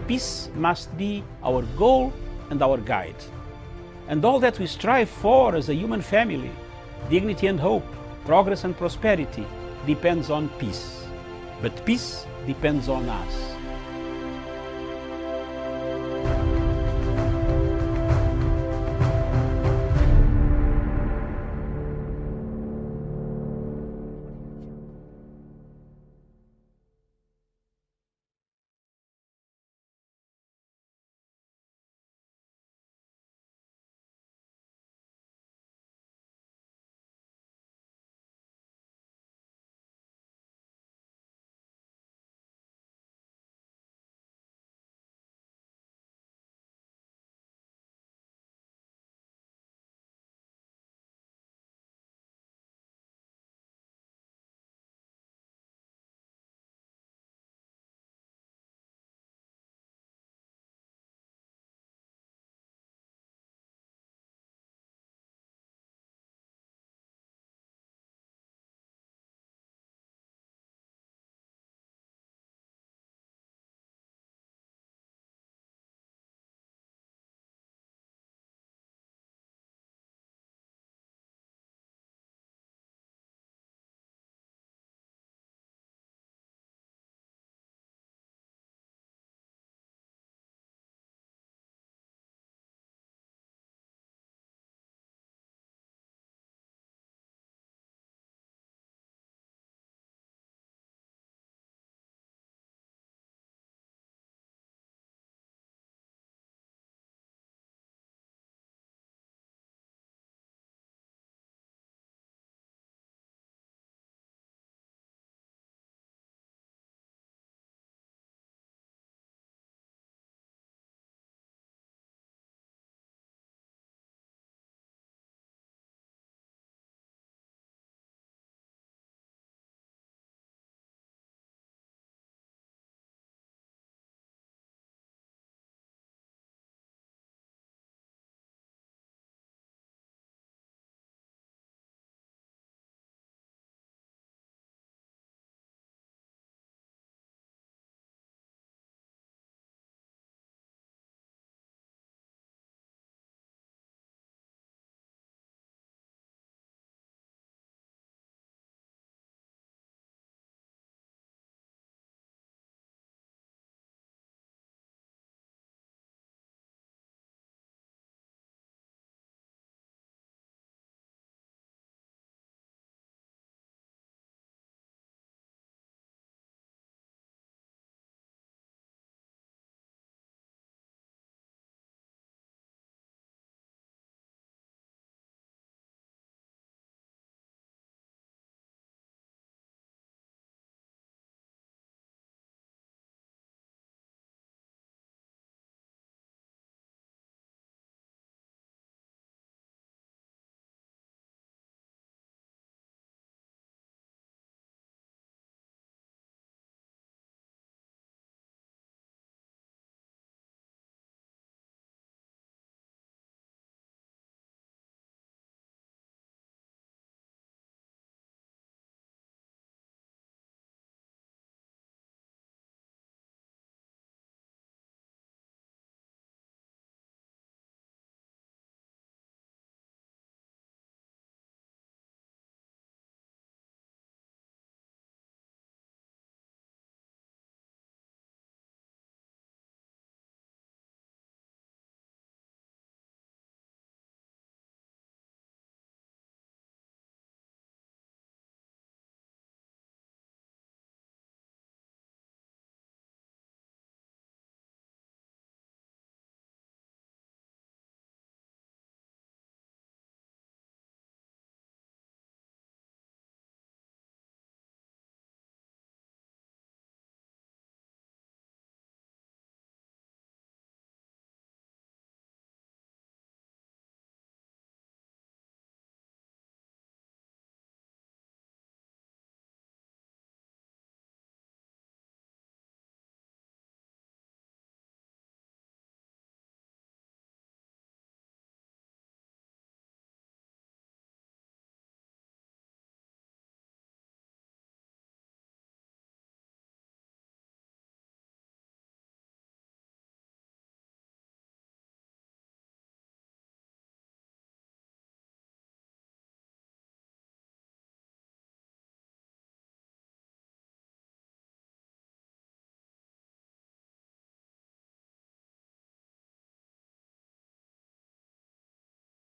Peace must be our goal and our guide. And all that we strive for as a human family, dignity and hope, progress and prosperity, depends on peace. But peace depends on us.